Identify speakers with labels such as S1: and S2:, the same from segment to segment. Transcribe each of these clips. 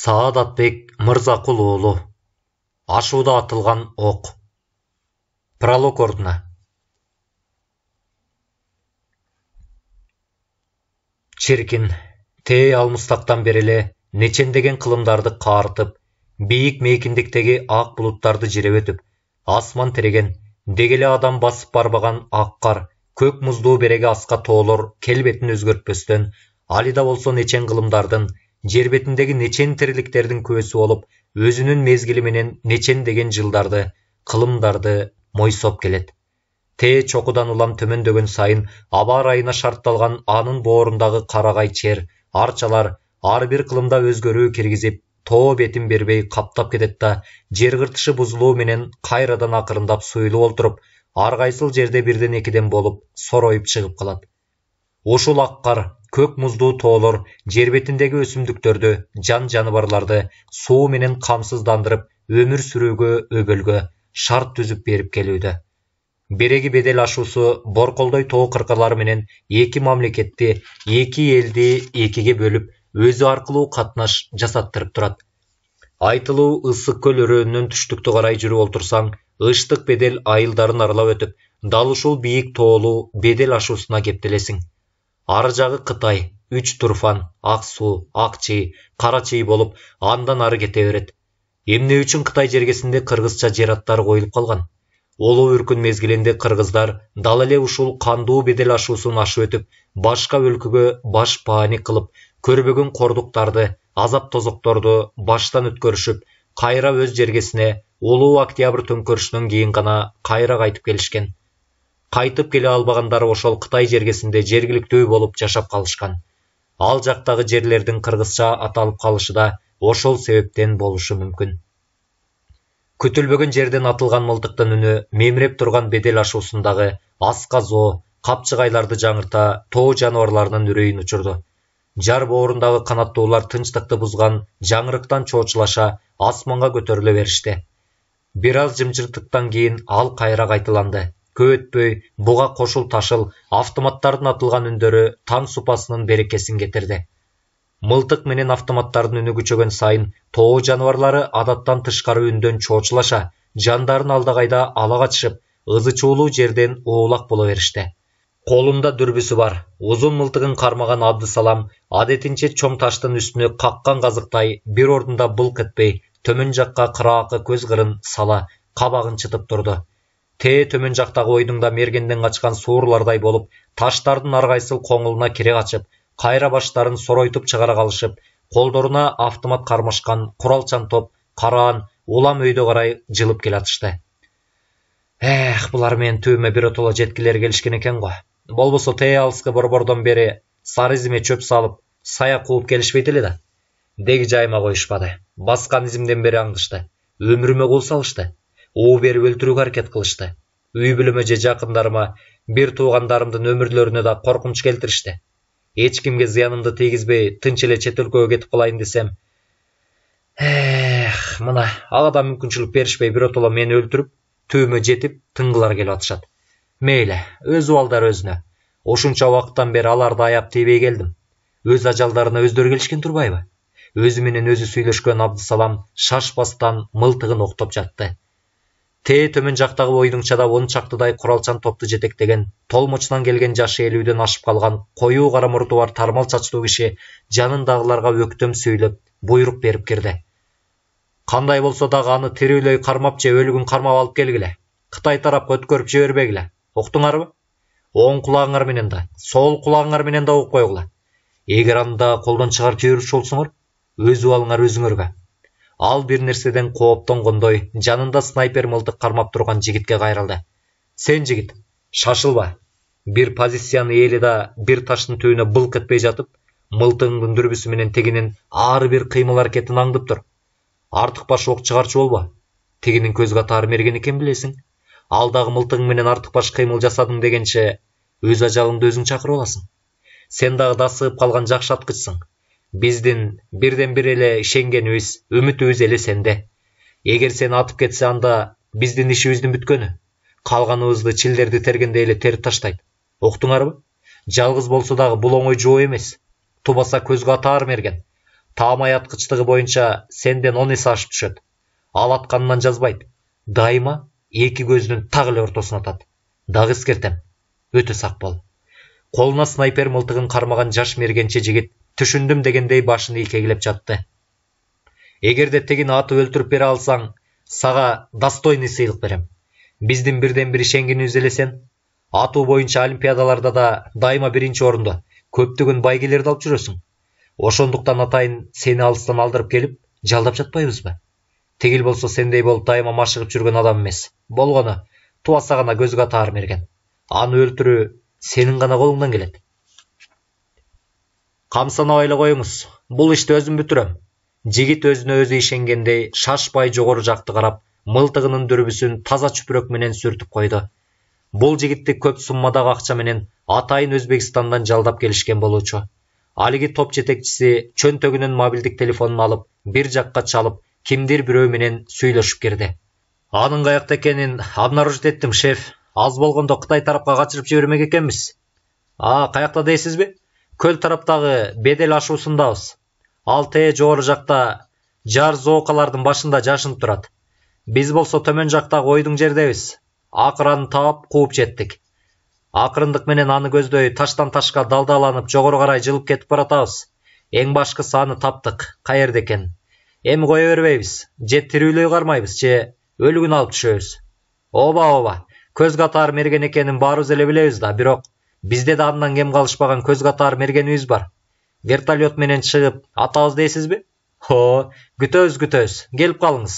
S1: Саадатбек Мырзақұлұлы. Ашуда атылған оқ. Пролог ордuna. Çirkin, tey almыстақтан береле нечендеген қылымдарды қарытып, бейік мейкіндіктегі ақ бұлыттарды жиреп өтіп, асман тіреген, дегеле адам басып барбаған ақ қар, көк мұзду береге асқа толыр, келбетін өзгертпестен, алида болса нечен қылымдардың, жер бетіндегі нечен тірліктердің көсі олып, өзінің мезгіліменен нечен деген жылдарды, қылымдарды мойсоп келет. Те чоқудан улам төмендөгөн сайын аба райына шартталған анын боорундағы қарағай чер, арчалар ар бир кылымда өзгөрүү киргизип, тоо бетин бербей каптап кетет да, жер кыртышы бузулуу менен кайрадан акырындап суйлуп олтуруп, ар кайсыл жерде бирден экиден болуп сороюп чыгып калат. Ушул ак кар, көк муздуу тоолор жер бетиндеги өсүмдүктөрдү, жан жаныбарларды суу менен камсыздандырып, өмүр сүрүүгө өбөлгө шарт түзүп берип келүүдө. Береги бедел ашуусу борколдой тоо кыркалары менен эки мамлекетти, эки элди экиге бөлүп, өзү аркылуу катнаш жасаттырып турат. Айтылуу ысык көл өрөөнүнөн түштүктү карай жүрүп олтурсаң, ыштык бедел айылдарын аралап өтүп, дал ушул бийик тоолуу бедел ашуусуна кептелесиң. Ары жагы Кытай, Үч Турфан, Ак Суу, Ак Чый, Кара Чый болуп, андан ары кете берет. Эмне үчүн Кытай жергесинде кыргызча жер аттары коюлуп калган? Олуу үркүн мезгилинде кыргыздар дал эле ушул кандуу бедел ашуусун ашып өтүп, башка өлкөгө баш баани кылып, көрбөгөн кордуктарды, азап тозокторду баштан өткөрүшүп, кайра өз жергесине улуу октябрь төңкөрүшүнөн кийин гана кайра кайтып келишкен. Кайтып келе албагандары ошол Кытай жергесинде жергиликтүү болуп жашап калышкан. Ал жактагы жерлердин кыргызча аталып калышы да ошол себептен болушу мүмкүн. Күтүлбөгөн жерден атылган мылтыктын үнү мемиреп турган бедел ашуусундагы асказоо, капчыгайларды жаңырта, тоо жаныбарларынын үрөйүн учурду. Жар боорундагы канаттуулар тынчтыкты бузган жаңырыктан чоочулаша асманга көтөрүлө беришти. Бир аз жымжырттыктан кийин ал кайра кайталанды. Көп өтпөй буга кошул ташыл автоматтардын атылган үндөрү таң супасынын берекесин кетирди. Мылтык менен автоматтардын үнү күчөгөн сайын тоо жаныбарлары адаттан тышкары үндөн чоочулаша, жандарын алдагайда ала качышып, ызы чуулуу жерден оолак боло беришти. Колунда дүрбүсү бар, узун мылтыгын кармаган Абдысалам адетинче чоң таштын үстүнө каккан казыктай бир ордунда былк этпей, төмөн жакка кыраакы көз кырын сала, кабагын чытып турду. Те төмөн жактагы ойдуңда мергенден качкан суурлардай болуп, таштардын ар кайсыл коңулуна кире качып, кайра баштарын соройтуп чыгара калышып, колдоруна автомат кармашкан куралчан топ караан улам өйдө карай жылып келатышты. Булар менин түбүмө биротоло жеткилери келишкен экен го. Болбосо тээ алыска борбордон бери сары изиме чөп салып, сая кууп келишпейт эле да. Деги жайыма коюшпады. Баскан изимден бери аңдышты. Өмүрүмө кол салышты. Уу берип өлтүрүүгө аракет кылышты. Үй бүлөмө же жакындарыма, бир туугандарымдын өмүрлөрүнө да коркунуч келтиришти. Эч кимге зыянымды тийгизбей, тынч эле чет өлкөгө кетип калайын десем, мына ага да мүмкүнчүлүк беришпей биротоло мени өлтүрүп, түбүмө жетип, тыңгылар келип атышат. Мейли, өз убалдары өзүнө. Ошунча убакыттан бери аларды аяп тийбей келдим. Өз ажалдарына өздөрү келишкен турбайбы? Өзү менен өзү сүйлөшкөн Абдысалам шашпастан мылтыгын октоп жатты. Те төмөн жактагы ойдуңчада 10 чактыдай куралчан топту жетектеген, толмочунан келген жашы 50-ден ашып калган, коюу кара мурду бар тармал чачтуу киши жанындагыларга өктөм сүйлөп, буйрук берип кирди. Кандай болсо дагы аны тирүүлөй кармап же өлүгүн кармап алып келгиле. Кытай тарапка өткөрүп жибербегиле. Уктуңарбы? Оң кулагыңар менен да, сол кулагыңар менен да угуп койгула. Эгер анда колдон чыгарып жиберүүчү болсоңор, өз убалыңар өзүңөргө. Ал бир нерседен кооптонгондой жанында снайпер мылтык кармап турган жигитке кайрылды. Сен жигит, шашылба. Бир позицияны эли да бир таштын түбүнө былк этпей жатып, мылтыгыңдын дүрбүсү менен тегинин ар бир кыймыл аракетин аңдып тур. Артык баш ок чыгарчу болбо. Тегинин көз катары мерген экен билесиң. Ал дагы мылтыгың менен артык баш кыймыл жасадың дегенче өз ажалыңды өзүң чакырып аласың. Сен дагы дасыгып калган жакшы аткычсың. Биздин бирден бир эле ишенгенибиз, үмүтүбүз эле сенде. Эгер сени атып кетсе, анда биздин ишибиздин бүткөнү. Калганыбызды чилдерди тергендей эле терип таштайт. Уктуңарбы? Жалгыз болсо дагы бул оңой жоо эмес. Тубаса көзгө атаар мерген. Таам аяткычтыгы боюнча сенден 10 эсе ашып түшөт. Ал атканынан жазбайт. Дайыма эки көзүнүн так эле ортосуна атат. Дагы эскертем. Өтө сак бол. Колуна снайпер мылтыгын кармаган жаш мергенче жигит түшүндүм дегендей башын ийкегилеп жатты. Эгерде тегин атып өлтүрүп бере алсаң, сага достойный сыйлык берем. Биздин бирден бир ишенгенибиз эле сен. Атуу боюнча олимпиадаларда да дайыма биринчи орунда көптөгөн байгелерди алып жүрөсүң. Ошондуктан атайын сени алыстан алдырып келип, жалдап жатпайбызбы? Тигил болсо сендей болуп дайыма машыгып жүргөн адам эмес. Болгону тубаса гана көзгө атаар мерген. Аны өлтүрүү сенин гана колуңдан келет. Камсанабай эле коюңуз. Бул ишти өзүм бүтүрөм. Жигит өзүнө өзү ишенгендей шашпай жогору жакты карап, мылтыгынын дүрбүсүн таза чүпүрөк менен сүртүп койду. Бул жигитти көп суммадагы акча менен атайын Өзбекстандан жалдап келишкен болуучу. Алиги топ жетекчиси чөнтөгүнүн мобилдик телефонун алып, бир жакка чалып, кимдир бирөө менен сүйлөшүп кирди. Анын каякта экенин обнаружить еттим, шеф. Аз болгондо Кытай тарапка качырып жибермек экенбиз. Каякта дейсизби? Көл тараптагы бедел ашуусундабыз. Ал жогору жакта жар зоокалардын башында жашынып турат. Биз болсо төмөн жактагы ойдуң жердебиз. Акыр аны таап, кууп жеттик. Акырындык менен аны көздөй таштан ташка далдааланып жогору карай жылып кетип баратабыз. Эң башкысы аны таптык. Каерде экен? Эми кое бербейбиз. Же тирүүлөй кармайбыз, же өлүгүн алып түшөбүз. Оба. Көз катаар мерген экенин баарыбыз эле билебиз да, бирок бизде да андан кем калышпаган көз катаар мергенибиз бар. Вертолет менен чыгып атабыз дейсизби? Күтөбүз. Келип калыңыз.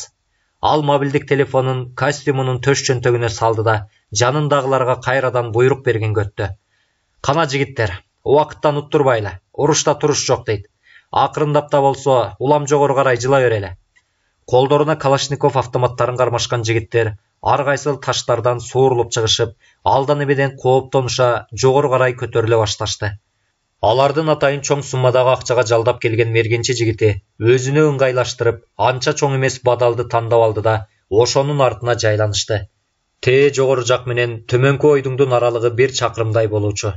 S1: Ал мобилдик телефонун костюмунун төш чөнтөгүнө салды да, жанындагыларга кайрадан буйрук берген көттү. Кана жигиттер, убакыттан уттурбайлы. Урушта туруш жок дейт. Акырындап да болсо улам жогору карай жыла берели. Колдоруна Калашников автоматтарын кармашкан жигиттер ар кайсыл таштардан суурулуп чыгышып, алдан эбеден кооптонуша жогору карай көтөрүлө башташты. Алардын атайын чоң суммадагы акчага жалдап келген мергенчи жигити өзүнө ыңгайлаштырып, анча чоң эмес бадалды тандап алды да, ошонун артына жайланышты. Жогору жак менен төмөнкү ойдуңдун аралыгы 1 чакырымдай болуучу.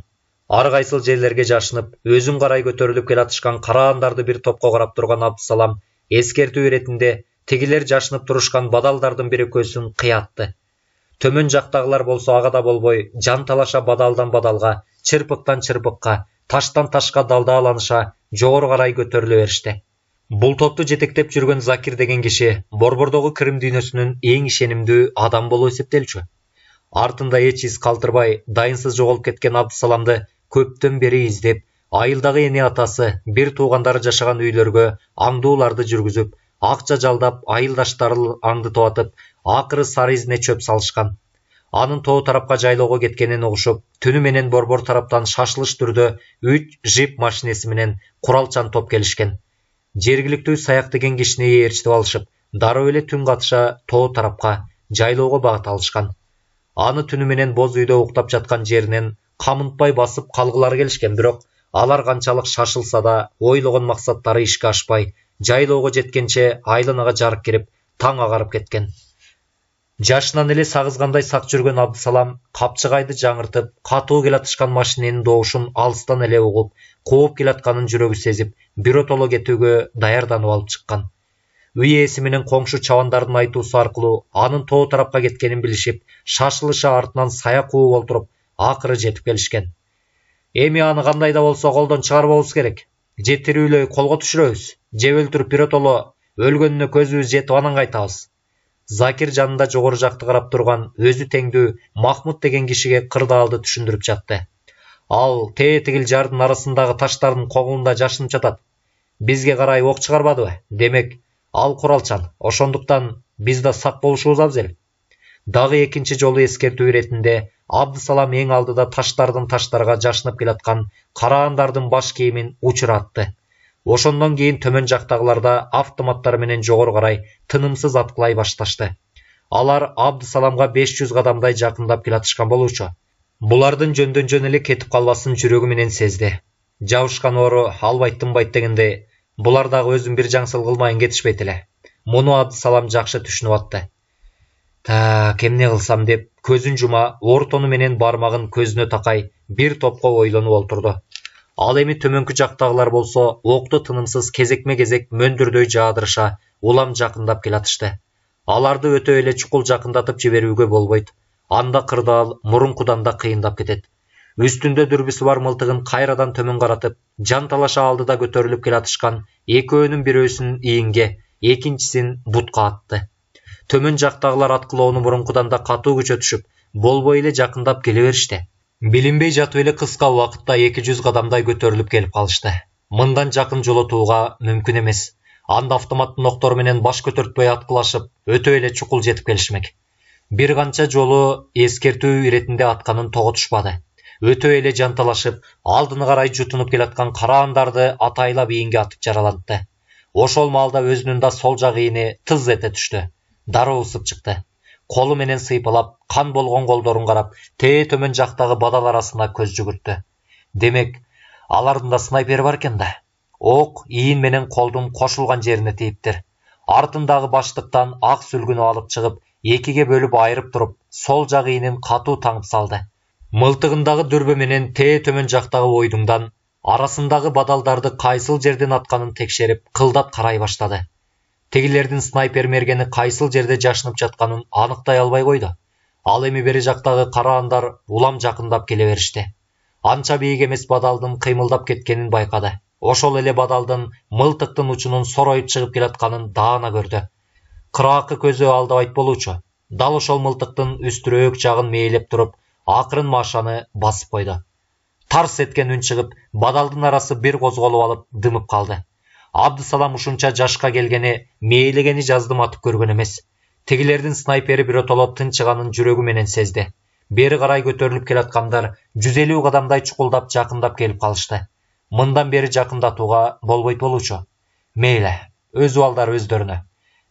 S1: Ар кайсыл жерлерге жашынып, өзүн карай көтөрүлүп келатышкан караандарды бир топко карап турган Абдысалам эскертүү иретинде тигилер жашынып турушкан бадалдардын бир экөөсүн кыятты. Төмөн жактагылар болсо ага да болбой, жан талаша бадалдан бадалга, чырпыктан чырпыкка, таштан ташка далдааланыша жогору карай көтөрүлө беришти. Бул топту жетектеп жүргөн Закир деген киши Борбордогу Кырым дүйнөсүнүн эң ишенимдүү адам болуп эсептелчү. Артында эч из калтырбай, дайынсыз жоголуп кеткен Абдысаламды көптөн бери издеп, айылдагы эне атасы, бир туугандары жашаган үйлөргө аңдууларды жүргүзүп, акча жалдап, айылдаштарын аңдытып атып, акыры сары изине чөп салышкан. Анын тоо тарапка жайлоого кеткенин угушуп, түнү менен Борбор тараптан шашылыш түрдө 3 жип машинеси менен куралчан топ келишкен. Жергиликтүү Саяк деген кишини ээрчитип алышып, дароо эле түн катыша тоо тарапка жайлоого багыт алышкан. Аны түнү менен боз үйдө уктап жаткан жеринен камынтпай басып калгылары келишкен, бирок алар канчалык шашылса да, ойлогон максаттары ишке ашпай, жайлоого жеткенче айланага жарык кирип, таң агарып кеткен. Жашынан эле сагызгандай сак жүргөн Абдысалам капчыгайды жаңыртып, катуу келатышкан машиненин доошун алыстан эле угуп, кууп келатканын жүрөгү сезип, биротоло кетүүгө даярданып алып чыккан. Үй ээси менен коңшу чабандардын айтуусу аркылуу анын тоо тарапка кеткенин билишип, шашылыша артынан сая кууп олтуруп, акыры жетип келишкен. Эми аны кандай да болсо колдон чыгарбабыз керек. Же тирүүлөй колго түшүрөбүз, же өлтүрүп биротоло өлгөнүнө көзүбүз жетип анан кайтабыз. Закир жанында жогору жакты карап турган өзү теңдүү Махмуд деген кишиге кырдаалды түшүндүрүп жатты. Ал тигил жардын арасындагы таштардын когулунда жашынып жатат. Бизге карай ок чыгарбадыбы? Демек, ал куралчан. Ошондуктан биз да сак болушубуз абзел. Дагы экинчи жолу эскертүү иретинде Абдысалам эң алдыда таштардын таштарга жашынып келаткан караандардын баш кийимин учуратты. Ошондон кийин төмөн жактагыларда автоматтары менен жогору карай тынымсыз аткылай башташты. Алар Абдысаламга 500 кадамдай жакындап келатышкан болуучу. Булардын жөндөн жөн эле кетип калбасын жүрөгү менен сезди. Жабышкан оору албайт тынбайт дегендей, булар дагы өзүн бир жаңсыл кылмайын кетишпейт эле. Муну Абдысалам жакшы түшүнүп атты. Эмне кылсам деп көзүн жума, ортону менен бармагын көзүнө такай бир топко ойлонуп олтурду. Ал эми төмөнкү жактагылар болсо окту тынымсыз кезекме-кезек мөндүрдөй жаадырыша улам жакындап келатышты. Аларды өтө эле чукул жакындатып жиберүүгө болбойт. Анда кырдаал мурункудан да кыйындап кетет. Үстүндө дүрбүсү бар мылтыгын кайрадан төмөн каратып, жанталаша алдыда көтөрүлүп келатышкан экөөнүн бирөөсүн ийинге, экинчисин бутка атты. Төмөн жактагылар аткылоону мурункудан да катуу күчөтүшүп, болбой эле жакындап келе беришти. Билинбей жатып эле кыска убакытта 200 кадамдай көтөрүлүп келип калышты. Мындан жакын жолотууга мүмкүн эмес. Анда автоматтын октору менен баш көтөртпөй аткылашып, өтө эле чукул жетип келишмек. Бир канча жолу эскертүү иретинде атканын тоготушпады. Өтө эле жанталашып, алдына карай жутунуп келаткан караандарды атайлап ийинге атып жаралантты. Ошол маалда өзүнүн да сол жак ийини тыз эте түштү. Дароо усуп чыкты. Колу менен сыйпалап, кан болгон колдорун карап, төмөн жактагы бадал арасына көз жүгүрттү. Демек, алардын да снайпери бар экен да. Ок ийин менен колдун кошулган жерине тийиптир. Артындагы баштыктан ак сүлгүнү алып чыгып, экиге бөлүп айырып туруп, сол жак ийинин катуу таңып салды. Мылтыгындагы дүрбө менен төмөн жактагы ойдуңдан арасындагы бадалдарды кайсыл жерден атканын текшерип, кылдат карай баштады. Тегилердин снайпер мергени кайсыл жерде жашынып жатканын аныктай албай койду. Ал эми бери жактагы караандар улам жакындап келе беришти. Анча бийик эмес бадалдын кыймылдап кеткенин байкады. Ошол эле бадалдын мылтыктын учунун сороюп чыгып келатканын даана көрдү. Кыраакы көзү алдабайт болуучу. Дал ошол мылтыктын үстүрөөк жагын мээлеп туруп, акырын машаны басып койду. Тарс эткен үн чыгып, бадалдын арасы бир козголуп алып, дымып калды. Абдысалам ушунча жашка келгени, мээлегени жаздым атып көргөн эмес. Тегилердин снайпери биротоло тынчыганын жүрөгү менен сезди. Бери карай көтөрүлүп келаткандар 150 кадамдай чукулдап жакындап келип калышты. Мындан бери жакындатууга болбойт болуучу. Мейле, өз балдар өздөрүнө.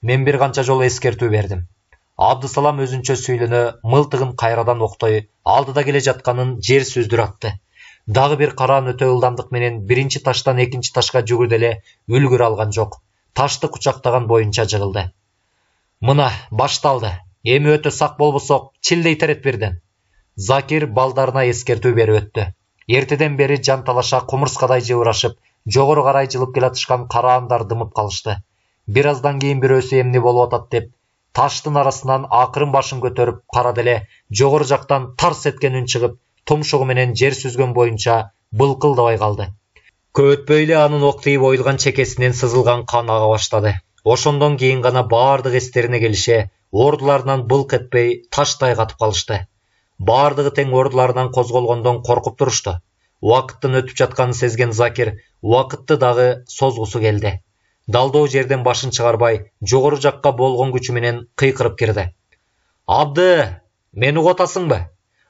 S1: Мен бир канча жолу эскертүү бердим. Абдысалам өзүнчө сүйлөнө мылтыгын кайрадан октой, алдыда келе жатканын жер сөздөр атты. Дагы бир караан өтө ылдамдык менен биринчи таштан экинчи ташка жүгүрдө эле үлгүрө алган жок. Ташты кучактаган боюнча жыгылды. Мына башталды. Эми өтө сак болбосок, чилдей терет бирден. Закир балдарына эскертүү берип өттү. Эртеден бери жанталаша кумурскадай жыбырашып, жогору карай жылып келатышкан караандар дымып калышты. Бир аздан кийин бирөөсү эмне болуп атат деп, таштын арасынан акырын башын көтөрүп карады эле, жогору жактан тарс эткен үн чыгып, тумшугу менен жер сүзгөн боюнча былкылдабай калды. Көп өтпөй эле анын ок тийип ойулган чекесинен сызылган кан ага баштады. Ошондон кийин гана баардык эстерине келише, ордуларынан былк этпей таштай катып калышты. Баардыгы тең ордуларынан козголгондон коркуп турушту. Убакыттын өтүп жатканын сезген Закир убакытты дагы созгусу келди. Далдоо жерден башын чыгарбай, жогору жакка болгон күчү менен кыйкырып кирди. Абды, мени угуп атасыңбы?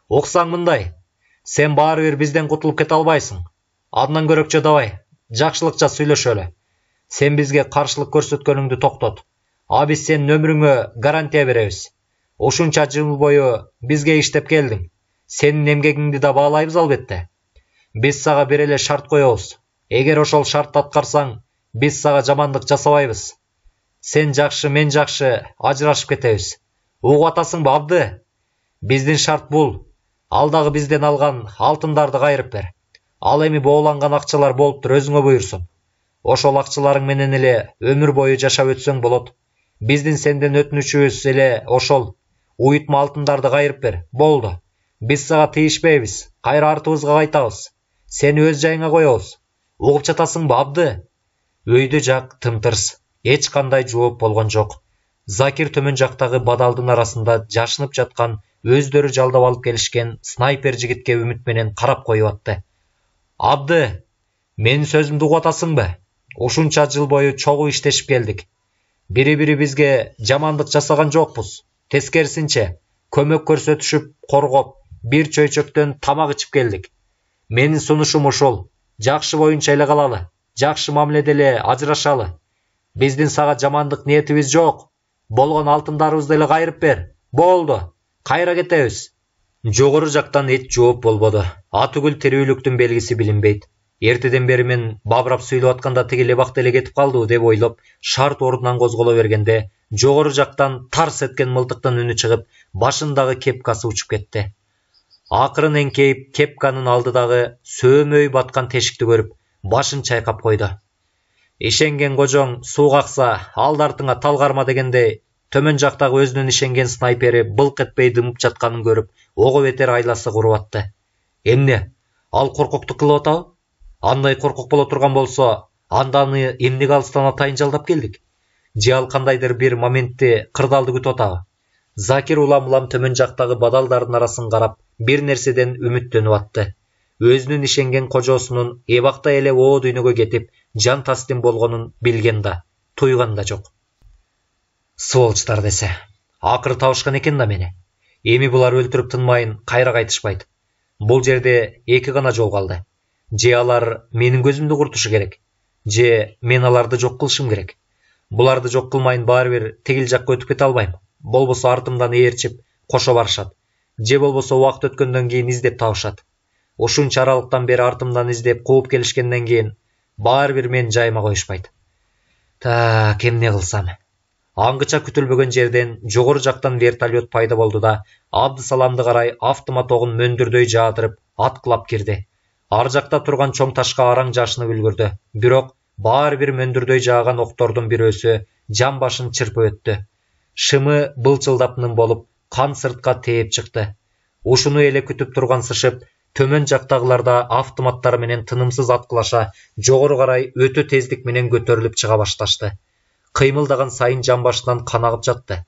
S1: Оксаң мындай, сен баары бир бизден кутулуп кете албайсың. Андан көрөкчө давай, жакшылыкча сүйлөшөлү. Сен бизге каршылык көрсөткөнүңдү токтот. А биз сенин өмүрүңө гарантия беребиз. Ушунча жыл бою бизге иштеп келдиң. Сенин эмгегиңди да баалайбыз албетте. Биз сага бир эле шарт коебуз. Эгер ошол шартты аткарсаң, биз сага жамандык жасабайбыз. Сен жакшы, мен жакшы ажырашып кетебиз. Угуп атасыңбы, Абды? Биздин шарт бул. Ал дагы бизден алган алтындарды кайрып бер. Ал эми бооланган акчалар болуптур, өзүңө буйрсун. Ошол акчаларың менен эле өмүр бою жашап өтсөң болот. Биздин сенден өтүнүчүбүз эле ошол. Уютма алтындарды кайрып бер. Болду. Биз сага тийишпейбиз. Кайра артыбызга кайтабыз. Сени өз жайыңа коебуз. Угуп жатасыңбы, Абды? Өйдө жак тымтырс. Эч кандай жооп болгон жок. Закир төмөн жактагы бадалдын арасында жашынып жаткан, өздөрү жалдап алып келишкен снайпер жигитке үмүт менен карап коюп атты. Абды, менин сөзүмдү угуп атасыңбы? Ушунча жыл бою чогуу иштешип келдик. Бири-бири бизге жамандык жасаган жокпуз. Тескерисинче, көмөк көрсөтүшүп, коргоп, бир чөйчөктөн тамак ичип келдик. Менин сунушум ушул. Жакшы боюнча эле калалы. Жакшы мамиледе эле ажырашалы. Биздин сага жамандык ниетибиз жок. Болгон алтындарыбызды эле кайрып бер. Болду. Кайра кетебиз. Жогору жактан эч жооп болбоду. Атүгүл тирүүлүктүн белгиси билинбейт. Эртеден бери мен бабырап сүйлөп атканда тиги лебакта эле кетип калдыбы деп ойлоп, шарт ордунан козголо бергенде, жогору жактан тарс эткен мылтыктын үнү чыгып, башындагы кепкасы учуп кетти. Акырын эңкейип кепканын алдыдагы сөөмөй баткан тешикти көрүп, башын чайкап койду. Ишенген кожоң сууга акса, алды артыңа тал карма дегендей, төмөн жактагы өзүнүн ишенген снайпери былк этпей дымып жатканын көрүп, ого бетер айласы куруп атты. Эмне? Ал коркоктук кылып атабы? Андай коркок боло турган болсо, анда аны эмнеге алыстан атайын жалдап келдик? Же ал кандайдыр бир моментти кырдаалды күтүп атабы? Закир улам-улам төмөн жактагы бадалдардын арасын карап, бир нерседен үмүттөнүп атты. Өзүнүн ишенген кожосунун эбакта эле оо дүйнөгө кетип, жан таслим болгонун билген да, туйган да жок. Сволочтар десе, акыры табышкан экен да мени. Эми булар өлтүрүп тынмайын кайра кайтышпайт. Бул жерде эки гана жол калды. Же алар менин көзүмдү куртушу керек, же мен аларды жок кылышым керек. Буларды жок кылмайын баары бир тигил жакка өтүп кете албайм. Болбосо артымдан ээрчип кошо барышат. Же болбосо убакыт өткөндөн кийин издеп табышат. Ушунча аралыктан бери артымдан издеп кууп келишкенден кийин баары бир мен жайыма коюшпайт. Так, эмне кылсам? Аңгыча күтүлбөгөн жерден жогору жактан вертолет пайда болду да, Абдысаламды карай автомат огун мөндүрдөй жаатырып, аткылап кирди. Ар жакта турган чоң ташка араң жашынып үлгүрдү. Бирок баары бир мөндүрдөй жааган октордун бирөөсү жан башын чырпып өттү. Шымы былчылдап нын болуп, кан сыртка тээп чыкты. Ушуну эле күтүп тургансышып, төмөн жактагылар да автоматтары менен тынымсыз аткылаша, жогору карай өтө тездик менен көтөрүлүп чыга башташты. Кыймылдаган сайын жан башынан кан агып жатты.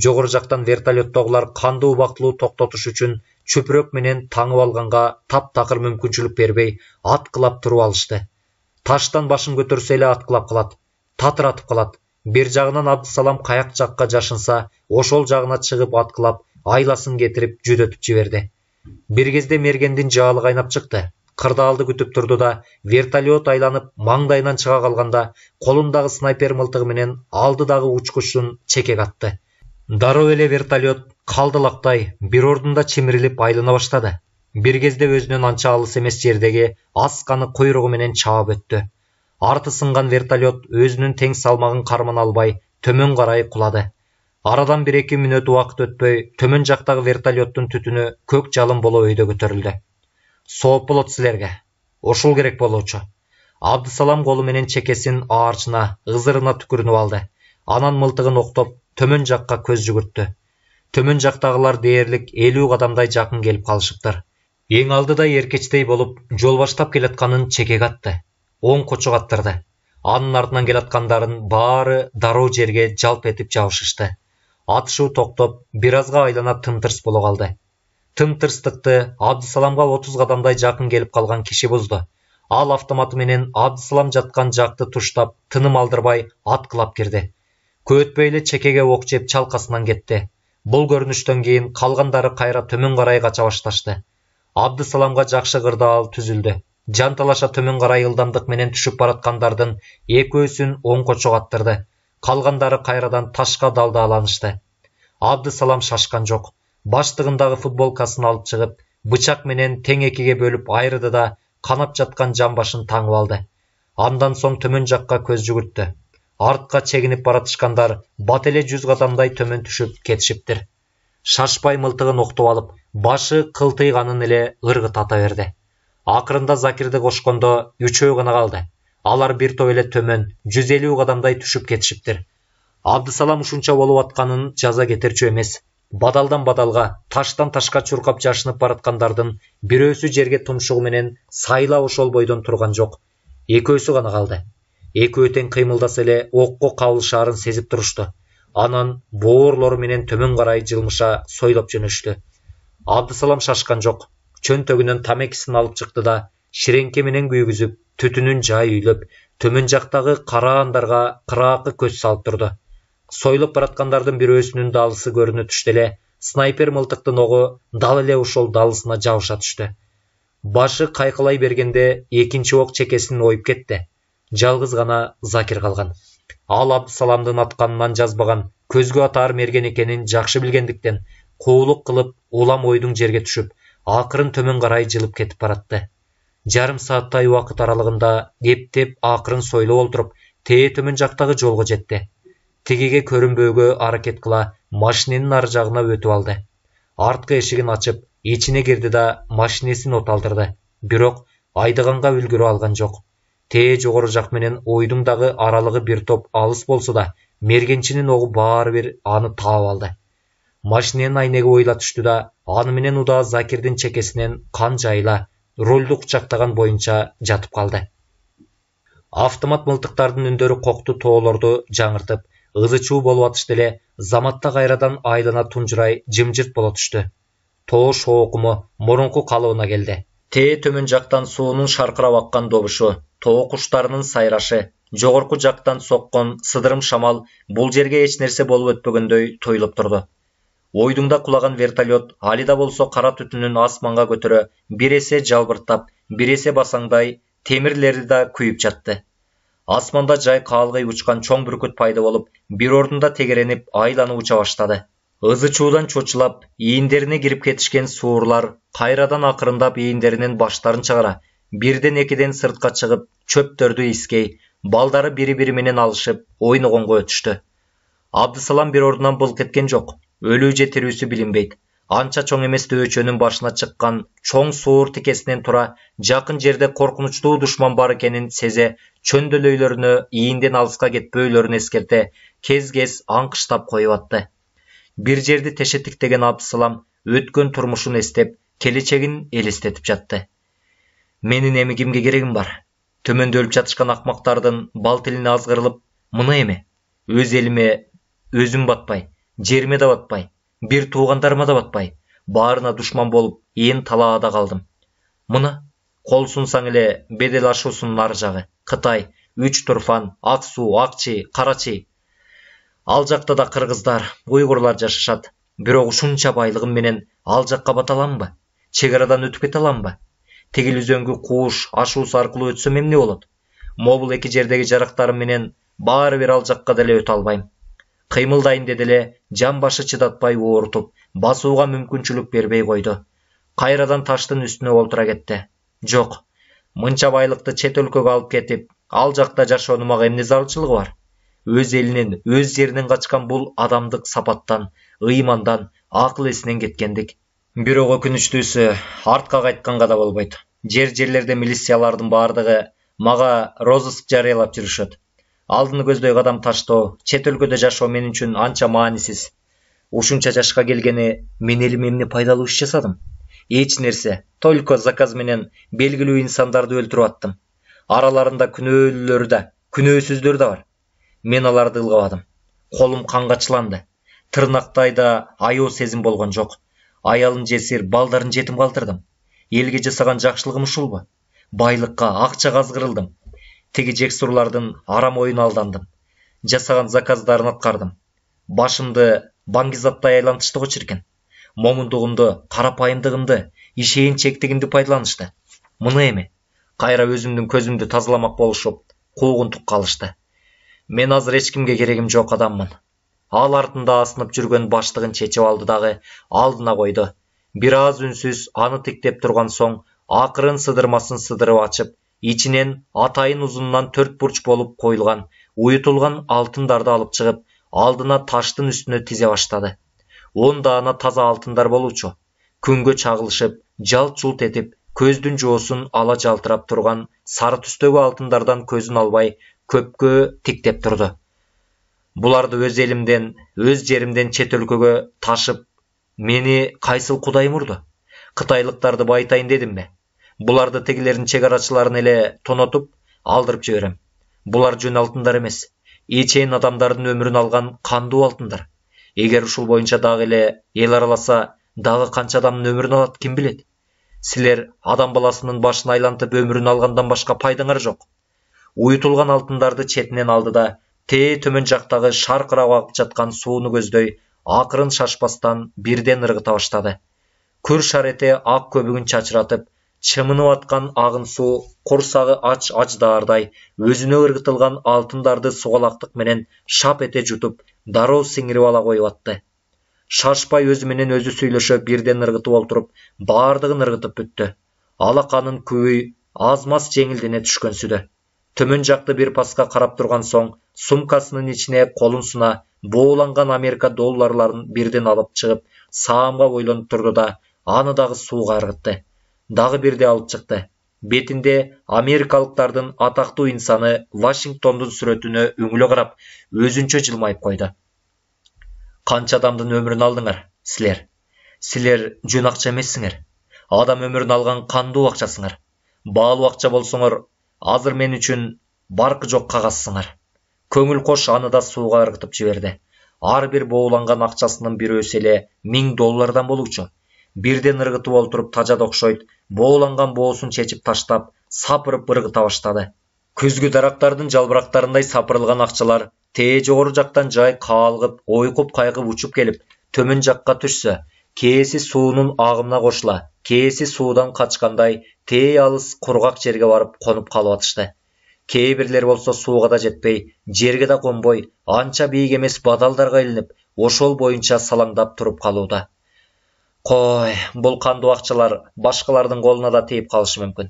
S1: Жогору жактан вертолеттогулар канды убактылуу токтотуш үчүн чөпүрөк менен таңып алганга таптакыр мүмкүнчүлүк бербей, аткылап туруп алышты. Таштан башын көтөрсө эле аткылап калат, татыратып калат. Бир жагынан Абдысалам каяк жакка жашынса, ошол жагына чыгып аткылап, айласын кетирип жүдөтүп жиберди. Бир кезде мергендин жаалы кайнап чыкты. Кырдаалды күтүп турду да, вертолет айланып маңдайынан чыга калганда, колундагы снайпер мылтыгы менен алдыдагы учкучун чекек атты. Дароо эле вертолет калдылактай бир ордунда чимирилип айлана баштады. Бир кезде өзүнөн анча алыс эмес жердеги асканы куйругу менен чаап өттү. Арты сынган вертолет өзүнүн тең салмагын кармана албай төмөн карай кулады. Арадан 1-2 мүнөт убакыт өтпөй, төмөн жактагы вертолеттун түтүнү көк жалын боло өйдө көтөрүлдү. Сооп болот силерге. Ошол керек болчу. Абдысалам колу менен чекесин аарчына, ызырына түкүрүнүп алды. Анан мылтыгын октоп, төмөн жакка көз жүгүрттү. Төмөн жактагылар дээрлик 50 кадамдай жакын келип калышыптыр. Эң алдыда эркечтей болуп, жол баштап келатканын чекек атты. Оң кочок аттырды. Анын артынан келаткандарын баары дароо жерге жалп этип жабышышты. Атышуу токтоп, бир азга айлана тымтырс боло калды. Тымтырстыкты Абдысаламга 30 кадамдай жакын келип калган киши бузду. Ал автоматы менен Абдысалам жаткан жакты туштап, тыным алдырбай аткылап кирди. Көп өтпөй эле чекеге ок жеп чалкасынан кетти. Бул көрүнүштөн кийин калгандары кайра төмөн карай кача башташты. Абдысаламга жакшы кырдаал түзүлдү. Жанталаша төмөн карай ылдамдык менен түшүп бараткандардын экөөсүн оң кочок аттырды. Калгандары кайрадан ташка далдааланышты. Абдысалам шашкан жок. Баштыгындагы футболкасын алып чыгып, бычак менен тең экиге бөлүп айрды да, канап жаткан жан башын таңып алды. Андан соң төмөн жакка көз жүгүрттү. Артка чегинип баратышкандар бат эле 100 кадамдай төмөн түшүп кетишиптир. Шашпай мылтыгын октоп алып, башы кылтыйганын эле ыргыт ата берди. Акырында Закирди кошкондо 3 гана калды. Алар бир топ эле төмөн 150 кадамдай түшүп кетишиптир. Абдысалам ушунча болуп атканын жаза кетирчү эмес. Бадалдан бадалга, таштан ташка чуркап жашынып бараткандардын бирөөсү жерге тумшугу менен сайла ошол бойдон турган жок. Экөөсү гана калды. Экөө тең кыймылдаса эле окко кабылышаарын сезип турушту. Анан боорлору менен төмөн карай жылмыша сойлоп жөнөштү. Абдысалам шашкан жок. Чөнтөгүнөн тамекисин алып чыкты да, ширеңке менен күйгүзүп, түтүнүн жай үйлөп, төмөн жактагы кара андарга кыраакы көз салып турду. Сойлоп бараткандардын бирөөсүнүн далысы көрүнө түштү эле, снайпер мылтыктын огу дал эле ошол далысына жабыша түштү. Башы кайкылай бергенде экинчи ок чекесин оюп кетти. Жалгыз гана Закир калган. Ал Абдысаламдын атканынан жазбаган, көзгө атаар мерген экенин жакшы билгендиктен, куулук кылып улам ойдуң жерге түшүп, акырын төмөн карай жылып кетип баратты. Жарым сааттай убакыт аралыгында эптеп акырын сойлоп олтуруп, тээ төмөн жактагы жолго жетти. Тигиге көрүнбөөгө аракет кыла, машиненин ар жагына өтүп алды. Арткы эшигин ачып, ичине кирди да машинесин оталтырды. Бирок айдыганга үлгүрө алган жок. Тээ жогору жак менен ойдуң дагы аралыгы бир топ алыс болсо да, мергенчинин огу баары бир аны таап алды. Машиненин айнеги ойла түштү да, аны менен удаа Закирдин чекесинен кан жайыла, ролду кучактаган боюнча жатып калды. Автомат мылтыктардын үндөрү кокту тоолорду жаңыртып, ызы-чуу болуп атышты эле, заматта кайрадан айлана тунжурай жымжырт боло түштү. Тоо шоокуму мурунку калыбына келди. Тээ төмөн жактан суунун шаркырап аккан добушу, тоо куштарынын сайрашы, жогорку жактан соккон сыдырым шамал бул жерге эч нерсе болуп өтпөгөндөй туюлуп турду. Ойдуңда кулаган вертолет али да болсо кара түтүнүн асманга көтөрө, бир эсе жалбырттап, бир эсе басаңдай темирлери да күйүп жатты. Асманда жай каалгый учкан чоң бүркүт пайда болуп, бир ордунда тегеренип айланып уча баштады. Ызы-чуудан чочулап, ийиндерине кирип кетишкен суурлар кайрадан акырындап ийиндеринин баштарын чыгара, бирден экиден сыртка чыгып, чөптөрдү искей, балдары бири-бири менен алышып, ойногонго өтүштү. Абдысалам бир ордунан былк эткен жок. Өлүү же тирүүсү билинбейт. Анча чоң эмес дөбөчөнүн башына чыккан чоң суур тикесинен тура жакын жерде коркунучтуу душман бар экенин сезе, чөндөлөйлөрүнө ийинден алыска кетпөөлөрүн эскерте, кез-кез аңкыштап коюп атты. Бир жерди тешеттиктеген Абдысалам өткөн турмушун эстеп, келечегин элестетип жатты. Менин эми кимге керегим бар? Төмөндө өлүп жатышкан акмактардын бал тилине азгырылып, мына эми өз элиме өзүм батпай, жериме да батпай, бир туугандарыма да батпай, баарына душман болуп, ээн талаада калдым. Мына кол сунсаң эле бедел ашуусунун ар жагы, Кытай, Үч Турфан, Ак Суу, Акчи, Карачи. Ал жакта да кыргыздар, уйгурлар жашашат. Бирок ушунча байлыгым менен ал жакка бата аламбы? Чек арадан өтүп кете аламбы? Тигил үзөңгү кууш, ашуусу аркылуу өтсөм эмне болот? Могул эки жердеги жарактарым менен баары бир ал жакка деле өтө албайм. Кыймылдайын деди эле, жан башы чыдатпай оорутуп, басууга мүмкүнчүлүк бербей койду. Кайрадан таштын үстүнө олтура кетти. Жок, мынча байлыкты чет өлкөгө алып кетип, ал жакта жашоонун мага эмне зарылчылыгы бар? Өз элинен, өз жеринен качкан бул адамдык сапаттан, ыймандан, акыл эсинен кеткендик. Бирок өкүнүчтүүсү, артка кайтканга да болбойт. Жерлерде милициялардын баардыгы мага розыск жарыялап жүрүшөт. Алдыны көздөй кадам таштоо, чет өлкөдө жашоо мен үчүн анча маанисиз. Ушунча жашка келгени мен элиме эмне пайдалуу иш жасадым? Эч нерсе, только заказ менен белгилүү инсандарды өлтүрүп аттым. Араларында күнөөлүүлөр да, күнөөсүздөр да бар. Мен аларды ылгабадым. Колум канга чыланды. Тырнактай да аяоо сезим болгон жок. Аялын жесир, балдарын жетим калтырдым. Элге жасаган жакшылыгым ушулбу? Байлыкка, акчага азгырылдым. Теги жексурлардын арам оюна алдандым. Жасаган заказдарын аткардым. Башымды баңгизаттай айлантышты го чиркен. Момундугумду, карапайымдыгымды, ишенчектигимди пайдаланышты. Мына эми кайра өзүмдүн көзүмдү тазаламак болушуп, куугунтук калышты. Мен азыр эч кимге керегим жок адаммын. Ал артында асынып жүргөн баштыгын чечип алды дагы алдына койду. Бир аз үнсүз аны тиктеп турган соң, акырын сыдырмасын сыдырып ачып, ичинен атайын узунунан 4 бурч болуп коюлган, уютулган алтындарды алып чыгып, алдына таштын үстүнө тизе баштады. 10 даана таза алтындар болуучу. Күнгө чагылышып, жалт-жулт этип, көздүн жоосун ала жалтырап турган сары түстөгү алтындардан көзүн албай, көпкө тиктеп турду. Буларды өз элимден, өз жеримден чет өлкөгө ташып, мени кайсыл кудайым урду? Кытайлыктарды байтайын дедимби? Буларды тегилердин чек арачыларын эле тонотуп, алдырып жиберем. Булар жөн алтындар эмес. Эчейин адамдардын өмүрүн алган кандуу алтындар. Эгер ушул боюнча дагы эле эл араласа, дагы канча адамдын өмүрүн алат ким билет? Силер адам баласынын башын айлантып өмүрүн алгандан башка пайдаңар жок. Уютулган алтындарды четинен алды да, тээ төмөн жактагы шаркырап агып жаткан сууну көздөй, акырын шашпастан бирден ыргыта баштады. Күр шарете ак көбүгүн чачыратып, чымынып аткан агын суу курсагы ач аждаардай өзүнө ыргытылган алтындарды сугалактык менен шап эте жутуп, дароо сиңирип ала коюп атты. Шашпай өзү менен өзү сүйлөшө бирден ыргытып олтуруп, баардыгын ыргытып бүттү. Алаканын күбүй аз-маз жеңилдене түшкөнсүдө. Төмөн жакты бир паска карап турган соң, сумкасынын ичине колун суна, бооланган Америка долларларын бирден алып чыгып, саамга бойлонуп турду да, аны дагы сууга ыргытты. Дагы бирде алып чыкты. Бетинде америкалыктардын атактуу инсаны Вашингтондун сүрөтүнө үңүлө карап, өзүнчө жылмайып койду. Канча адамдын өмүрүн алдыңар, силер? Силер жөн акча эмессиңер. Адам өмүрүн алган кандуу акчасыңар. Баалуу акча болсоңор, азыр мен үчүн баркы жок кагассыңар. Көңүл кош аны да сууга ыргытып жиберди. Ар бир бооланган акчасынын бирөөсү эле $1000 болчу. Бирден ыргытып олтуруп тажада окшойт, бооланган боосун чечип таштап, сапырып ыргыта баштады. Күзгү дарактардын жалбырактарындай сапырылган акчалар тээ жогору жактан жай каалгып, ойкуп кайгып учуп келип, төмөн жакка түшсө, кээси суунун агымына кошула, кээси суудан качкандай тээ алыс кургак жерге барып конуп калып атышты. Кээ бирлер болсо сууга да жетпей, жерге да конбой, анча бийик эмес бадалдарга илинип, ошол боюнча салаңдап туруп калууда. Кой, бул кандуу акчалар башкалардын колуна да тийип калышы мүмкүн.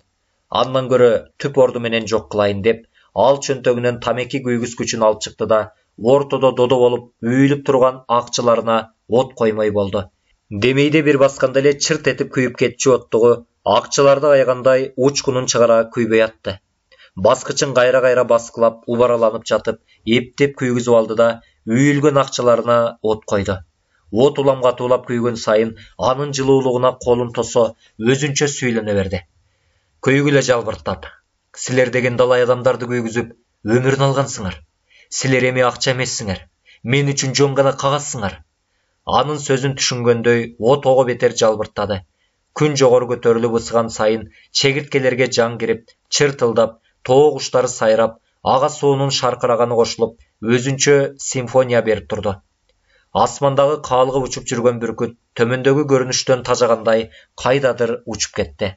S1: Андан көрө түп орду менен жок кылайын деп, ал чөнтөгүнөн тамеки күйгүзгүчүн алып чыкты да, ортодо додо болуп үйүлүп турган акчаларына от коймой болду. Демейде бир басканда эле чырт этип күйүп кетчү оттугу акчаларды айгандай учкунун чыгара күйбөй атты. Баскычын кайра баскылап, убараланып жатып, эптеп күйгүзүп алды да, үйүлгөн акчаларына от койду. От уламга туулап күйгөн сайын, анын жылуулугуна колун тосо, өзүнчө сүйлөнө берди. Күйгүлө жалбырттап, силер деген далай адамдарды күйгүзүп, өмүрүн алгансыңар. Силер эми акча эмессиңер. Мен үчүн жөн гана кагассыңар. Анын сөзүн түшүнгөндөй, от ого бетер жалбырттады. Күн жогору көтөрүлүп ысыган сайын, чегирткелерге жан кирип, чыртылдап, тоо куштары сайрап, ага суунун шаркыраганы кошулуп, өзүнчө симфония берип турду. Асмандагы каалгып учуп жүргөн бүркүт төмөндөгү көрүнүштөн тажагандай кайдадыр учуп кетти.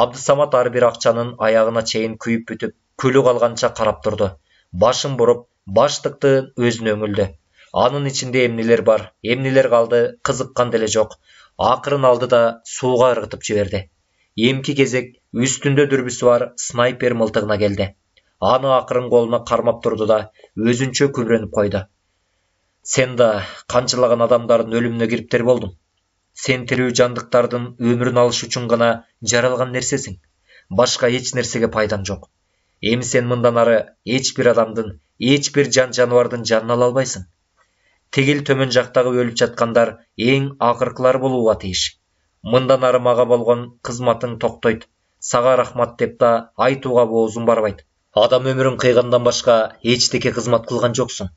S1: Абдысамат ар бир акчанын аягына чейин күйүп бүтүп, күлү калганча карап турду. Башын буруп, баштыкты өзүнө өңүлдү. Анын ичинде эмнелер бар, эмнелер калды, кызыккан деле жок. Акырын алды да сууга ыргытып жиберди. Эмки кезек үстүндө дүрбүсү бар снайпер мылтыгына келди. Аны акырын колуна кармап турду да, өзүнчө күбрөнүп койду. Сен да канчалаган адамдардын өлүмүнө кириптер болдуң. Сен тирүү жандыктардын өмүрүн алыш үчүн гана жаралган нерсесиң. Башка эч нерсеге пайдаң жок. Эми сен мындан ары эч бир адамдын, эч бир жан-жаныбардын жанын ала албайсың. Тигил төмөн жактагы өлүп жаткандар эң акыркылар болууга тийиш. Мындан ары мага болгон кызматың токтойт. Сага рахмат деп да айтууга боозум барбайт. Адам өмүрүн кыйгандан башка эчтеке кызмат кылган жоксуң.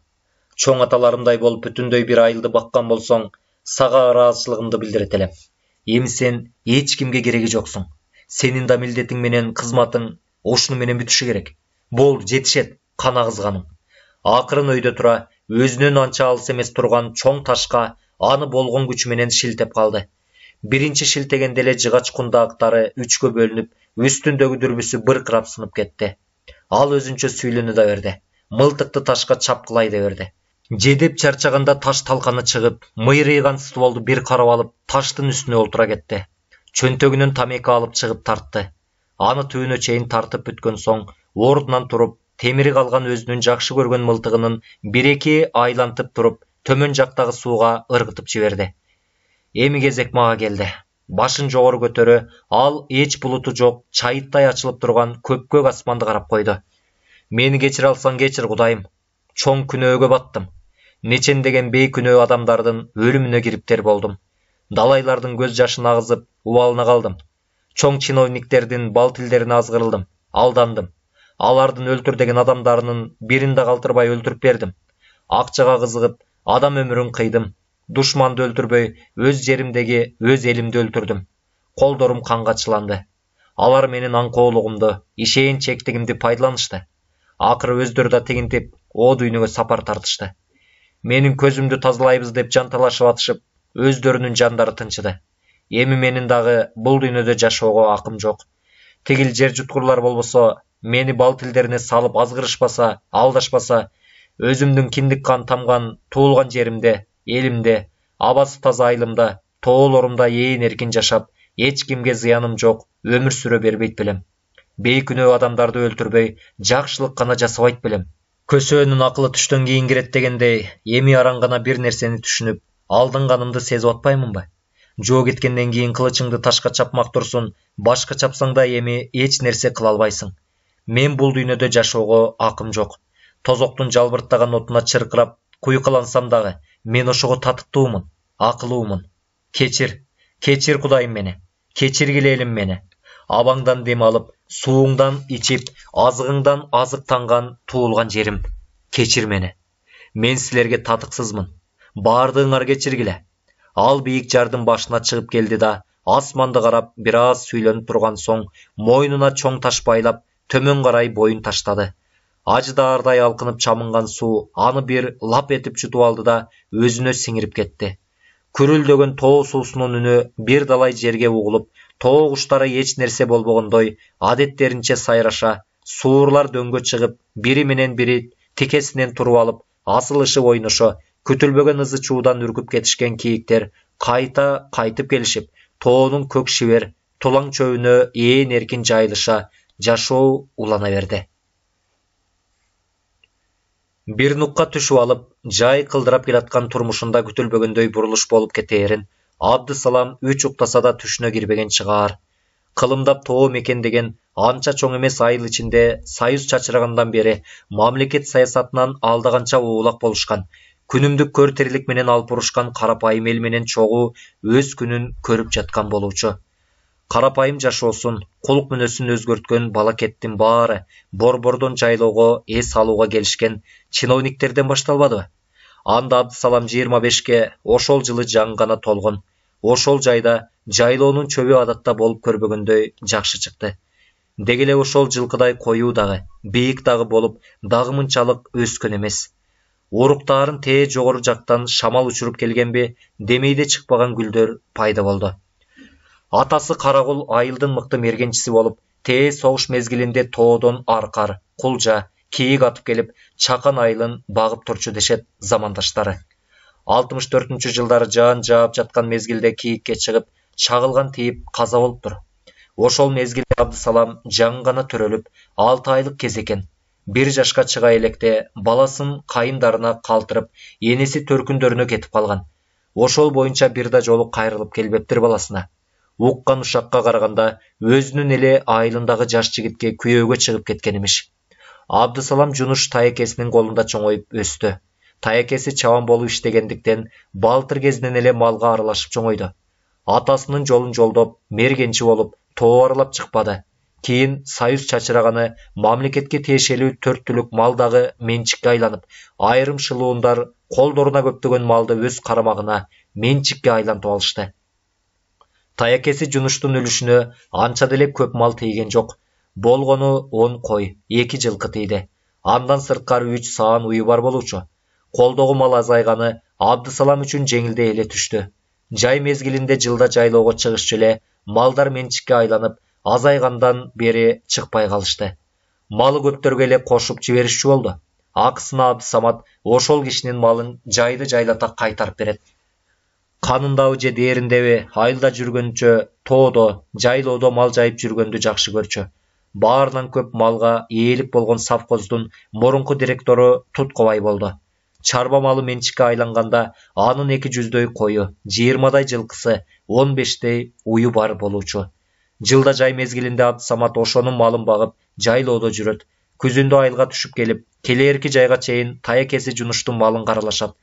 S1: Чоң аталарымдай болуп бүтүндөй бир айылды баккан болсоң, сага ыраазычылыгымды билдирет элем. Эми сен эч кимге кереги жоксуң. Сенин да милдетиң менен кызматың ушуну менен бүтүшү керек. Болду, жетишет, кана кызганым. Акырын өйдө тура, өзүнөн анча алыс эмес турган чоң ташка аны болгон күчү менен шилтеп калды. Биринчи шилтегенде эле жыгач кундактары үчкө бөлүнүп, үстүндөгү дүрбүсү быркырап сынып кетти. Ал өзүнчө сүйлөнө да берди. Мылтыкты ташка чапкылай да берди. Жедеп чарчаганда таш талканы чыгып, мыйрыйган стволду бир карап алып, таштын үстүнө олтура кетти. Чөнтөгүнөн тамеки алып чыгып тартты. Аны түбүнө чейин тартып бүткөн соң, ордунан туруп, темири калган өзүнүн жакшы көргөн мылтыгынын бир-эки айлантып туруп, төмөн жактагы сууга ыргытып жиберди. Эми кезек мага келди. Башын жогору көтөрө, ал эч булуту жок, чайыттай ачылып турган көпкөк асманды карап койду. Мени кечире алсаң кечир, Кудайым. Чоң күнөөгө баттым. Нечендеген бейкүнөө адамдардын өлүмүнө кириптер болдум. Далайлардын көз жашын агызып, убалына калдым. Чоң чиновниктердин бал тилдерине азгырылдым, алдандым. Алардын өлтүр деген адамдарынын бирин да калтырбай өлтүрүп бердим. Акчага кызыгып, адам өмүрүн кыйдым. Душманды өлтүрбөй, өз жеримдеги өз элимди өлтүрдүм. Колдорум канга чыланды. Алар менин аңкоолугумду, ишенчектигимди пайдаланышты. Акыры өздөрү да тигинтип, о дүйнөгө сапар тартышты. Менин көзүмдү тазалайбыз деп жанталашып атышып, өздөрүнүн жандары тынчыды. Эми менин дагы бул дүйнөдө жашоого акым жок. Тигил жер жуткурлар болбосо, мени бал тилдерине салып азгырышпаса, алдашпаса, өзүмдүн киндик кан тамган туулган жеримде, элимде, абасы таза айылымда, тоолорумда ээн эркин жашап, эч кимге зыяным жок, өмүр сүрө бербейт белем. Бейкүнөө адамдарды өлтүрбөй, жакшылык гана жасабайт белем. Көсөөнүн акылы түштөн кийин кирет дегендей, эми аран гана бир нерсени түшүнүп, алдынганымды сезип атпаймынбы? Жоо кеткенден кийин кылычыңды ташка чапмак турсун, башка чапсаң да эми эч нерсе кыла албайсың. Мен бул дүйнөдө жашоого акым жок. Тозоктун жалбырттаган отуна чыркырап куйкалансам дагы, мен ошого татыктуумун, акылуумун. Кечир Кудайым мени. Кечиргиле элим мени. Абаңдан дем алып, сууңдан ичип, азыгыңдан азыктанган туулган жерим. Кечир мени. Мен силерге татыксызмын. Бардыгыңар кечиргиле. Ал бийик жардын башына чыгып келди да, асманды карап, бир аз сүйлөнүп турган соң, мойнуна чоң таш байлап, төмөн карай боюн таштады. Аждаардай алкынып чамынган суу аны бир лап этип жутуп алды да, өзүнө сиңирип кетти. Күрүлдөгөн тоо суусунун үнү бир далай жерге угулуп, тоо куштары эч нерсе болбогондой, адеттеринче сайраша, суурлар дөңгө чыгып, бири менен бири тикесинен туруп алып, асылышып ойношо, күтүлбөгөн ызы чуудан үркүп кетишкен кийиктер кайта кайтып келишип, тоонун көк шибер, тулаң чөбүнө ээн эркин жайылыша, жашоо улана берди. Бир нукка түшүп алып, жай кылдырап келаткан турмушунда күтүлбөгөндөй бурулуш болуп кетээрин, Абдысалам үч уктаса да түшүнө кирбеген чыгаар. Кылымдап тоо мекендеген анча чоң эмес айыл ичинде союз чачырагандан бери мамлекет саясатынан алдаганча уулак болушкан, күнүмдүк көр тирилик менен алып урушкан карапайым эл менен чогуу өз күнүн көрүп жаткан болуучу. Карапайым жашоосун, кулук мүнөзүн өзгөрткөн балакеттин баары борбордон жайлоого эс алууга келишкен чиновниктерден башталбадыбы? Анда Абдысалам 25-ке ошол жылы жаңгана толгон. Ошол жайда жайлоонун чөбү адатта болуп көрбөгөндөй жакшы чыкты. Деги эле ошол жылкыдай коюу дагы, бийик дагы болуп, дагы мынчалык өскөн эмес. Уруктаарын тээ жогору жактан шамал учуруп келгенби, демейде чыкпаган гүлдөр пайда болду. Атасы Карагул айылдын мыкты мергенчиси болуп, тээ согуш мезгилинде тоодон аркар, кулжа, кийик атып келип, чакан айылын багып турчу дешет замандаштары. 64-жылдары жаан жаап жаткан мезгилде кийикке чыгып, чагылган тийип каза болуптур. Ошол мезгилде Абдысалам жаңы гана төрөлүп, 6 айлык кез экен. 1 жашка чыга электе баласын кайындарына калтырып, энеси төркүндөрүнө кетип калган. Ошол боюнча бир да жолу кайрылып келбептир баласына. Уккан ушакка караганда өзүнүн эле айылындагы жаш жигитке күйөөгө чыгып кеткен имиш. Абдысалам жунуш таекесинин колунда чоңоюп өстү. Таекеси чабан болуп иштегендиктен балтыр кезинен эле малга аралашып чоңойду. Атасынын жолун жолдоп, мергенчи болуп, тоо аралап чыкпады. Кийин союз чачыраганы мамлекетке тиешелүү 4 түлүк мал дагы менчикке айланып, айрым шылуундар колдоруна көптөгөн малды өз карамагына, менчикке айлантып алышты. Таекеси жунуштун үлүшүнө анча деле көп мал тийген жок. Болгону 10 кой, 2 жылкы тийди. Андан сырткары 3 саан уyu бар болуучу. Колдогу мал азайганы Абдысалам үчүн жеңилдей эле түштү. Жай мезгилинде жылда жайлоого чыгышчу эле малдар менчикке айланып, азайгандан бери чыкпай калышты. Малы көптөргө эле кошуп жиберишчү болду. Акысына Абдысамат ошол кишинин малын жайды жайлата кайтарып берет. Канындабы же дээриндеби айылда жүргөнчө, тоодо, жайлоодо мал жайып жүргөндү жакшы көрчү. Баарынан көп малга ээлик болгон совхоздун мурунку директору Туткобай болду. Чарба малы менчикке айланганда анын 200дөй кою, 20дай жылкысы, 15дей уyu бар болуучу. Жылда жай мезгилинде Абдысамат ошонун малын багып, жайлоодо жүрөт. Күзүндө айылга түшүп келип, келээрки жайга чейин таекеси жуnuштун малын каралашат.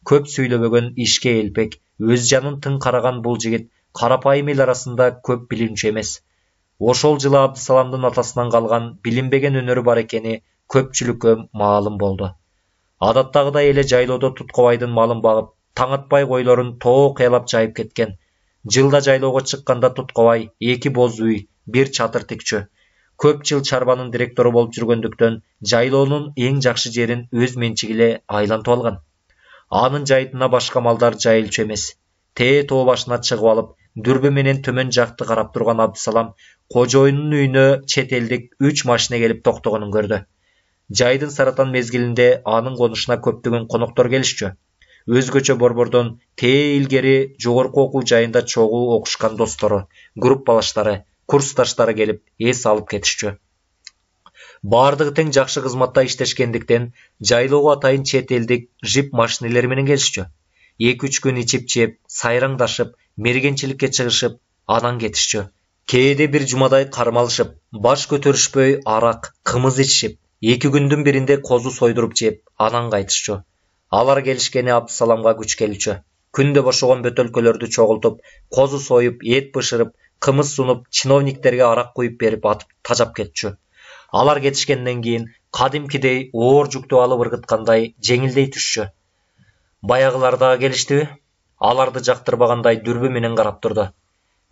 S1: Көп сүйлөбөгөн ишке элпек, өз жанын тың караган бул жигит карапайым эл арасында көп билинчү эмес. Ошол жылы Абдысаламдын атасынан калган билинбеген өнөрү бар экени көпчүлүккө маалым болду. Адаттагыдай эле жайлоодо Туткобайдын малын багып, таң атпай койлорун тоо кыялап жайып кеткен. Жылда жайлоого чыкканда Туткобай 2 боз үй, 1 чатыр тикчү. Көп жыл чарбанын директору болуп жүргөндүктөн жайлоонун эң жакшы жерин өз менчигиле айлантып алган. Анын жайытына башка малдар жайылчу эмес. Тээ тоо башына чыгып алып, дүрбө менен төмөн жакты карап турган Абдысалам кожоюнун үйүнө чет элдик 3 машина келип токтогонун көрдү. Жайдын саратан мезгилинде анын конушуна көптөгөн коноктор келишчү. Өзгөчө борбордон тээ илгери жогорку окуу жайында чогуу окушкан достору, группалаштары, курсташтары келип эс алып кетишчү. Бардыгы тең жакшы кызматта иштешкендиктен жайлоого атайын чет элдик жип машинелери менен келишчү. 2-3 күн ичип жеп, сайраңдашып, мергенчиликке чыгышып, анан кетишчү. Кээде бир жумадай кармалышып, баш көтөрүшпөй арак, кымыз ичишип, 2 күндүн биринде козу сойдуруп жеп, анан кайтышчу. Алар келишкени Абдысаламга күч келчү. Күндө бошогон бөтөлкөлөрдү чогултуп, козу союп, эт бышырып, кымыз сунуп, чиновниктерге арак куюп берип атып тажап кетчү. Алар кетишкенден кийин кадимкидей оор жүктү алып ыргыткандай жеңилдей түшчү. Баягылар дагы келиштиби? Аларды жактырбагандай дүрбү менен карап турду.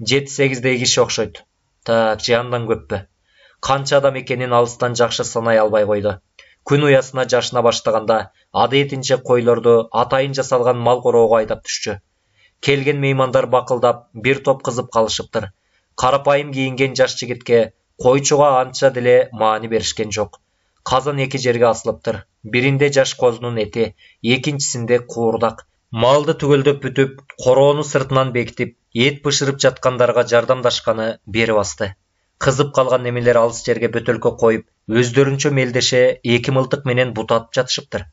S1: 7-8дей киши окшойт. Так, же андан көппү? Канча адам экенин алыстан жакшы санай албай койду. Күн уясына жашына баштаганда адетинче койлорду атайын жасалган мал короого айдап түшчү. Келген меймандар бакылдап, бир топ кызып калышыптыр. Карапайым кийинген жаш жигитке койчуга анча деле маани беришкен жок. Казан 2 жерге асылыптыр. Биринде жаш козунун эти, экинчисинде куурдак. Малды түгөлдөп бүтүп, короону сыртынан бекитип, эт бышырып жаткандарга жардамдашканы бери басты. Кызып калган немелер алыс жерге бөтөлкө коюп, өздөрүнчө мелдеше 2 мылтык менен бутатып жатышыптыр.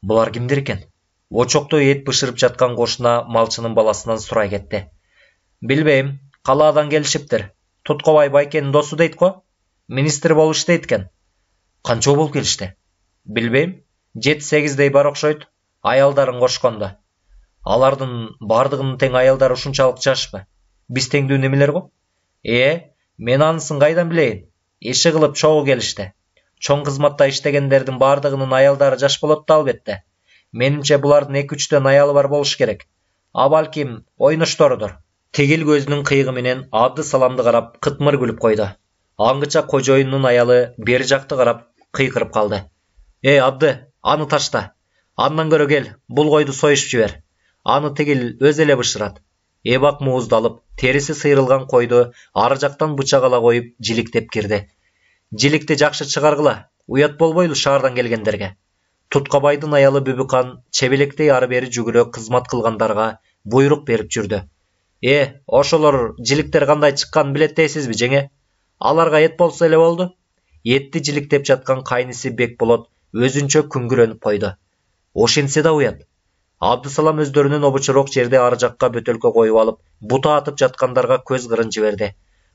S1: Булар кимдер экен? Очокто эт бышырып жаткан кошуна малчынын баласынан сурай кетти. Билбейм, калаадан келишиптир. Туткобай байкенин досу дейт го? Министр болуп иштейт экен. Канча болуп келишти? Билбейм, 7-8дей бар окшойт. Аялдарын кошкондо. Алардын бардыгынын тең аялдары ушунчалык жашпы? Биз теңдүү немелер го? Мен анысын кайдан билейин? Иши кылып чогуу келишти. Чоң кызматта иштегендердин бардыгынын аялдары жаш болот да албетте. Менимче булардын 2-3төн аялы бар болуш керек. А балким ойношторудур. Тегил көзүнүн кыйыгы менен Абдысаламды карап кытмыр күлүп койду. Аңгыча кожоюнун аялы бери жакты карап кыйкырып калды. Абды, аны ташта. Андан көрө кел, бул койду союшуп жибер. Аны тигил өз эле бышырат. Эбак мууздалып, териси сыйрылган койду ары жактан бычак ала коюп жиликтеп кирди. Жиликти жакшы чыгаргыла, уят болбойлу шаардан келгендерге. Туткабайдын аялы Бүбүкан чебелектей ары бери жүгүрө кызмат кылгандарга буйрук берип жүрдү. Ошолор жиликтер кандай чыкканын билет дейсизби, жеңе? Аларга эт болсо эле болду. Этти жиликтеп жаткан кайниси Бекболот өзүнчө күңгүрөнүп койду. Ошентсе да уят. Абдысалам өздөрүнүн обучурок жерде ары жакка бөтөлкө коюп алып, бута атып жаткандарга көз кырын жиберди.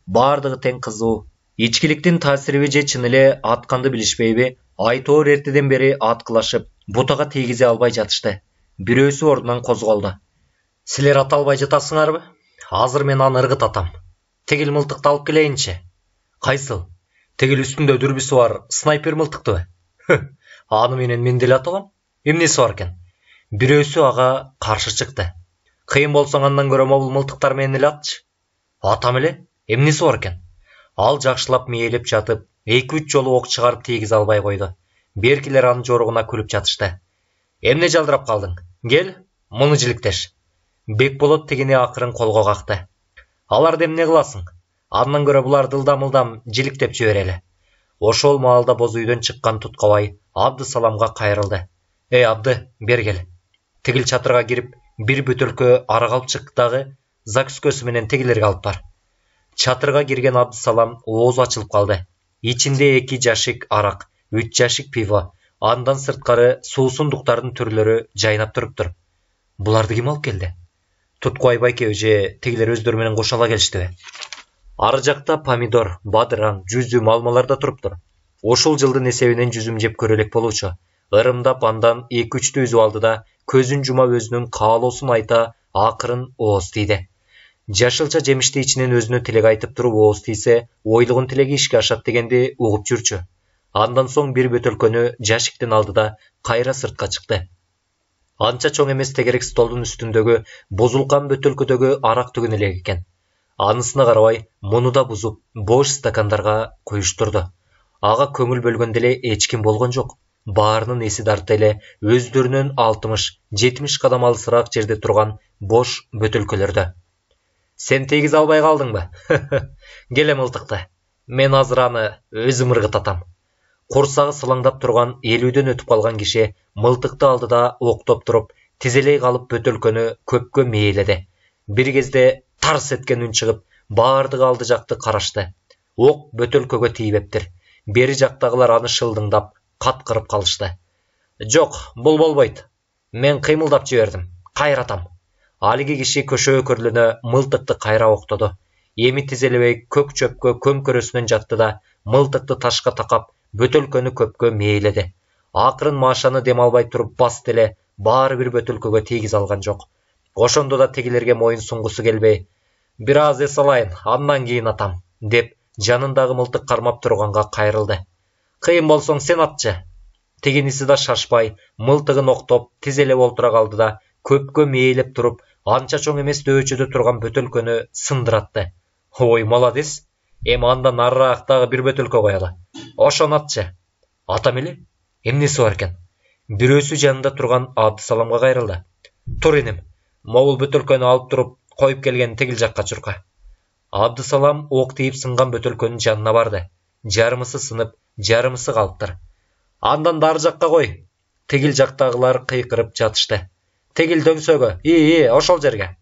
S1: Бардыгы тең кызуу. Ичкиликтин таасириби же чын эле атканды билишпейби? Айтоор эртеден бери аткылашып, бутага тийгизе албай жатышты. Бирөөсү ордунан козголду. Силер ата албай жатасыңарбы? Азыр мен аны ыргыт атам. Тегил мылтыкты алып келейинчи. Кайсыл? Тегил үстүндө дүрбүсү бар снайпер мылтыктыбы? Аны менен мен деле аталам. Эмнеси бар экен? Бирөөсү ага каршы чыкты. Кыйын болсоң андан көрө мобул мылтыктар менен эле атчы. Атам эле? Эмнеси бар экен? Ал жакшылап мээлеп жатып, 2-3 жолу ок чыгарып тийгизе албай койду. Беркилер анын жоругуна күлүп жатышты. Эмне жалдырап калдың? Кел, муну жиликтеш. Бекболот тигини акырын колго какты. Аларды эмне кыласың? Андан көрө булар дылдам-ылдам жиликтеп жиберели. Ошол маалда боз үйдөн чыккан Туткабай Абдысаламга кайрылды. Абды, бер кел. Тигил чатырга кирип, бир бөтөлкө арак алып чык дагы, закускөсү менен тигилерге алып бар. Чатырга кирген Абдысалам оозу ачылып калды. Ичинде 2 жашик арак, 3 жашик пиво, андан сырткары суусундуктардын түрлөрү жайнап туруптур. Буларды ким алып келди? Туткабай байке же тигилер өздөрү менен кошо келиштиби? Ары жакта помидор, бадыран, жүзүм, алмалар да туруптур. Ошол жылдын эсебинен жүзүм жеп көрө элек болуучу. Ырымдап андан 2-3 үзүп алды да, көзүн жума өзүнүн каалоосун айта, акырын ооз тийди. Жашылча жемишти ичинен өзүнө тилек айтып туруп ооз тийсе, ойлогон тилеги ишке ашат дегенди угуп жүрчү. Андан соң бир бөтөлкөнү жашиктен алды да, кайра сыртка чыкты. Анча чоң эмес тегерек столдун үстүндөгү бузулган бөтөлкөдөгү арак түгөн элек экен. Анысына карабай, муну да бузуп, бош стакандарга коюштурду. Ага көңүл бөлгөн деле эч ким болгон жок. Баарынын эси дарта эле өздөрүнөн 60-70 кадам алысыраак жерде турган бош бөтөлкөлөрдө. Сен тийгизе албай калдыңбы? Келе мылтыкты. Мен азыр аны өзүм ыргыт атам. Курсагы сылаңдап турган 50дөн өтүп калган киши мылтыкты алды да октоп туруп, тизелей калып бөтөлкөнү көккө мээледи. Бир кезде тарс эткен үн чыгып, баардыгы алды жакты карашты. Ок бөтөлкөгө тийбептир. Бери жактагылар аны шылдыңдап, каткырып калышты. Жок, бул болбойт. Мен кыймылдап жибердим. Кайратам. Алиги киши көшө өкүрлүнө мылтыкты кайра октоду. Эми тизелебей көк чөпкө көмкөрөсүнөн жатты да мылтыкты ташка такап бөтөлкөнү көпкө мээледи. Акырын Машаны дем албай туруп басты эле, баары бир бөтөлкөгө тийгиз алган жок. Ошондо да тигилерге моюн сунгусу келбей, бир аз эс алайын, андан кийин атам, деп жанындагы мылтык кармап турганга кайрылды. Кыйын болсоң сен атчы. Тигиниси да шашпай, мылтыгын октоп, тизелеп олтура калды да көпкө мээлеп туруп, анча чоң эмес дөбөчөдө турган бөтөлкөнү сындыратты. Ой, молодец. Эми андан арыраак дагы бир бөтөлкө коелу. Ошону атчы. Атам эле? Эмнеси бар экен? Бирөөсү жанында турган Абдысаламга кайрылды. Тур иним. Могул бөтөлкөнү алып туруп, коюп келген тигил жакка чурка. Абдысалам ок тийип сынган бөтөлкөнүн жанына барды. Жарымысы сынып, жарымысы калыптыр. Андан дары жакка кой. Тигил жактагылар кыйкырып жатышты. Тигил дөңсөгө, ошол жерге.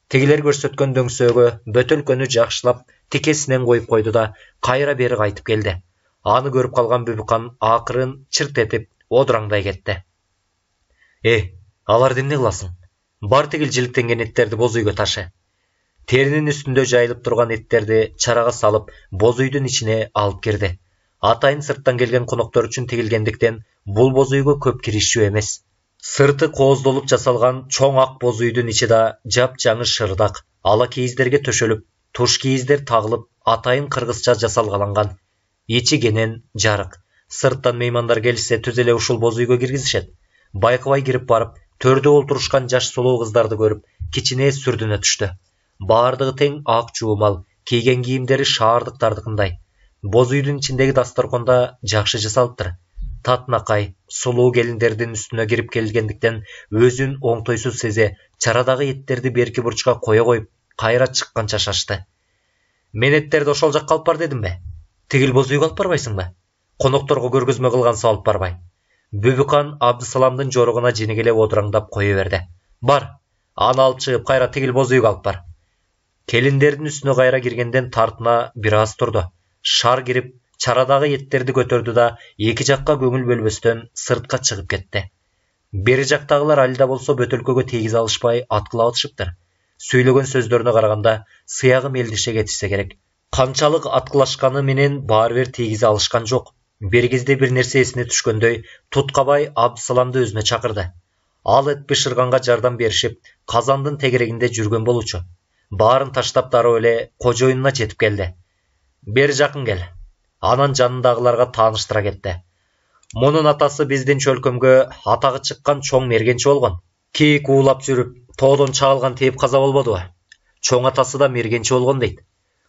S1: Тигилер көрсөткөн дөңсөгө бөтөлкөнү жакшылап тикесинен коюп койду да кайра бери кайтып келди. Аны көрүп калган Бүбүкан акырын чырт этип одураңдай кетти. Аларды эмне кыласың? Бар тигил жиликтенген эттерди боз үйгө ташы. Теринин үстүндө жайылып турган эттерди чарага салып, боз үйдүн ичине алып кирди. Атайын сырттан келген коноктор үчүн тигилгендиктен бул боз үйгө көп киришүү эмес. Сырты кооздолуп жасалган чоң ак боз үйдүн ичи да жап-жаңы шырдак, ала кийиздерге төшөлүп, туш кийиздер тагылып, атайын кыргызча жасалгаланган. Ичи кенен жарык. Сырттан меймандар келсе түз эле ушул боз үйгө киргизишет. Байкабай кирип барып, төрдө олтурушкан жаш сулуу кыздарды көрүп, кичине сүрдүнө түштү. Баардыгы тең ак жуумал, кийген кийимдери шаардыктардыкындай. Боз үйдүн ичиндеги дастарконда жакшы жасалыптыр. Татынакай, сулуу келиндердин үстүнө кирип келгендиктен өзүн оңтойсуз сезе, чарадагы эттерди берки бурчка кое коюп, кайра чыкканча шашты. Мен эттерди ошол жакка алып бар дедимби? Тигил боз үйгө алып барбайсыңбы? Конокторго көргөзмө кылгансып алып барбай. Бүбүкан Абдысаламдын жоругуна женегелеп одураңдап кое берди. Бар, аны алып чыгып кайра тигил боз үйгө алып бар. Келиндердин үстүнө кайра киргенден тартына бир аз турду. Шар кирип, чарадагы эттерди көтөрдү да эки жакка көңүл бөлбөстөн сыртка чыгып кетти. Бери жактагылар али да болсо бөтөлкөгө тийгиз алышпай аткылап атышыптыр. Сүйлөгөн сөздөрүнө караганда сыягы мелдише кетишсе керек. Канчалык аткылашканы менен баары бир тийгизе алышкан жок. Бир кезде бир нерсе эсине түшкөндөй Туткабай Абдысаламды өзүнө чакырды. Ал эт бышырганга жардам беришип, казандын тегерегинде жүргөн болчу. Баарын таштап дароо эле кожоюнуна жетип келди. Бери жакын кел. Анан жанындагыларга тааныштыра кетти. Мунун атасы биздин чөлкөмгө атагы чыккан чоң мергенчи болгон. Кийик уулап жүрүп, тоодон чагылган тээп каза болбодубу? Чоң атасы да мергенчи болгон дейт.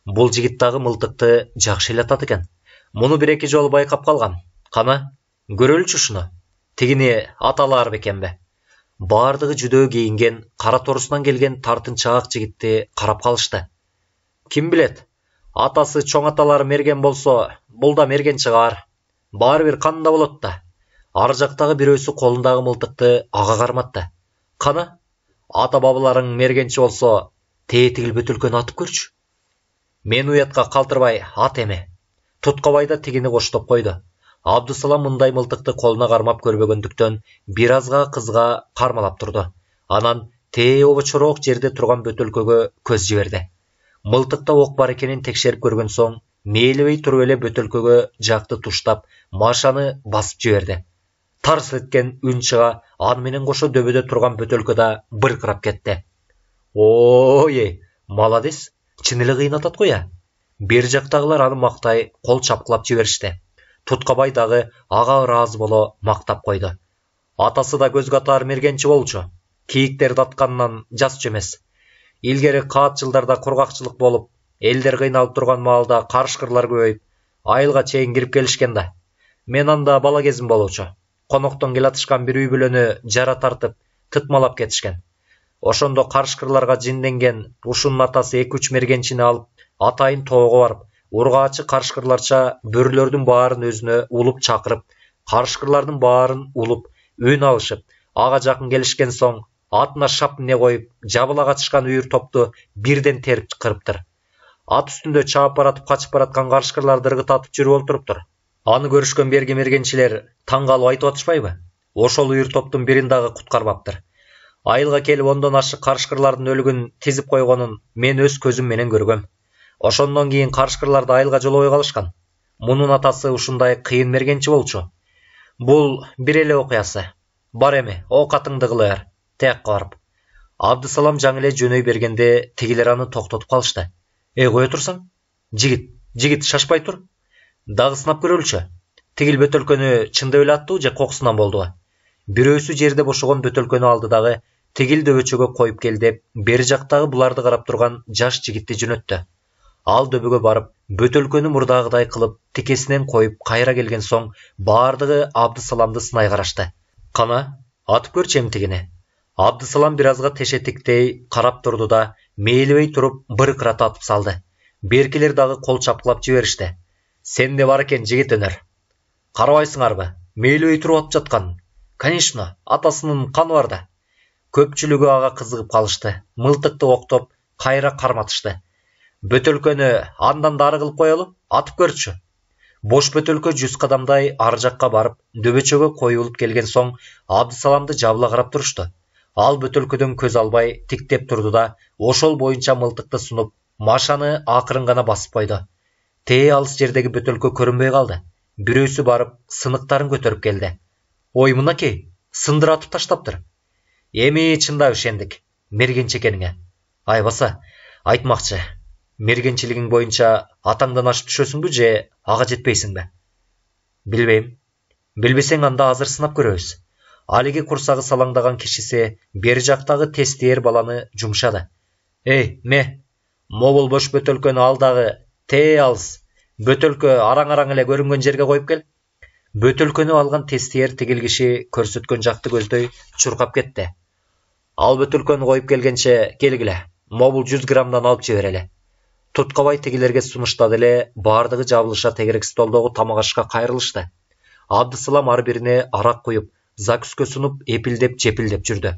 S1: Бул жигит дагы мылтыкты жакшы эле атат экен. Муну бир-эки жолу байкап калгам. Кана, көрөлүчү ушуну. Тигини аталар бекенби? Баардыгы жүдөө кийинген, кара торусунан келген тартынчаак жигитти карап калышты. Ким билет? Атасы чоң аталары мерген болсо, бул да мерген чыгар. Баары бир кандай болот да. Ар жактагы бирөөсү колундагы мылтыкты ага карматты. Кана, ата бабаларың мергенчи болсо, тигил бөтөлкөнү атып көрчү. Мен уятка калтырбай ат эме. Туткабай да тигини коштоп койду. Абдысалам мындай мылтыкты колуна кармап көрбөгөндүктөн бир азга кызга кармалап турду. Анан обочороок жерде турган бөтөлкөгө көз жиберди. Мылтыкта ок бар экенин текшерип көргөн соң, мээлебей туруп эле бөтөлкөгө жакты туштап, Машаны басып жиберди. Тарс эткен үн чыга, аны менен кошо дөбөдө турган бөтөлкө да быркырап кетти. Ой, молодец, чын эле кыйнатат го я. Бер жактагылар аны мактай кол чапкылап жиберишти. Туткабай дагы ага ыраазы боло мактап койду. Атасы да көз катары мергенчи болчу. Кийиктерди атканынан жасчу эмес. Илгери каат жылдарда кургакчылык болуп, элдер кыйналып турган маалда карышкырлар көбөйүп, айылга чейин кирип келишкен да. Мен анда бала кезим болчу. Коноктон келатышкан бир үй бүлөнү жара тартып, тытмалап кетишкен. Ошондо карышкырларга жинденген ушунун атасы 2-3 мергенчини алып, атайын тоого барып, ургаачы карышкырларча бөрүлөрдүн баарын өзүнө улуп чакырып, карышкырлардын баарын улуп, үн алышып, ага жакын келишкен соң, атына шап эмне коюп, жабыла качышкан үйүр топту бирден терип кырыптыр. Ат үстүндө чаап баратып качып бараткан карышкырларды ыргытатып жүрүп олтуруптур. Аны көрүшкөн берги мергенчилер таң калып айтып атышпайбы? Ошол үйүр топтун бирин дагы куткарбаптыр. Айылга келип ондон ашык карышкырлардын өлүгүн тизип койгонун мен өз көзүм менен көргөм. Ошондон кийин карышкырларды айылга жолобой калышкан. Мунун атасы ушундай кыйын мергенчи болчу. Бул бир эле окуясы. Бар эми, оокатыңды кыла бер. Тиякка барып. Абдысалам жаңы эле жөнөй бергенде тигилер аны токтотуп калышты. Кое турсаң? Жигит, шашпай тур. Дагы сынап көрөлүчү. Тигил бөтөлкөнү чындап эле аттыбы же кокусунан болдубу? Бирөөсү жерде бошогон бөтөлкөнү алды дагы тигил дөбөчөгө коюп кел деп, бери жактагы буларды карап турган жаш жигитти жөнөттү. Ал дөбөгө барып, бөтөлкөнү мурдагыдай кылып тикесинен коюп кайра келген соң баардыгы Абдысаламды сынай карашты. Кана, атып көрчү эмтигини. Абдысалам бир азга тешетиктей карап турду да, мээлебей туруп быркырата атып салды. Беркилер дагы кол чапкылап жиберишти. Сенде бар экен жигит өнөр. Карабайсыңарбы? Мээлебей туруп атып жаткан. Конечно, атасынын каны бар да. Көпчүлүгү ага кызыгып калышты. Мылтыкты октоп, кайра карматышты. Бөтөлкөнү андан да ары кылып коелу, атып көрчү. Бош бөтөлкө 100 кадамдай ар жакка барып, дөбөчөгө коюлуп келген соң Абдысаламды жабыла карап турушту. Ал бөтөлкөдөн көз албай тиктеп турду да, ошол боюнча мылтыкты сунуп, машаны акырын гана басып койду. Тээ алыс жердеги бөтөлкө көрүнбөй калды. Бирөөсү барып, сыныктарын көтөрүп келди. Ой, мынакей, сындыратып таштаптыр. Эми чындап ишендик, мергенчи экениңе. Айбаса, айтмакчы, мергенчилигиң боюнча атаңдан ашып түшөсүңбү же ага жетпейсиңби? Билбейм. Билбесең анда азыр сынап көрөбүз. Алиги курсагы салаңдаган кишиси бери жактагы тестиер баланы жумшады. Мобул бош бөтөлкөнү ал дагы тээ алыс. Бөтөлкө араң эле көрүнгөн жерге коюп кел. Бөтөлкөнү алган тестиер тигил киши көрсөткөн жакты көздөй чуркап кетти. Ал бөтөлкөнү коюп келгенче келгиле. Мобул 100 граммдан алып жиберели. Туткабай тигилерге сунуштады эле, баардыгы жабылыша тегерек столдогу тамак ашка кайрылышты. Абдысалам ар бирине арак куюп, закуска сунуп, эпилдеп-жепилдеп жүрдү.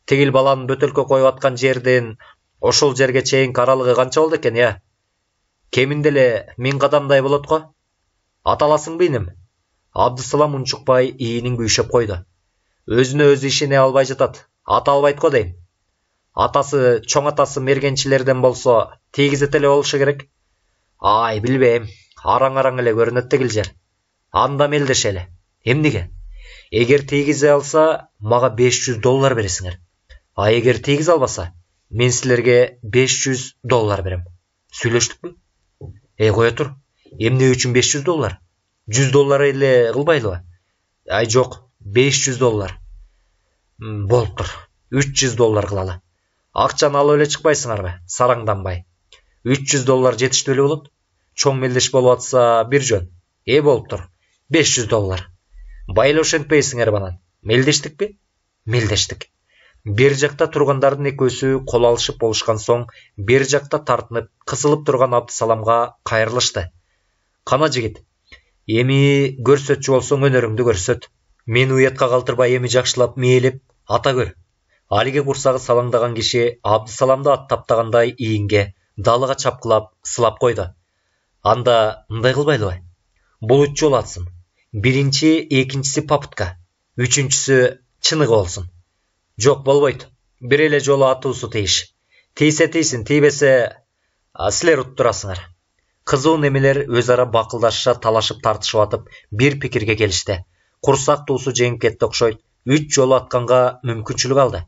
S1: Тигил баланын бөтөлкө коюп аткан жерден ошол жерге чейинки аралыгы канча болду экен, я? Кеминде эле 1000 кадамдай болот го. Ата аласыңбы иним? Абдысалам унчукпай ийинин күйшөп койду. Өзүнө өзү ишене албай жатат. Ата албайт го дейм. Атасы, чоң атасы мергенчилерден болсо, тийгизет эле болушу керек. Ай, билбейм. Араң эле көрүнөт тигил жер. Анда мелдешели. Эмнеге? Эгер тийгизе алса, мага $500 бересиңер. А эгер тийгизе албаса, мен силерге $500 берем. Сүйлөштүкпү? Кое тур. Эмне үчүн $500? $100 эле кылбайлыбы? Ай, жок, $500. Болуптур. $300 кылалы. Акчаны алып эле чыкпайсыңарбы? Сараңданбай. $300 жетиштүү эле болот. Чоң мелдеш болуп атса бир жөн. Болуптур. $500. Байлы ошентпейсиңер банан. Мелдештикпи? Мелдештик. Бер жакта тургандардын экөөсү кол алышып болушкан соң, бер жакта тартынып, кысылып турган Абдысаламга кайрылышты. Кана жигит, эми көрсөтчү болсоң өнөрүңдү көрсөт. Мени уятка калтырбай эми жакшылап мээлеп ата көр. Алиге курсагы салаңдаган киши Абдысаламды аттаптагандай ийинге, далыга чапкылап, сылап койду. Анда мындай кылбайлыбы? Бул 3 жол атсын. Биринчи, экинчиси попытка. Үчүнчүсү чыныгы болсун. Жок, болбойт. Бир эле жолу атуусу тийиш. Тийсе тийсин, тийбесе силер уттурасыңар. Кызуу немелер өз ара бакылдашша, талашып тартышып атып, бир пикирге келишти. Курсак туусу жеңип кетти окшойт. 3 жолу атканга мүмкүнчүлүк алды.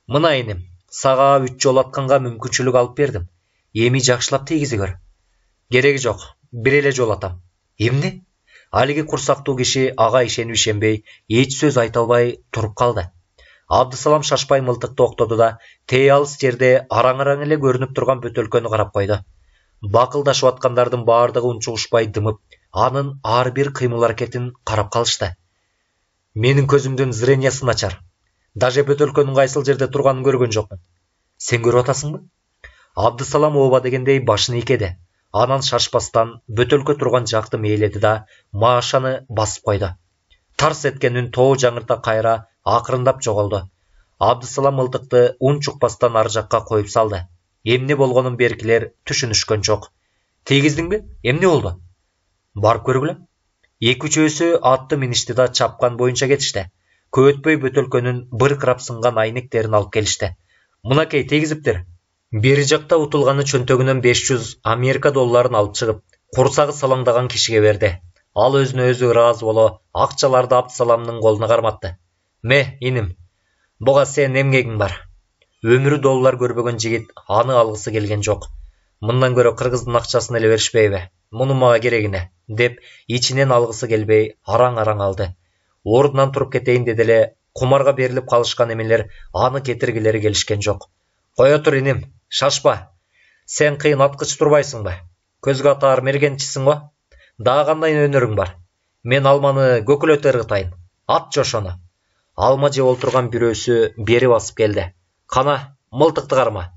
S1: Мына иним, сага 3 жолу атканга мүмкүнчүлүк алып бердим. Эми жакшылап тийгизе көр. Кереги жок, бир эле жол атам. Эмне? Алиги курсактуу киши ага ишенип ишенбей, эч сөз айта албай туруп калды. Абдысалам шашпай мылтыкты октоду да, тээ алыс жерде араң эле көрүнүп турган бөтөлкөнү карап койду. Бакылдашып аткандардын баардыгы унчугушпай дымып, анын ар бир кыймыл аракетин карап калышты. Менин көзүмдүн зрениясы начар. Даже бөтөлкөнүн кайсыл жерде турганын көргөн жокмун. Сен көрүп атасыңбы? Абдысалам ооба дегендей башын ийкеди. Анан шашпастан бөтөлкө турган жакты мээледи да, машаны басып койду. Тарс эткен үн тоо жаңырта кайра акырындап жоголду. Абдысалам мылтыкты унчукпастан ар жакка коюп салды. Эмне болгонун беркилер түшүнүшкөн жок. Тийгиздиңби? Эмне болду? Барып көргүлө. Эки-үчөөсү атты миништи да чапкан боюнча кетишти. Көп өтпөй бөтөлкөнүн быркырап сынган айнектерин алып келишти. Мынакей тийгизиптир. Бери жакта утулганы чөнтөгүнөн 500 Америка долларын алып чыгып, курсагы салаңдаган кишиге берди. Ал өзүнө өзү ыраазы боло, акчаларды Абдысаламдын колуна карматты. Ме, иним, буга сенин эмгегиң бар. Өмүрү доллар көрбөгөн жигит аны алгысы келген жок. Мындан көрө кыргыздын акчасын эле беришпейби? Мунун мага керегине, деп ичинен алгысы келбей араң-араң алды. Ордунан туруп кетейин деди эле, кумарга берилип калышкан эмелер аны кетиргилери келишкен жок. Кое тур иним, шашпа. Сен кыйын аткыч турбайсыңбы? Көзгө атаар мергенчисиң го? Дагы кандай өнөрүң бар? Мен алманы көкүлөтө ыргытайын. Атчы ошону. Алма жеп олтурган бирөөсү бери басып келди. Кана, мылтыкты карма.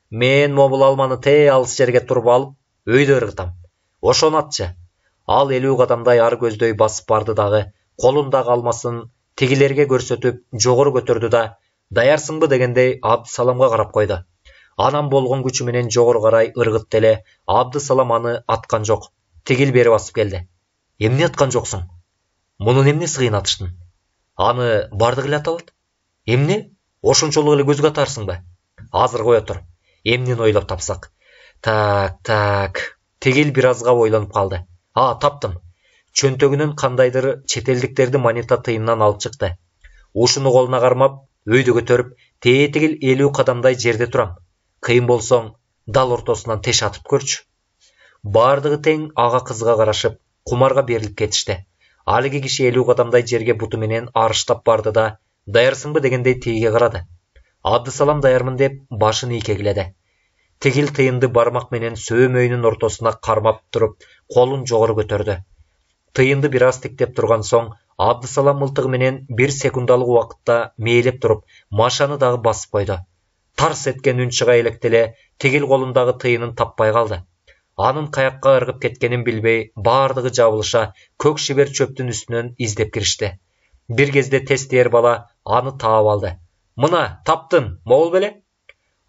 S1: Мен мобул алманы тээ алыс жерге туруп алып, өйдө ыргытам. Ошону атчы. Ал 50 кадамдай ар көздөй басып барды дагы, колундагы алмасын тигилерге көрсөтүп, жогору көтөрдү да, даярсыңбы дегендей Абдысаламга карап койду. Анан болгон күчү менен жогору карай ыргытты эле, Абдысалам аны аткан жок. Тигил бери басып келди. Эмне аткан жоксуң? Мунун эмне сыйын атыштын? Аны бардык эле аталат. Эмне? Ошончолук эле көзгө атарсыңбы? Азыр кое тур. Эмнени ойлоп тапсак. Так. Тигил бир азга ойлонуп калды. Таптым. Чөнтөгүнөн кандайдыр четелдиктерди монета тыйынынан алып чыкты. Ушуну колуна кармап, өйдө көтөрүп, тегил 50 кадамдай жерде турам. Кыйын болсоң, дал ортосунан теш атып көрчү. Бардыгы тең ага кызга карашып, кумарга берилип кетишти. Алиги киши 50 кадамдай жерге буту менен арыштап барды да, даярсыңбы дегендей тиге карады. Абдысалам даярмын деп башын ийкегиледи. Тигил тыйынды бармак менен сөөмөйүнүн ортосуна кармап туруп, колун жогору көтөрдү. Тыйынды бир аз тиктеп турган соң, Абдысалам мылтыгы менен 1 секундалык убакытта мээлеп туруп, машаны дагы басып койду. Тарс эткен үн чыга электе тигил колундагы тыйынын таппай калды. Анын каякка ыргып кеткенин билбей, бардыгы жабылыша, көк шибер чөптүн үстүнөн издеп киришти. Бир кезде тестиер бала аны таап алды. Мына, таптын, могул беле?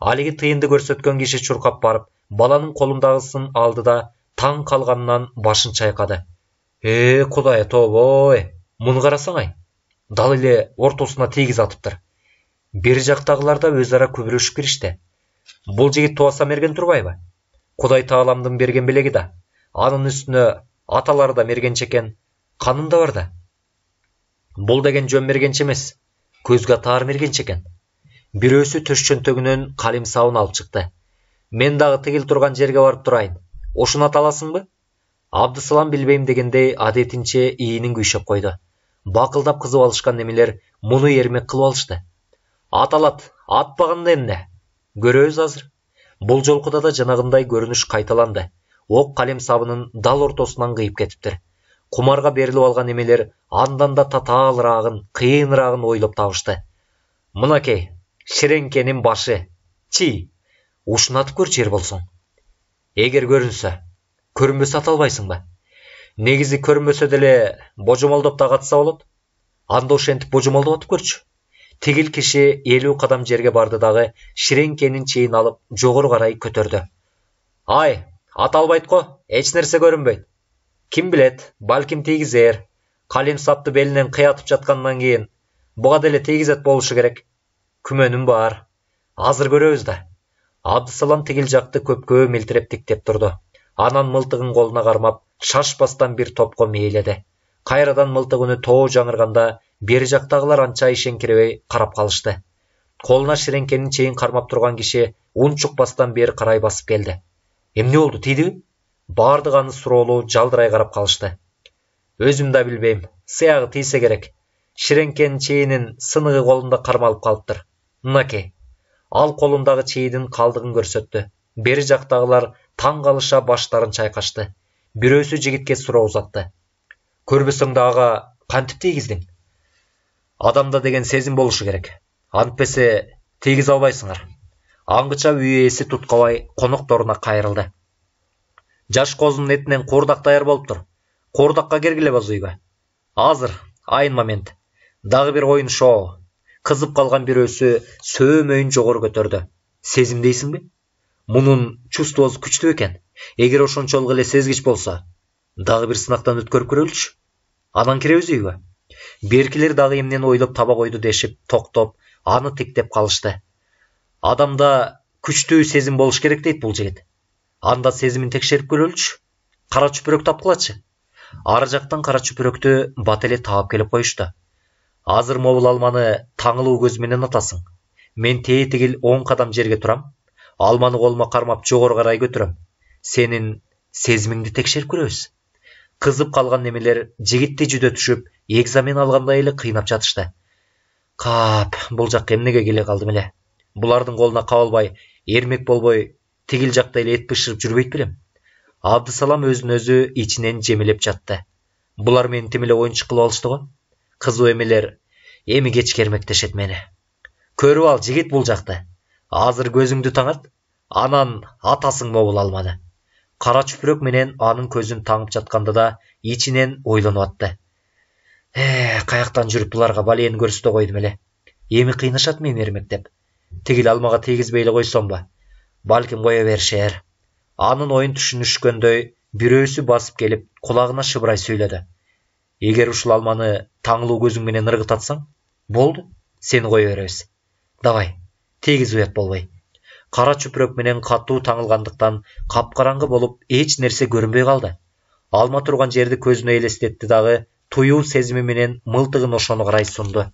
S1: Алиги тыйынды көрсөткөн киши чуркап барып, баланын колундагысын алды да, таң калганынан башын чайкады. Кудай тобой, муну карасаң-ай. Дал эле ортосуна тийгиз атыптыр. Бир жактагылар да өз ара күбүрөшүп киришти. Бул жигит туаса мерген турбайбы? Кудай тааламдын берген белеги да. Анын үстүнө аталары да мергенче экен, канында бар да. Бул деген жөн мергенче эмес, көзгө атаар мергенче экен. Бирөөсү төш чөнтөгүнөн калим сабын алып чыкты. Мен дагы тигил турган жерге барып турайын. Ошуну ата аласыңбы? Абдысалам билбейм дегендей адетинче ийинин күйшөп койду. Бакылдап кызып алышкан немелер муну эрмек кылып алышты. Аталат, атпаганда эмне? Көрөбүз азыр. Бул жолкуда да жанагындай көрүнүш кайталанды. Ок калем сабынын дал ортосунан кыйып кетиптир. Кумарга берилип алган эмелер андан да татаалыраагын, кыйыныраагын ойлоп табышты. Мынакей, ширеңкенин башы. Ушуну атып көрчү жер болсоң. Эгер көрүнсө, көрүнбөсө ата албайсыңбы? Негизи көрүнбөсө деле божомолдоп да атса болот. Анда ошентип божомолдоп атып көрчү. Тигил киши 50 кадам жерге барды дагы, ширеңкенин чейин алып, жогору карай көтөрдү. Ай, ата албайт го, эч нерсе көрүнбөйт. Ким билет, балким тийгизер. Калем сапты белинен кыятып жаткандан кийин буга деле тийгизет болушу керек. Күмөнүм бар. Азыр көрөбүз да. Абдысалам тигил жакты көпкө мелтиреп тиктеп турду. Анан мылтыгын колуна кармап, шашпастан бир топко мээледи. Кайрадан мылтыгыны тоо жаңырганда, бери жактагылар анча ишенкиребей карап калышты. Колуна ширеңкенин чейин кармап турган киши унчукпастан бери карай басып келди. Эмне болду, тийдиби? Бардыгы аны суроолуу жалдырай карап калышты. Өзүм да билбейм, сыягы тийсе керек. Ширеңкенин чейинин сыныгы колунда кармалып калыптыр. Мынакей. Ал колундагы чейдин калдыгын көрсөттү. Бери жактагылар таң калыша баштарын чайкашты. Бирөөсү жигитке суроо узатты. Көрбөсөң да ага кантип тийгиздиң? Адамда деген сезим болушу керек. Антпесе тийгиз албайсыңар. Аңгыча үй ээси туткабай конокторуна кайрылды. Жаш козунун этинен коордак даяр болуптур. Коордакка кергилебиз үйгө. Азыр, айын момент. Дагы бир оюн шоо. Кызып калган бирөөсү сөөмөйүн жогору көтөрдү. Сезим дейсиңби? Мунун чувствосу күчтүү экен. Эгер ошончолук эле сезгич болсо, дагы бир сынактан өткөрүп көрөлүчү. Анан киребиз үйгө. Беркилер дагы эмнени ойлоп таба койду дешип токтоп, аны тиктеп калышты. Адамда күчтүү сезим болуш керек дейт бул жигит. Анда сезимин текшерип көрөлүчү. Кара чүпүрөк тапкылачы. Ары жактан кара чүпүрөктү бат эле таап келип коюшту. Азыр могул алманы таңылуу көз менен атасың. Мен тетигил 10 кадам жерге турам. Алманы колума кармап жогору карай көтөрөм. Сенин сезимиңди текшерип көрөбүз. Кызып калган немелер жигитти жүдөтүшүп, экзамен алгандай эле кыйнап жатышты. Кап, бул жакка эмнеге келе калдым эле? Булардын колуна кабылбай, эрмек болбой, тигил жакта эле эт бышырып жүрбөйт белем. Абдысалам өзүн өзү ичинен жемелеп жатты. Булар мени тим эле оюнчук кылып алышты го. Кызуу эмелер эми кечке эрмектешет мени. Көрүп ал жигит бул жакты. Азыр көзүңдү таңат, анан атасың могул алманы. Кара чүпүрөк менен анын көзүн таңып жатканда да ичинен ойлонуп атты. Каяктан жүрүп буларга балени көрсөтө койдум эле. Эми кыйнашат мени эрмектеп. Тигил алмага тийгизбей эле койсомбу? Балким кое беришер. Анын оюн түшүнүшкөндөй бирөөсү басып келип, кулагына шыбырай сүйлөдү. Эгер ушул алманы таңылуу көзүң менен ыргытатсаң, болду, сени кое беребиз. Давай, тийгиз уят болбой. Кара чүпүрөк менен катуу таңылгандыктан капкараңгы болуп эч нерсе көрүнбөй калды. Алма турган жерди көзүнө элестетти дагы туюу сезими менен мылтыгын ошону карай сунду.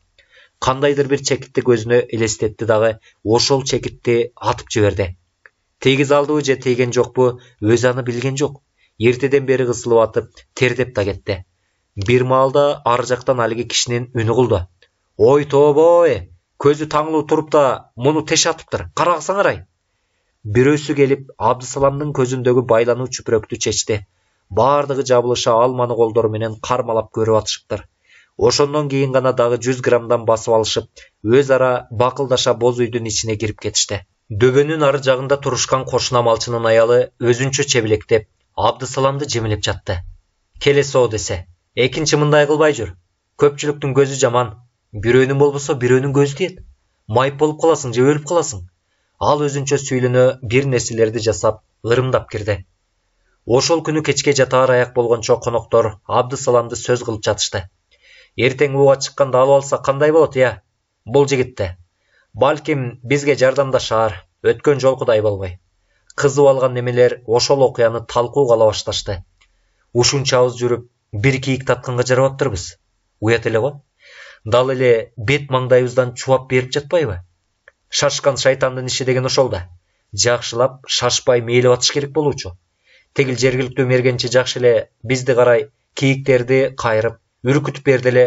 S1: Кандайдыр бир чекитти көзүнө элестетти дагы ошол чекитти атып жиберди. Тийгиз алдыбы же тийген жокпу, өзү аны билген жок. Эртеден бери кысылып атып, тердеп да кетти. Бир маалда ары жактан алиги кишинин үнү кулду. Ой тобой, көзү таңылуу туруп да муну теш атыптыр. Карагысаңарай. Бирөөсү келип, Абдысаламдын көзүндөгү байлануу чүпүрөктү чечти. Бардыгы жабылыша алманы колдору менен кармалап көрүп атышыптыр. Ошондон кийин гана дагы 100 граммдан басып алышып, өз ара бакылдаша боз үйдүн ичине кирип кетишти. Дөбөнүн ары жагында турушкан кошуна малчынын аялы өзүнчө чебилектеп, Абдысаламды жемелеп жатты. Келе соо десе, экинчи мындай кылбай жүр. Көпчүлүктүн көзү жаман. Бирөөнүн болбосо бирөөнүн көзү тиет. Майып болуп каласың же өлүп каласың. Ал өзүнчө сүйлөнө бир нерселерди жасап, ырымдап кирди. Ошол күнү кечке жатаар аяк болгончо коноктор Абдысаламды сөз кылып жатышты. Эртең ууга чыкканда алып алса кандай болот, я? Бул жигитте. Балким бизге жардамдашаар, өткөн жолкудай болбой. Кызып алган немелер ошол окуяны талкуу кыла башташты. Ушунчабыз жүрүп, бир кийик татканга жарабаптырбыз. Уят эле го. Дал эле бет маңдайыбыздан чубап берип жатпайбы? Шашкан шайтандын иши деген ошол да. Жакшылап, шашпай мээлеп атыш керек болуучу. Тигил жергиликтүү мергенчи жакшы эле бизди карай кийиктерди кайрып, үркүтүп берди эле.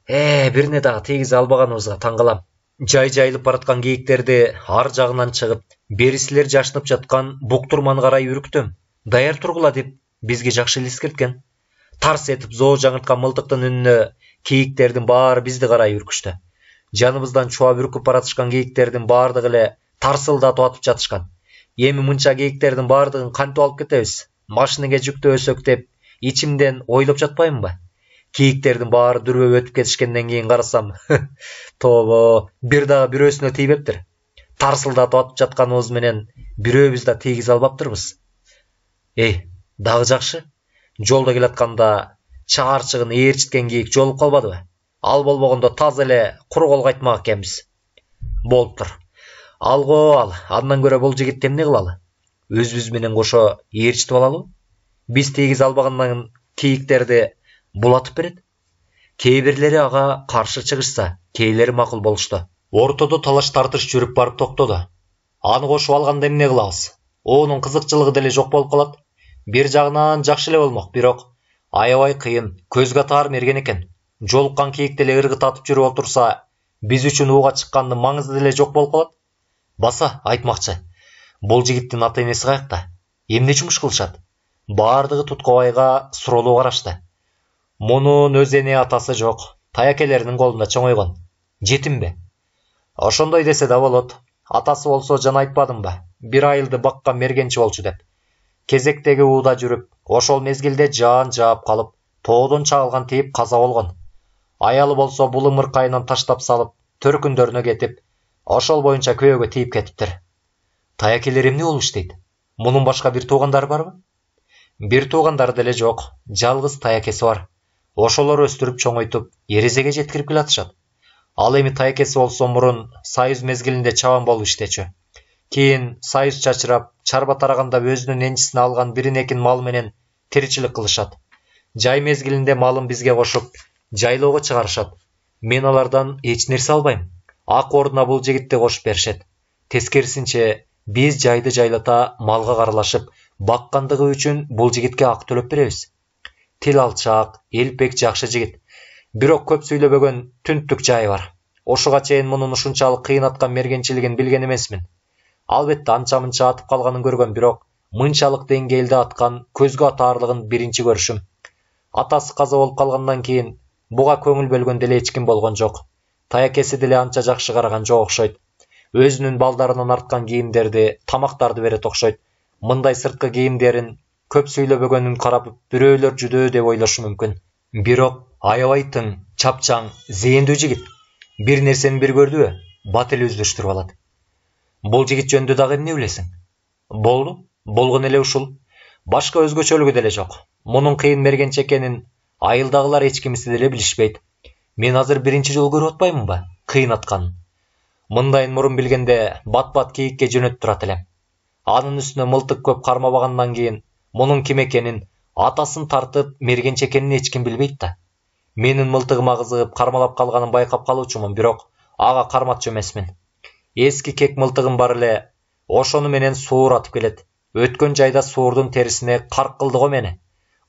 S1: Бирне дагы тийгиз албаганыбызга таң калам. Жай жайылып бараткан кийиктерди ар жагынан чыгып, берисилер жашынып жаткан буктурманы карай үркүтөм. Даяр тургула деп бизге жакшы эле эскерткен. Тарс этип зоо жаңырткан мылтыктын үнүнө кийиктердин баары бизди карай үркүштү. Жаныбыздан чубап үркүп баратышкан кийиктердин баардыгы эле тарсылдатып атып жатышкан. Эми мынча кийиктердин баардыгын кантип алып кетебиз? Машинеге жүктөбөсөк деп ичимден ойлоп жатпаймынбы? Кийиктердин баары дүрбөп өтүп кетишкенден кийин карасам, тобо, бир дагы бирөөсүнө тийбептир. Тарсылдатып атып жатканыбыз менен бирөөбүз да тийгиз албаптырбыз. Дагы жакшы. Жолдо келатканда чаарчыгын ээрчиткен кийик жолуп калбадыбы? Ал болбогондо таза эле куру кол кайтмак экенбиз. Болуптур. Алго ал, андан көрө бул жигитти эмне кылалы? Өзүбүз менен кошо ээрчитип алалыбы? Биз тийгиз албагандан кийиктерди булатып берет. Кээ бирлери ага каршы чыгышса, кээлери макул болушту. Ортодо талаш тартыш жүрүп барып токтоду. Аны кошуп алганда эмне кылабыз? Оонун кызыкчылыгы деле жок болуп калат. Бир жагынан жакшы эле болмок, бирок аябай кыйын, көзгө таар мерген экен. Жолуккан кийик деле ыргытатып жүрүп отурса, биз үчүн ууга чыккандын маңызы деле жок болуп калат. Баса, айтмакчы. Бул жигиттин ата энеси каякта? Эмне жумуш кылышат? Бардыгы Туткобайга суроолуу карашты. Мунун өз эне атасы жок. Таякелеринин колунда чоңойгон. Жетимби? Ошондой десе да болот. Атасы болсо жана айтпадымбы? Бир айылды баккан мергенчи болчу деп. Кезектеги ууда жүрүп, ошол мезгилде жаан жаап калып, тоодон чагылган тийип каза болгон. Аялы болсо бул ымыркайынан таштап салып, төркүндөрүнө кетип, ошол боюнча күйөөгө тийип кетиптир. Таякелер эмне болуп иштейт? Мунун башка бир туугандары барбы? Бир туугандары деле жок, жалгыз таякеси бар. Ошолор өстүрүп чоңойтуп эрезеге жеткирип келатышат. Ал эми тайкеси болсо мурун союз мезгилинде чабан болуп иштечү. Кийин союз чачырап, чарба тараганда өзүнүн энчисине алган бирин экин мал менен тиричилик кылышат. Жай мезгилинде малын бизге кошуп, жайлоого чыгарышат. Мен алардан эч нерсе албайм. Ак ордуна бул жигитти кошуп беришет. Тескерисинче, биз жайды жайлата малга каралашып, баккандыгы үчүн бул жигитке ак төлөп беребиз. Тил алчак, элпек жакшы жигит. Бирок көп сүйлөбөгөн түнттүк жайы бар. Ошуга чейин мунун ушунчалык кыйнаткан мергенчилигин билген эмесмин. Албетте анча-мынча атып калганын көргөм, бирок мынчалык деңгээлде аткан көзгө атаарлыгын биринчи көрүшүм. Атасы каза болуп калгандан кийин буга көңүл бөлгөн деле эч ким болгон жок. Таякеси деле анча жакшы караган жок окшойт. Өзүнүн балдарынан арткан кийимдерди, тамактарды берет окшойт. Мындай сырткы кийимдерин көп сүйлөбөгөнүн карап бирөөлөр жүдөө деп ойлошу мүмкүн. Бирок аябай тың, чапчаң, зээндүү жигит. Бир нерсени бир көрдүбү, бат эле үздөштүрүп алат. Бул жигит жөнүндө дагы эмне билесиң? Болду, болгон эле ушул. Башка өзгөчөлүгү деле жок. Мунун кыйын мергенче экенин айылдагылар эч кимиси деле билишпейт. Мен азыр биринчи жолу көрүп атпаймынбы кыйын атканын? Мындайын мурун билгенде бат-бат кийикке жөнөтүп турат элем. Анын үстүнө мылтык көп кармабагандан кийин мунун ким экенин, атасын тартып мергенче экенин эч ким билбейт да. Менин мылтыгыма кызыгып кармалап калганын байкап калуучумун, бирок ага карматчу эмесмин. Эски кек мылтыгым бар эле, ошону менен суур атып келет. Өткөн жайда суурдун терисине карк кылды го мени.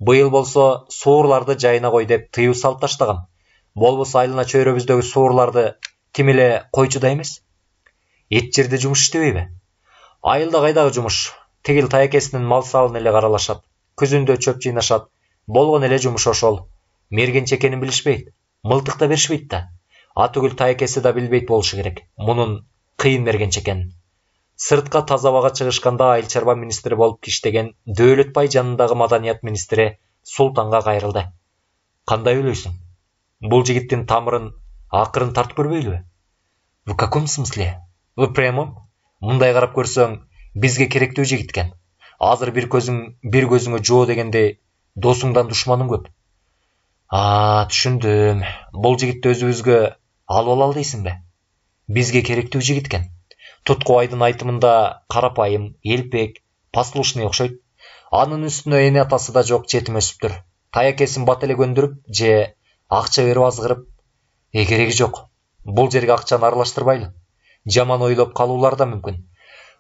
S1: Быйыл болсо суурларды жайына кой деп тыюу салып таштагам. Болбосо айлана чөйрөбүздөгү суурларды тим эле койчу да эмес. Эч жерде жумуш иштебейби? Айылда кайдагы жумуш? Тигил таякесинин мал салын эле каралашат. Күзүндө чөп жыйнашат. Болгон эле жумуш ошол. Мергенче экенин билишпейт. Мылтык да беришпейт да. Атүгүл таякеси да билбейт болушу керек. Мунун кыйын мергенче экенин. Сыртка таза абага чыгышканда айыл чарба министри болуп иштеген Дөөлөтбай жанындагы маданият министри Султанга кайрылды. Кандай ойлойсуң? Бул жигиттин тамырын, акырын тартып көрбөйлүбү? В каком смысле? В прямом? Мындай карап көрсөң, бизге керектүү жигит экен. Азыр бир көзүңө жоо дегендей, досуңдан душманың көп. Түшүндүм. Бул жигитти өзүбүзгө алып алалы дейсиңби? Бизге керектүү жигит экен. Туткубайдын айтымында карапайым, элпек, послушный окшойт. Анын үстүнө эне атасы да жок, жетим өсүптүр. Таякесин бат эле көндүрүп же акча берип азгырып, кереги жок. Бул жерге акчаны аралаштырбайлы. Жаман ойлоп калуулар да мүмкүн.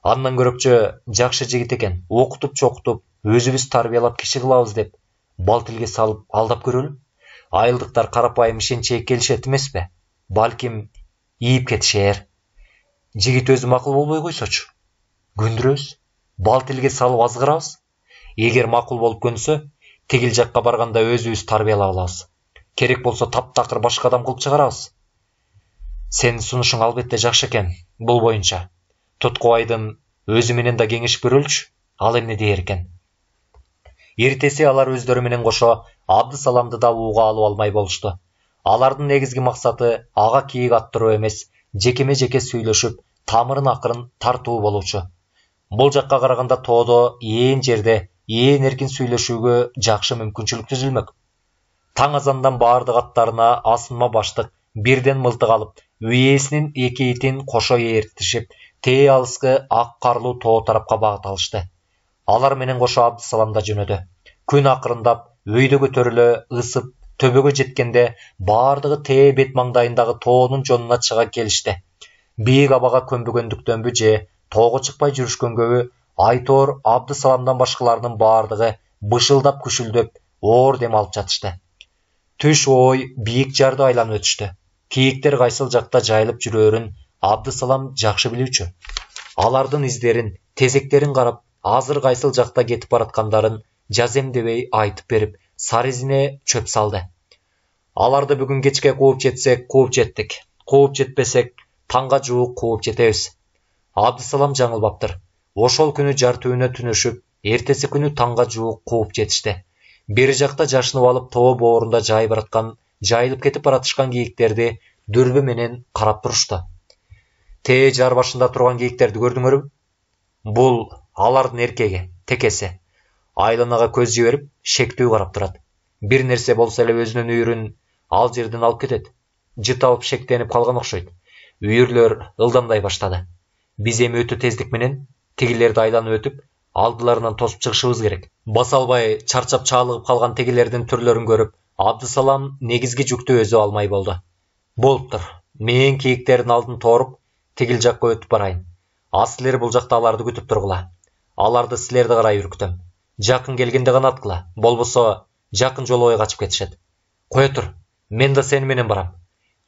S1: Андан көрөкчө жакшы жигит экен. Окутуп чокутуп, өзүбүз тарбиялап киши кылабыз деп бал тилге салып алдап көрөлү. Айылдыктар карапайым ишенчейик келишет эмеспи? Балким ийип кетишер. Жигит өзү макул болбой койсочу. Көндүрөбүз. Бал тилге салып азгырабыз. Эгер макул болуп көнсө, тигил жакка барганда өзүбүз тарбиялап алабыз. Керек болсо таптакыр башка адам кылып чыгарабыз. Сенин сунушуң албетте жакшы экен бул боюнча. Туткубайдын өзү менен да кеңешип көрөлүчү. Ал эмне дээр экен? Эртеси алар өздөрү менен кошо Абдысаламды да ууга алып алмай болушту. Алардын негизги максаты ага кийик аттыруу эмес, жекеме-жеке сүйлөшүп, тамырын акырын тартуу болчу. Бул жакка караганда тоодо ээн жерде ээн эркин сүйлөшүүгө жакшы мүмкүнчүлүк түзүлмөк. Таң азандан баардык аттарына асынма баштык бирден мылтык алып, үйээсинин эки итин кошо ээртишип, тээ алыскы ак карлуу тоо тарапка багыт алышты. Алар менен кошо Абдысалам да жөнөдү. Күн акырындап, өйдө көтөрүлө, ысып, төбөгө жеткенде баардыгы тээ бет маңдайындагы тоонун жонуна чыга келишти. Бийик абага көнбөгөндүктөнбү же тоого чыкпай жүрүшкөнгөбү, Айтор, Абдысаламдан башкаларынын баардыгы бышылдап күшүлдөп, оор дем алып жатышты. Түш ой бийик жарды айланып өтүштү. Кийиктер кайсыл жакта жайылып жүрөөрүн Абдысалам жакшы билүүчү. Алардын издерин, тезектерин карап, азыр кайсыл жакта кетип бараткандарын жаземдебей айтып берип, саризине чөп салды. Аларды бүгүн кечке кууп жетсек, кууп жеттик. Кууп жетпесек, таңга жуук кууп жетебиз. Абдысалам жаңылбаптыр. Ошол күнү жар түбүнө түнөшүп, эртеси күнү таңга жуук кууп жетишти. Бери жакта жашынып алып тоо боорунда жайылып кетип баратышкан кийиктерди дүрбү менен карап турушту. Тээ жар башында турган кийиктерди көрдүңөрбү? Бул алардын эркеги, текеси. Айланага көз жиберип, шектүү карап турат. Бир нерсе болсо эле өзүнүн үйүрүн ал жерден алып кетет. Жыталып шектенип калган окшойт. Үйүрлөр ылдамдай баштады. Биз эми өтө тездик менен тегилерди айланып өтүп, алдыларынан тосуп чыгышыбыз керек. Баса албай чарчап чаалыгып калган тегилердин түрлөрүн көрүп, Абдысалам негизги жүктү өзү алмай болду. Болуптур. Мен кийиктердин алдын тооруп, тегил жакка өтүп барайын. Силер бул жакта аларды күтүп тургула. Аларды силерди карай үркүтөм. Жакын келгенде гана аткыла. Болбосо жакын жолубой качып кетишет. Кое тур, мен да сени менен барам.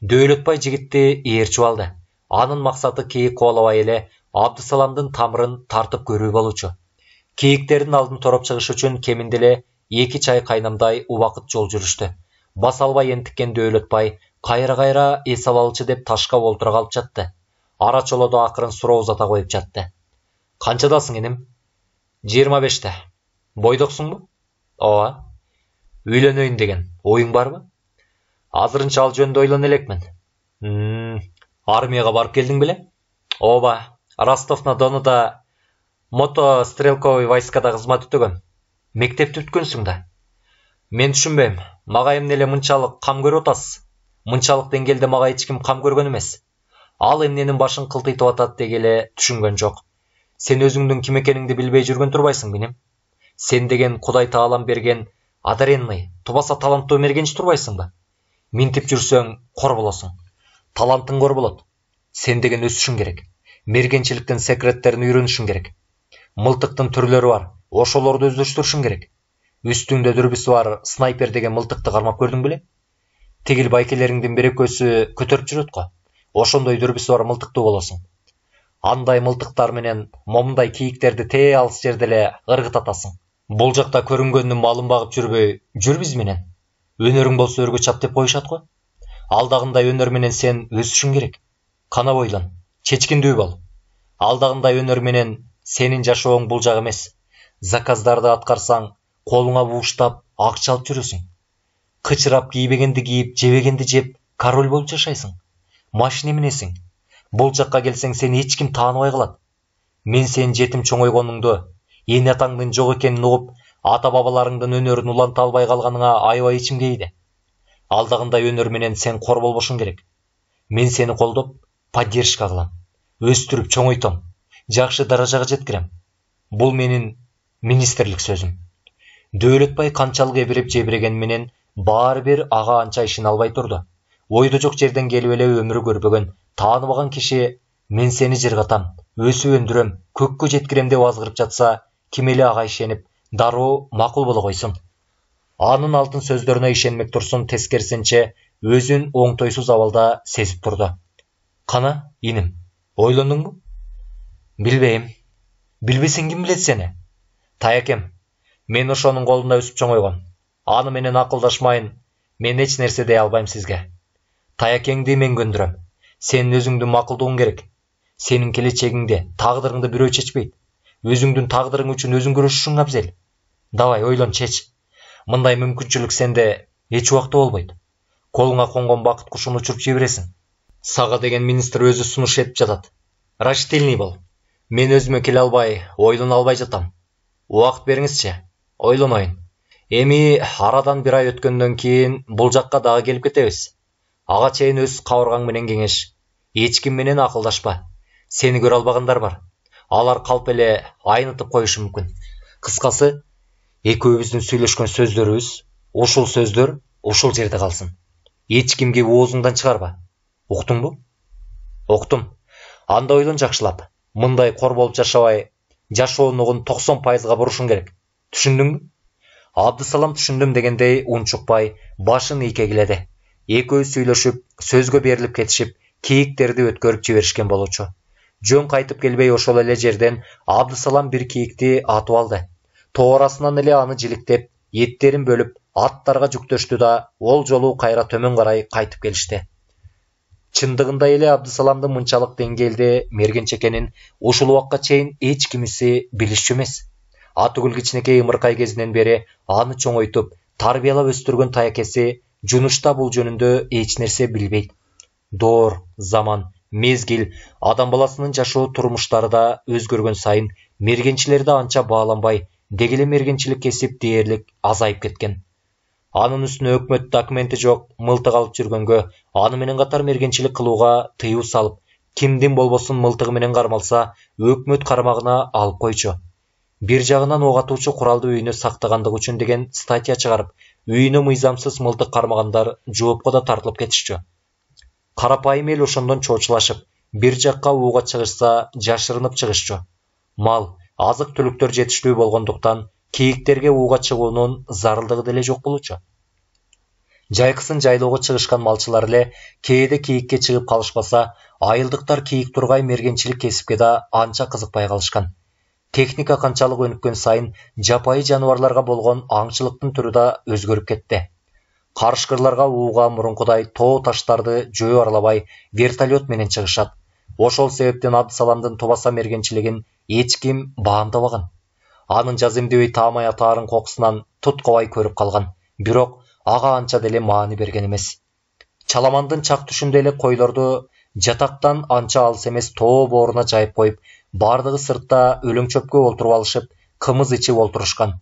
S1: Дөөлөтбай жигитти ээрчип алды. Анын максаты кийик кубалабай эле Абдысаламдын тамырын тартып көрүү болчу. Кийиктердин алдын тороп чыгыш үчүн кеминде эле 2 чай кайнамдай убакыт жол жүрүштү. Баса албай энтиккен Дөөлөтбай кайра эс алалычы деп ташка олтура калып жатты. Ара чолодо акырын суроо узата коюп жатты. Канчадасың эним? 25-те. Бойдоксуңбу? Ооба. Үйлөнөйүн деген оюң барбы? Азырынча ал жөнүндө ойлоно элекмин. Армияга барып келдиң беле? Ооба. Ростов-на-Донуда мотострелковый войскада кызмат өтөгөм. Мектепти бүткөнсүң да. Мен түшүнбөйм. Мага эмне эле мынчалык кам көрүп атасыз? Мынчалык деңгээлде мага эч ким кам көргөн эмес. Ал эмненин башын кылтыйтып атат деги эле түшүнгөн жок. Сен өзүңдүн ким экениңди билбей жүргөн турбайсың меним? Сен деген Кудай Таалам берген одаренный, тубаса таланттуу мергенч турбайсыңбы? Минтип жүрсөң кор болосуң. Талантың кор болот. Сен деген өсүшүң керек. Мергенчиликтин секреттерин үйрөнүшүң керек. Мылтыктын түрлөрү бар. Ошолорду өздөштүрүшүң керек. Үстүңдө дүрбүсү бар снайпер деген мылтыкты кармап көрдүң беле? Тигил байкелериңдин бир экөөсү көтөрүп жүрөт го. Ошондой дүрбүсү бар мылтыктуу болосуң. Андай мылтыктар менен момундай кийиктерди тээ алыс жерде эле ыргытатасың. Бул жакта көрүнгөндүн малын багып жүрбөй, жүр биз менен. Өнөрүң болсо өргө чап деп коюшат го. Алдагындай өнөр менен сен өсүшүң керек. Кана бойлон, чечкиндүү бол. Алдагындай өнөр менен сенин жашооң бул жак эмес. Заказдарды аткарсаң, колуңа бууштап, акча алып жүрөсүң. Кычырап кийбегенди кийип, жебегенди жеп, король болуп жашайсың. Машина минесиң. Бул жакка келсең сени эч ким тааныбай калат. Мен сенин жетим чоңойгонуңду, эне атаңдын жок экенин угуп, ата бабаларыңдын өнөрүн уланта албай калганыңа аябай ичим кейди. Алдагындай өнөр менен сен кор болбошуң керек. Мен сени колдоп, поддержка кылам. Өстүрүп чоңойтом. Жакшы даражага жеткирем. Бул менин министрлик сөзүм. Дөөлөтбай канчалык эбирип жебиреген менен баары бир ага анча ишене албай турду. Ойду жок жерден келип эле өмүрү көрбөгөн, тааныбаган киши мен сени жыргатам, өсүп өндүрөм, көккө жеткирем деп азгырып жатса, ким эле ага ишенип, дароо макул боло койсун. Анын алтын сөздөрүнө ишенмек турсун, тескерисинче өзүн оңтойсуз абалда сезип турду. Кана, иним, ойлондуңбу? Билбейм. Билбесең ким билет сени? Таякем, мен ошонун колунда өсүп чоңойгом. Аны менен акылдашмайын, мен эч нерсе дей албайм сизге. Таякеңди мен көндүрөм. Сен өзүңдүн макулдугуң керек. Сенин келечегиңди, тагдырыңды бирөө чечпейт. Өзүңдүн тагдырың үчүн өзүң күрөшүшүң абзел. Давай ойлон, чеч. Мындай мүмкүнчүлүк сенде эч убакта болбойт. Колуңа конгон бакыт кушун учуруп жибересиң. Сага деген министр өзү сунуш этип жатат. Раштильный бол. Мен өзүмө келе албай, ойлоно албай жатам. Убакыт бериңизчи, ойлоноюн. Эми арадан бир ай өткөндөн кийин бул жакка дагы келип кетебиз. Ага чейин өз кабыргаң менен кеңеш. Эч ким менен акылдашпа. Сени көрө албагандар бар. Алар калп эле айнытып коюшу мүмкүн. Кыскасы, экөөбүздүн сүйлөшкөн сөздөрүбүз, ушул сөздөр ушул жерде калсын. Эч кимге оозуңдан чыгарба. Уктуңбу? Уктум. Анда ойлон жакшылап. Мындай кор болуп жашабай, жашоонугун 90%га бурушуң керек. Түшүндүңбү? Абдысалам түшүндүм дегендей унчукпай, башын ийкегиледи. Экөө сүйлөшүп, сөзгө берилип кетишип, кийиктерди өткөрүп жиберишкен болчу. Жөн кайтып келбей ошол эле жерден Абдысалам бир кийикти атып алды. Тоорасынан эле аны жиликтеп, эттерин бөлүп, аттарга жүктөштү да, ол жолу кайра төмөн карай кайтып келишти. Чындыгында эле Абдысаламдын мынчалык деңгээлде мергенч экенин ушул убакка чейин эч кимиси билишчү эмес. Атүгүл кичинекей ымыркай кезинен бери аны чоңойтуп, тарбиялап өстүргөн таякеси жунушта бул жөнүндө эч нерсе билбейт. Доор, заман, мезгил, адам баласынын жашоо турмуштары да өзгөргөн сайын мергенчилерди анча бааланбай, деги эле мергенчилик кесип дээрлик азайып кеткен. Анын үстүнө өкмөт документи жок мылтык алып жүргөнгө, аны менен катар мергенчилик кылууга тыюу салып, кимдин болбосун мылтыгы менен кармалса, өкмөт кармагына алып койчу. Бир жагынан ок атуучу куралды үйүнө сактагандыгы үчүн деген статья чыгарып, үйүнө мыйзамсыз мылтык кармагандар жоопко да тартылып кетишчү. Карапайым эл ошондон чоочулашып, бир жакка ууга чыгышса жашырынып чыгышчу. Мал, азык-түлүктөр жетиштүү болгондуктан кийиктерге ууга чыгуунун зарылдыгы деле жок болчу. Жайкысын жайлоого чыгышкан малчылар эле кээде кийикке чыгып калышпаса, айылдыктар кийик тургай мергенчилик кесипке да анча кызыкпай калышкан. Техника канчалык өнүккөн сайын жапайы жаныбарларга болгон аңчылыктын түрү да өзгөрүп кетти. Карышкырларга ууга мурункудай тоо таштарды жөө аралабай вертолет менен чыгышат. Ошол себептен Абдысаламдын Тубаса мергенчилигин эч ким баамдабаган. Анын жаземдебей таамай атаарын кокусунан туткабай көрүп калган. Бирок ага анча деле маани берген эмес. Чаламандын чак түшүндө эле койлорду жатактан анча алыс эмес тоо бооруна жайып коюп, бардыгы сыртта өлөң чөпкө олтуруп алышып, кымыз ичип олтурушкан.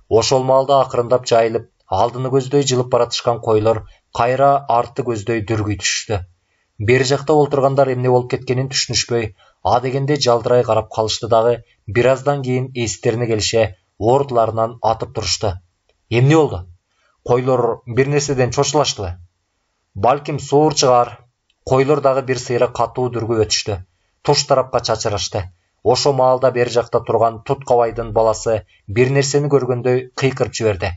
S1: Ошол маалда акырындап жайылып, алдыны көздөй жылып баратышкан койлор кайра артты көздөй дүргүй түшүштү. Бери жакта олтургандар эмне болуп кеткенин түшүнүшпөй, дегенде жалдырай карап калышты дагы, бир аздан кийин эстерине келише, ордуларынан атып турушту. Эмне болду? Койлор бир нерседен чочулаштыбы? Балким суур чыгар. Койлор дагы бир сыйра катуу дүргүп өтүштү. Туш тарапка чачырашты. Ошо маалда бери жакта турган Туткабайдын баласы бир нерсени көргөндөй кыйкырып жиберди.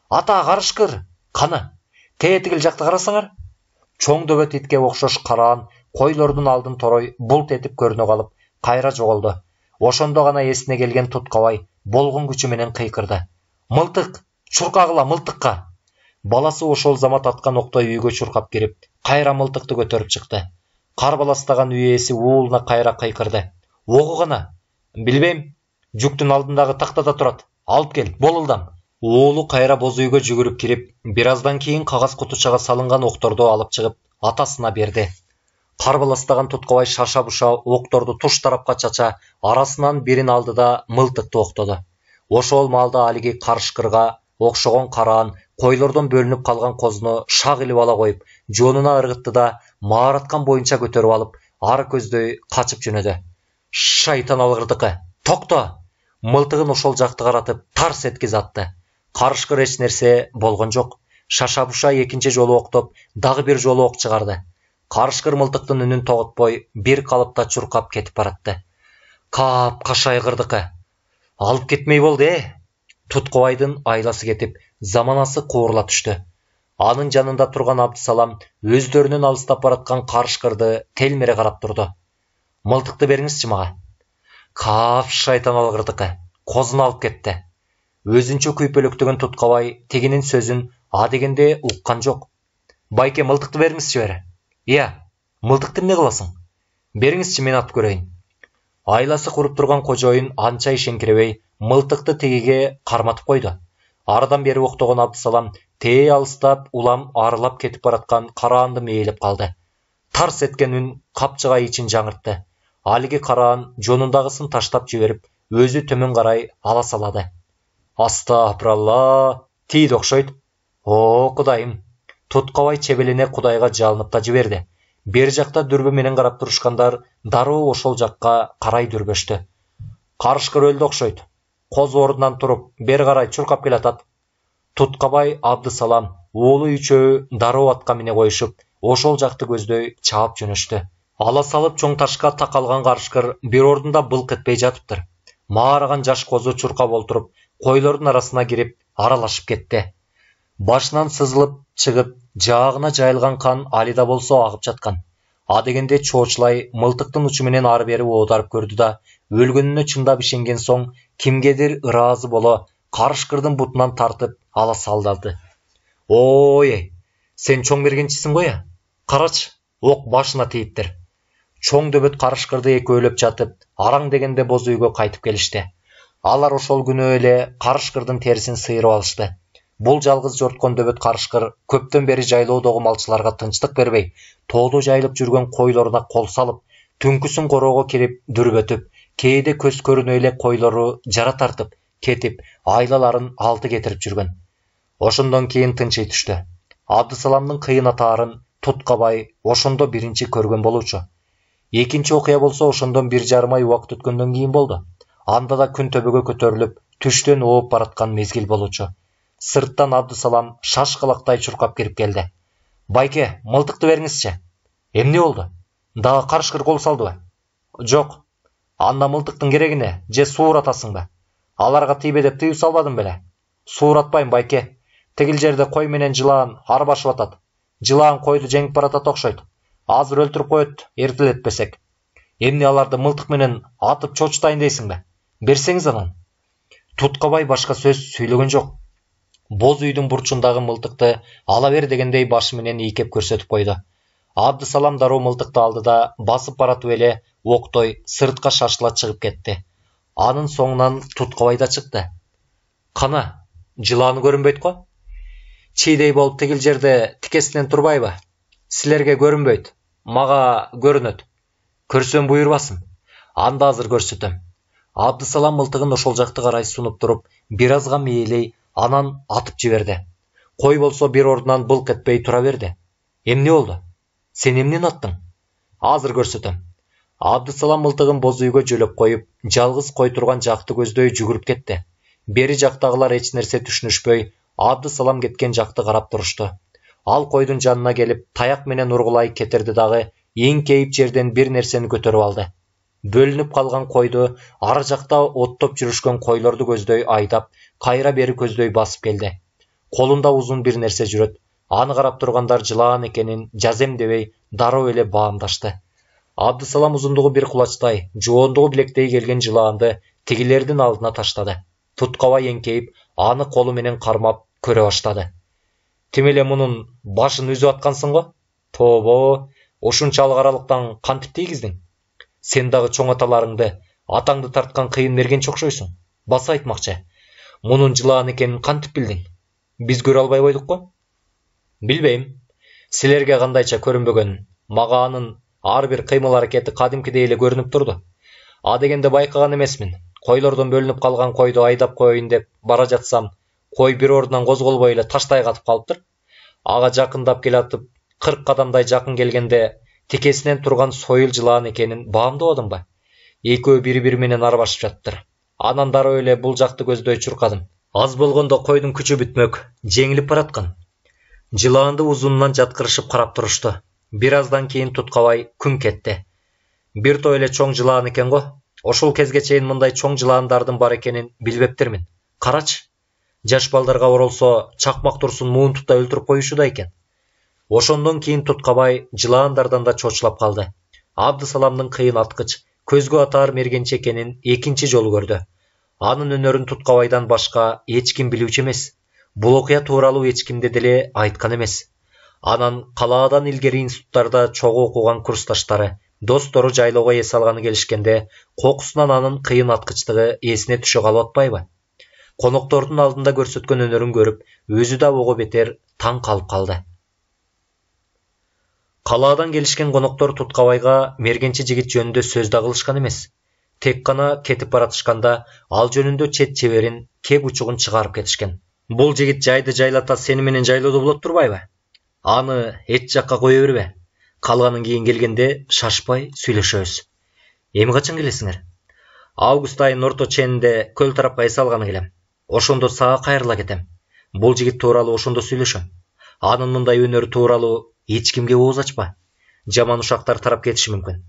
S1: Ата, карышкыр! Каны? Тетигил жакты карасаңар. Чоң дөбөт итке окшош караан койлордун алдын торой булт этип көрүнө калып, кайра жоголду. Ошондо гана эсине келген Туткабай болгон күчү менен кыйкырды. Мылтык! Чуркагыла мылтыкка! Баласы ошол замат аткан октой үйгө чуркап кирип, кайра мылтыкты көтөрүп чыкты. Кар баластаган үй ээси уулуна кайра кыйкырды. Огу гана? Билбейм. Жүктүн алдындагы тактада турат. Алып кел, бол ылдам. Уулу кайра боз үйгө жүгүрүп кирип, бир аздан кийин кагаз кутучага салынган окторду алып чыгып, атасына берди. Кар баластаган Туткабай шаша-буша окторду туш тарапка чача, арасынан бирин алды да мылтыкты октоду. Ошол маалда алиги карышкырга окшогон караан койлордон бөлүнүп калган козуну шак илип ала коюп, жонуна ыргытты да маараткан боюнча көтөрүп алып, ары көздөй качып жөнөдү. Шайтан алгырдыкы! Токто! Мылтыгын ошол жакты каратып, тарс эткиз атты. Карышкыр эч нерсе болгон жок. Шаша-буша экинчи жолу октоп, дагы бир жолу ок чыгарды. Карышкыр мылтыктын үнүн тоготпой, бир калыпта чуркап кетип баратты. Кап кашайгырдыкы! Алып кетмей болду, Туткабайдын айласы кетип, заманасы куурула түштү. Анын жанында турган Абдысалам өздөрүнөн алыстап бараткан карышкырды телмере карап турду. Мылтыкты бериңизчи мага. Кап шайтан алгырдыкы! Козуну алып кетти. Өзүнчө күйпөлөктөгөн Туткабай тегинин сөзүн дегенде уккан жок. Байке, мылтыкты бериңизчи бери. Мылтыкты эмне кыласың? Бериңизчи, мен атып көрөйүн. Айласы куруп турган кожоюн анча ишеңкиребей, мылтыкты тегиге карматып койду. Арадан бери октогон Абдысалам тээ алыстап, улам арылап кетип бараткан караанды мээлеп калды. Тарс эткен үн капчыга ичин жаңыртты. Алиги караан жонундагысын таштап жиберип, өзү төмөн карай ала салады. Астапыралла, тийди окшойт. О, Кудайым! Туткабай чебелине Кудайга жалынып да жиберди. Бер жакта дүрбө менен карап турушкандар дароо ошол жакка карай дүрбөштү. Карышкыр өлдү окшойт. Коз ордунан туруп, бери карай чуркап келатат. Туткабай, Абдысалам, уулу үчөө дароо атка мине коюшуп, ошол жакты көздөй чаап жөнөштү. Ала салып чоң ташка такалган карышкыр бир ордунда былк этпей жатыптыр. Маараган жаш козу чуркап олтуруп, койлордун арасына кирип, аралашып кетти. Башынан сызылып чыгып, жаагына жайылган кан алида болсо агып жаткан. Дегенде чоочулай мылтыктын учу менен ары бери оодарып көрдү да, өлгөнүнө чындап ишенген соң, кимгедир ыраазы боло, карышкырдын бутунан тартып ала салдалды. Ой, сен чоң мергенчисиң го я? Карачы, ок башына тийиптир. Чоң дөбөт карышкырды экөөлөп жатып, араң дегенде боз үйгө кайтып келишти. Алар ошол күнөө эле карышкырдын терисин сыйрып алышты. Бул жалгыз жорткон дөбөт карышкыр көптөн бери жайлоодогу малчыларга тынчтык бербей, тоодо жайылып жүргөн койлоруна кол салып, түнкүсүн короого кирип дүрбөтүп, кээде көз көрүнө эле койлору жара тартып, кетип, айлаларын алты кетирип жүргөн. Ошондон кийин тынчый түштү. Абдысаламдын кыйын атаарын Туткабай ошондо биринчи көргөн болчу. Экинчи окуя болсо ошондон 1,5 ай убакыт өткөндөн кийин болду. Анда да күн төбөгө көтөрүлүп, түштөн ооп бараткан мезгил болчу. Сырттан Абдысалам шашкалактай чуркап кирип келди. Байке, мылтыкты бериңизчи. Эмне болду? Дагы карышкыр кол салдыбы? Жок. Анда мылтыктын керегине же сууратасыңбы? Аларга тийбе деп тыюу салбадым беле. Сууратпайм, байке. Тигил жерде кой менен жылаан арбашып атат. Жылаан койду жеңип баратат окшойт. Азыр өлтүрүп коет, эртелетпесек. Эмне аларды мылтык менен атып чочтайын дейсиңби? Берсеңиз анан. Туткабай башка сөз сүйлөгөн жок. Боз үйдүн бурчундагы мылтыкты ала бер дегендей башы менен ийкеп көрсөтүп койду. Абдысалам дароо мылтыкты алды да басып баратып эле октой сыртка шашыла чыгып кетти. Анын соңунан Туткабай да чыкты. Кана, жылааны көрүнбөйт го? Чийдей болуп тигил жерде тикесинен турбайбы? Силерге көрүнбөйт, мага көрүнөт. Көрсөм буйрбасын. Анда азыр көрсөтөм. Абдысалам мылтыгын ошол жакты карай сунуп туруп, бир азга мээлей, анан атып жиберди. Кой болсо бир ордунан былк этпей тура берди. Эмне болду? Сен эмнени аттың? Азыр көрсөтөм. Абдысалам мылтыгын боз үйгө жөлөп коюп, жалгыз кой турган жакты көздөй жүгүрүп кетти. Бери жактагылар эч нерсе түшүнүшпөй, Абдысалам кеткен жакты карап турушту. Ал койдун жанына келип, таяк менен ургулай кетирди дагы, эңкейип жерден бир нерсени көтөрүп алды. Бөлүнүп калган койду ар жакта оттоп жүрүшкөн койлорду көздөй айдап, кайра бери көздөй басып келди. Колунда узун бир нерсе жүрөт. Аны карап тургандар жылаан экенин жазем дебей дароо эле баамдашты. Абдысалам узундугу бир кулачтай, жоондугу билектей келген жылаанды тигилердин алдына таштады. Туткабай эңкейип, аны колу менен кармап көрө баштады. Тим эле мунун башын үзүп аткансың го? Тобо, ушунчалык аралыктан кантип тийгиздиң? Сен дагы чоң аталарыңды, атаңды тарткан кыйын мергенче окшойсуң. Баса айтмакчы. Мунун жылаан экенин кантип билдиң? Биз көрө албай койдук го? Билбейм. Силерге кандайча көрүнбөгөн, мага анын ар бир кыймыл аракети кадимкидей эле көрүнүп турду. А дегенде байкаган эмесмин. Койлордон бөлүнүп калган койду айдап коеюн деп бара жатсам, кой бир ордунан козголбой эле таштай катып калыптыр. Ага жакындап келатып, 40 кадамдай жакын келгенде тикесинен турган сойыл жылаан экенин баамдабадымбы? Экөө бири-бири менен арбашып жатыптыр. Анан дароо эле бул жакты көздөй чуркадым. Аз болгондо койдун күчү бүтмөк, жеңилип бараткан. Жылаанды узунунан жаткырышып карап турушту. Бир аздан кийин Туткабай күн кетти. Бир топ эле чоң жылаан экен го. Ошол кезге чейин мындай чоң жылаандардын бар экенин билбептирмин. Карачы. Жаш балдарга оролсо чакмак турсун муунтупта өлтүрүп коюшуда экен. Ошондон кийин Туткабай жылаандардан да чочулап калды. Абдысаламдын кыйын аткыч, көзгө атаар мергенчи экенин экинчи жолу көрдү. Анын өнөрүн Туткабайдан башка эч ким билүүчү эмес. Бул окуя тууралуу эч кимде деле айткан эмес. Анан калаадан илгери институттарда чогуу окуган курсташтары, достору жайлоого эс алганы келишкенде, кокусунан анын кыйын аткычтыгы эсине түшө калып атпайбы? Коноктордун алдында көрсөткөн өнөрүн көрүп, өзү да ого бетер таң калып калды. Калаадан келишкен коноктор Туткабайга мергенчи жигит жөнүндө сөз да кылышкан эмес. Тек гана кетип баратышканда ал жөнүндө чет чеберин, кеп учугун чыгарып кетишкен. Бул жигит жайды жайлата сени менен жайлоодо болот турбайбы? Аны эч жакка кое бербе. Калганын кийин келгенде шашпай сүйлөшөбүз. Эми качан келесиңер? Август айынын орто ченинде көл тарапка эс алганы келем. Ошондо сага кайрыла кетем. Бул жигит тууралуу ошондо сүйлөшөм. Анын мындай өнөрү тууралуу эч кимге ооз ачпа. Жаман ушактар тарап кетиши мүмкүн.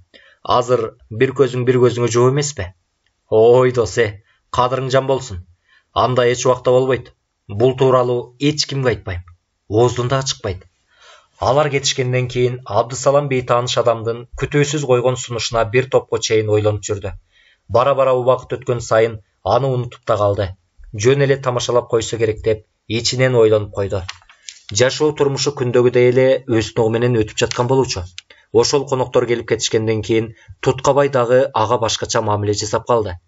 S1: Азыр бир көзүң бир көзүңө жоо эмеспи? Ой досе, кадырың жан болсун. Анда эч убакта болбойт. Бул тууралуу эч кимге айтпайм. Ооздун да чыкпайт. Алар кетишкенден кийин Абдысалам бейтааныш адамдын күтүүсүз койгон сунушуна бир топко чейин ойлонуп жүрдү. Бара-бара убакыт өткөн сайын аны унутуп да калды. Жөн эле тамашалап койсо керек деп ичинен ойлонуп койду. Жашоо турмушу күндөгүдөй эле өсүнөгү менен өтүп жаткан болчу. Ошол коноктор келип кетишкенден кийин Туткабай дагы ага башкача мамиле жасап калды.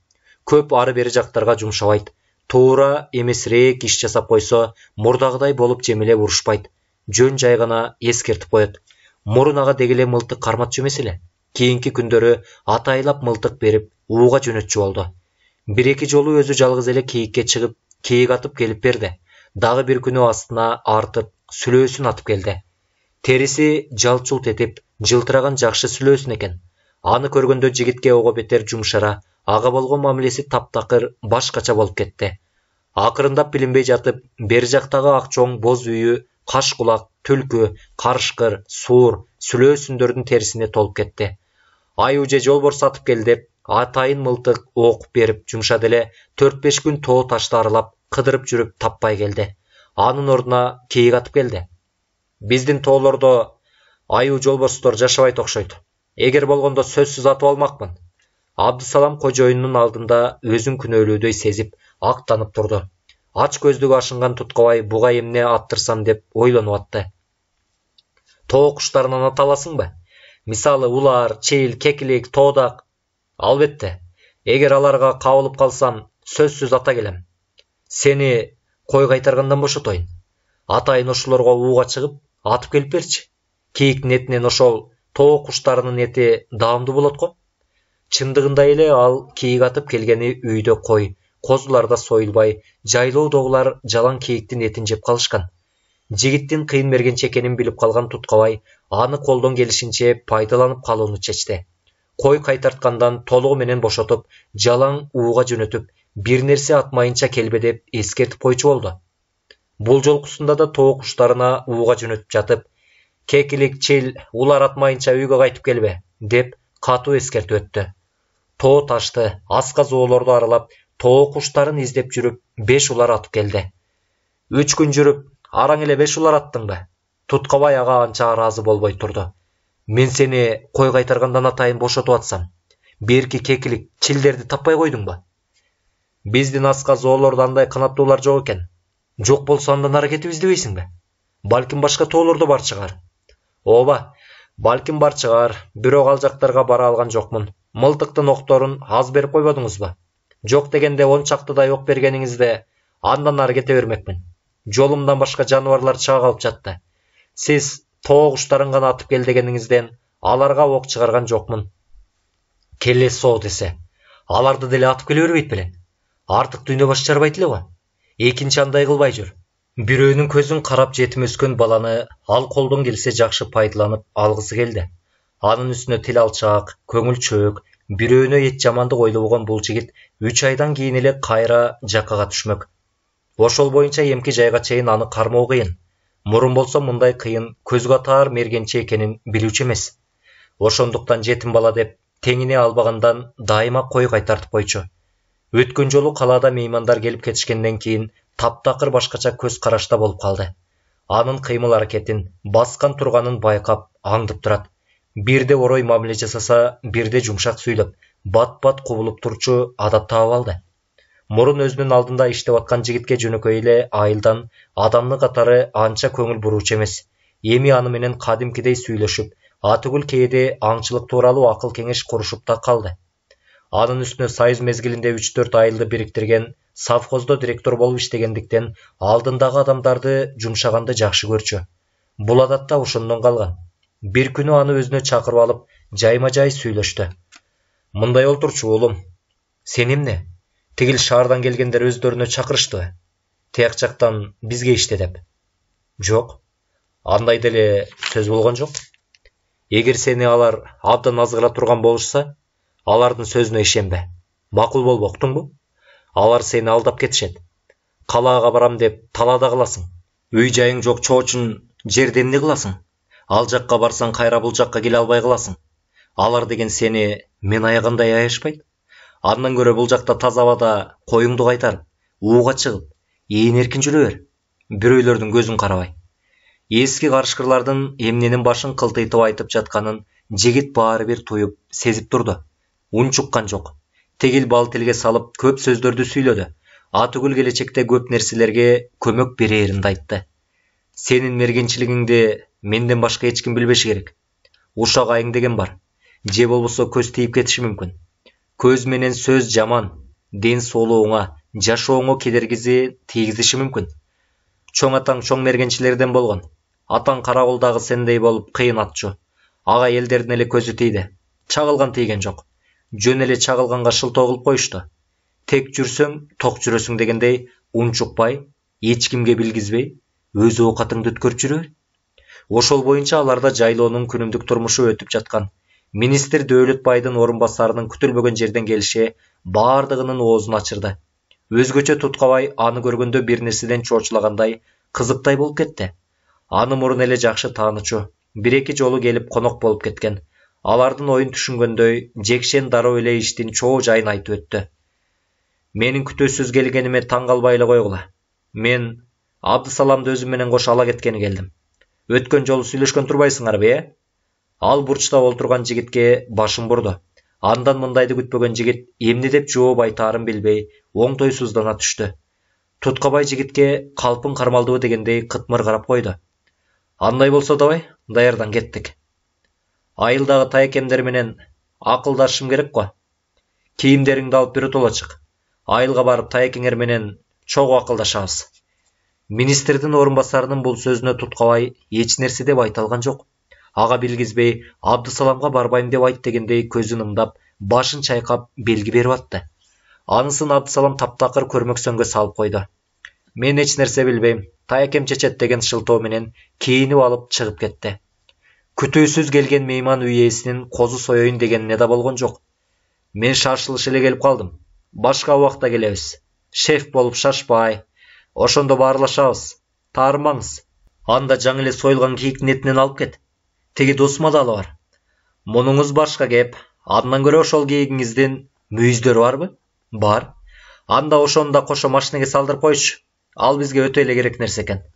S1: Көп ары бери жактарга жумшабайт. Туура эмесирээк иш жасап койсо, мурдагыдай болуп жемелеп урушпайт. Жөн жай гана эскертип коет. Мурун ага дегеле мылтык карматчу эмес эле. Кийинки күндөрү атайлап мылтык берип, ууга жөнөтчү болду. Бир-эки жолу өзү жалгыз эле кийикке чыгып, кийик атып келип берди. Дагы бир күнү астына артып сүлөөсүн атып келди. Териси жалт-жулт этип, жылтыраган жакшы сүлөөсүн экен. Аны көргөндө жигитке ого бетер жумшара, ага болгон мамилеси таптакыр башкача болуп кетти. Акырындап билинбей жатып, бери жактагы ак чоң боз үйү, каш кулак, түлкү, карышкыр, суур, сүлөөсүндөрдүн терисине толуп кетти. Аюу же жолборс атып кел деп, атайын мылтык окуп берип жумшады эле 4-5 күн тоо ташты аралап, кыдырып жүрүп таппай келди. Анын ордуна кийик атып келди. Биздин тоолордо аюу жолборстор жашабайт окшойт. Эгер болгондо сөзсүз атып алмакмын. Абдысалам кожоюнунун алдында өзүн күнөөлөөдөй сезип, актанып турду. Ач көздүгү ашынган Туткабай буга эмне аттырсам деп ойлонуп атты. Тоо куштарынан ата аласыңбы? Мисалы улар, чил, кекилик, тоодак. Албетте. Эгер аларга кабылып калсам, сөзсүз ата келем. Сени кой кайтаргандан бошотоюн. Атайын ошолорго ууга чыгып, атып келип берчи. Кийиктин этинен ошол тоо куштарынын эти даамдуу болот го. Чындыгында эле ал кийик атып келгени үйдө кой, козулар да союлбай, жайлоодогулар жалаң кийиктин этин жеп калышкан. Жигиттин кыйын мергенчи экенин билип калган Туткабай аны колдон келишинче пайдаланып калууну чечти. Кой кайтарткандан толугу менен бошотуп, жалаң ууга жөнөтүп, бир нерсе атмайынча келбе деп эскертип койчу болду. Бул жолкусунда да тоо куштарына ууга жөнөтүп жатып, кекилик, чил, улар атмайынча үйгө кайтып келбе деп катуу эскертип өттү. Тоо ташты, аска зоолорду аралап, тоо куштарын издеп жүрүп, 5 улар атып келди. 3 күн жүрүп, араң эле 5 улар аттыңбы? Туткабай ага анча ыраазы болбой турду. Мен сени кой кайтаргандан атайын бошотуп атсам, берки кекилик, чилдерди таппай койдуңбу? Биздин аска зоолордо андай канаттуулар жок экен. Жок болсо андан ары кетип издебейсиңби? Балким башка тоолордо бар чыгар. Ооба, балким бар чыгар, бирок ал жактарга бара алган жокмун. Мылтыктын окторун аз берип койбодуңузбу? Жок дегенде 10 чактыдай ок бергениңизде андан ары кете бермекмин. Жолумдан башка жаныбарлар чыга калып жатты. Сиз тоо куштарын гана атып кел дегениңизден аларга ок чыгарган жокмун. Келе соо десе, аларды деле атып келе бербейт белең. Артык дүйнө баш жарбайт эле го. Экинчи андай кылбай жүр. Бирөөнүн көзүн карап жетим өскөн баланы ал колдон келсе жакшы пайдаланып алгысы келди. Анын үстүнө тил алчаак, көңүл чөөк, бирөөнө эт жамандык ойлобогон бул жигит 3 айдан кийин эле кайра жаккага түшмөк. Ошол боюнча эмки жайга чейин аны кармоо кыйын. Мурун болсо мындай кыйын көзгө атаар мергенчи экенин билүүчү эмес. Ошондуктан жетим бала деп теңине албагандан дайыма кой кайтартып койчу. Өткөн жолу калаада меймандар келип кетишкенден кийин таптакыр башкача көз карашта болуп калды. Анын кыймыл аракетин, баскан турганын байкап, аңдып турат. Бирде орой мамиле жасаса, бирде жумшак сүйлөп, бат-бат кубулуп турчу адат таап алды. Мурун өзүнүн алдында иштеп аткан жигитке жөнөкөй эле айылдан адамдын катары анча көңүл буруучу эмес. Эми аны менен кадимкидей сүйлөшүп, атүгүл кээде аңчылык тууралуу акыл кеңеш курушуп да калды. Анын үстүнө союз мезгилинде 3-4 айылды бириктирген совхоздо директор болуп иштегендиктен алдындагы адамдарды жумшаганды жакшы көрчү. Бул адат да ошондон калган. Бир күнү аны өзүнө чакырып алып, жайма-жай сүйлөштү. Мындай олтурчу уулум. Сен эмне? Тигил шаардан келгендер өздөрүнө чакырыштыбы? Тияк жактан бизге иште деп. Жок. Андай деле сөз болгон жок. Эгер сени алар абдан азгыра турган болушса, алардын сөзүнө ишенбе. Макул болбу, уктуңбу? Алар сени алдап кетишет. Калаага барам деп талаада каласың. Үй жайың жок чоочун жерде эмне кыласың? Ал жакка барсаң кайра бул жакка келе албай каласың. Алар деген сени мен аягандай аяшпайт. Андан көрө бул жакта таза абада коюңду кайтарып, ууга чыгып, ээн эркин жүрө бер. Бирөөлөрдүн көзүн карабай. Эски карышкырлардын эмненин башын кылтыйтып айтып жатканын жигит баары бир туюп, сезип турду. Унчуккан жок. Тегил бал тилге салып көп сөздөрдү сүйлөдү. Атүгүл келечекте көп нерселерге көмөк берээрин айтты. Сенин мергенчилигиңди менден башка эч ким билбеши керек. Ушак айың деген бар. Же болбосо көз тийип кетиши мүмкүн. Көз менен сөз жаман, ден соолугуңа, жашооңо кедергизи тийгизиши мүмкүн. Чоң атаң чоң мергенчилерден болгон. Атаң Караколдагы сендей болуп кыйын атчу. Ага элдердин эле көзү тийди. Чагылган тийген жок. Жөн эле чагылганга шылтоо кылып коюшту. Тек жүрсөң, ток жүрөсүң дегендей унчукпай, эч кимге билгизбей, өз оокатыңды өткөрүп жүрө бер. Ошол боюнча аларда жайлоонун күнүмдүк турмушу өтүп жаткан. Министр Дөөлөт байдын орун басарынын күтүлбөгөн жерден келиши баардыгынын оозун ачырды. Өзгөчө Туткабай аны көргөндө бир нерседен чоочулагандай, кызыктай болуп кетти. Аны мурун эле жакшы таанычу, бир-эки жолу келип конок болуп кеткен. Алардын оюн түшүнгөндөй, жекшен дароо эле иштин чоо жайын айтып өттү. Менин күтүүсүз келгениме таң калбай эле койгула. Мен Абдысаламды өзүм менен кошо ала кеткени келдим. Өткөн жолу сүйлөшкөн турбайсыңарбы, э? Ал бурчта олтурган жигитке башын бурду. Андан мындайды күтпөгөн жигит эмне деп жооп айтаарын билбей, оңтойсуздана түштү. Туткабай жигитке калпың кармалдыбы дегендей кытмыр карап койду. Андай болсо давай, даярдан кеттик. Айылдагы таекемдер менен акылдашышым керек го. Кийимдериңди алып биротоло чык. Айылга барып таекеңер менен чогуу акылдашабыз. Министрдин орун басарынын бул сөзүнө Туткабай эч нерсе деп айта алган жок. Ага билгизбей, Абдысаламга барбайм деп айт дегендей көзүн ымдап, башын чайкап белги берип атты. Анысын Абдысалам таптакыр көрмөксөнгө салып койду. Мен эч нерсе билбейм, таекем чечет деген шылтоо менен кийинип алып чыгып кетти. Күтүүсүз келген мейман үй ээсинин козу соёюн дегенине да болгон жок. Мен шашылыш эле келип калдым. Башка убакта келебиз. Шеф болуп шашпай. Ошондо баарлашабыз. Таарынмаңыз. Анда жаңы эле союлган кийиктин этинен алып кет. Теги досума да ала бар. Мунуңуз башка кеп. Андан көрө ошол кийигиңиздин мүйүздөрү барбы? Бар. Анда ошону да кошо машинеге салдырып койчу. Ал бизге өтө эле керек нерсе экен.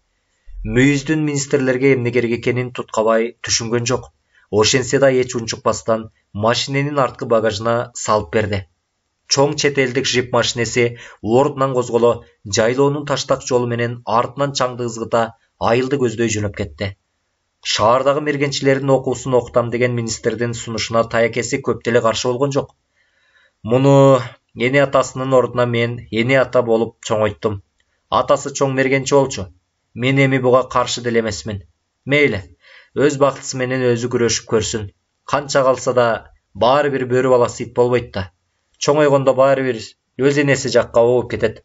S1: Мүйүздүн министрлерге эмне керек экенин Туткабай түшүнгөн жок. Ошентсе да эч унчукпастан машиненин арткы багажына салып берди. Чоң чет элдик жип машинеси ордунан козголо, жайлоонун таштак жолу менен артынан чаңды ызгыта айылды көздөй жөнөп кетти. Шаардагы мергенчилердин окуусун окутам деген министрдин сунушуна таекеси көп деле каршы болгон жок. Муну эне атасынын ордуна мен эне ата болуп чоңойттум. Атасы чоң мергенчи болчу. Мен эми буга каршы деле эмесмин. Мейли, өз бактысы менен өзү күрөшүп көрсүн. Канча калса да баары бир бөрү баласы ит болбойт да. Чоңойгондо баары бир өз энеси жакка ооп кетет.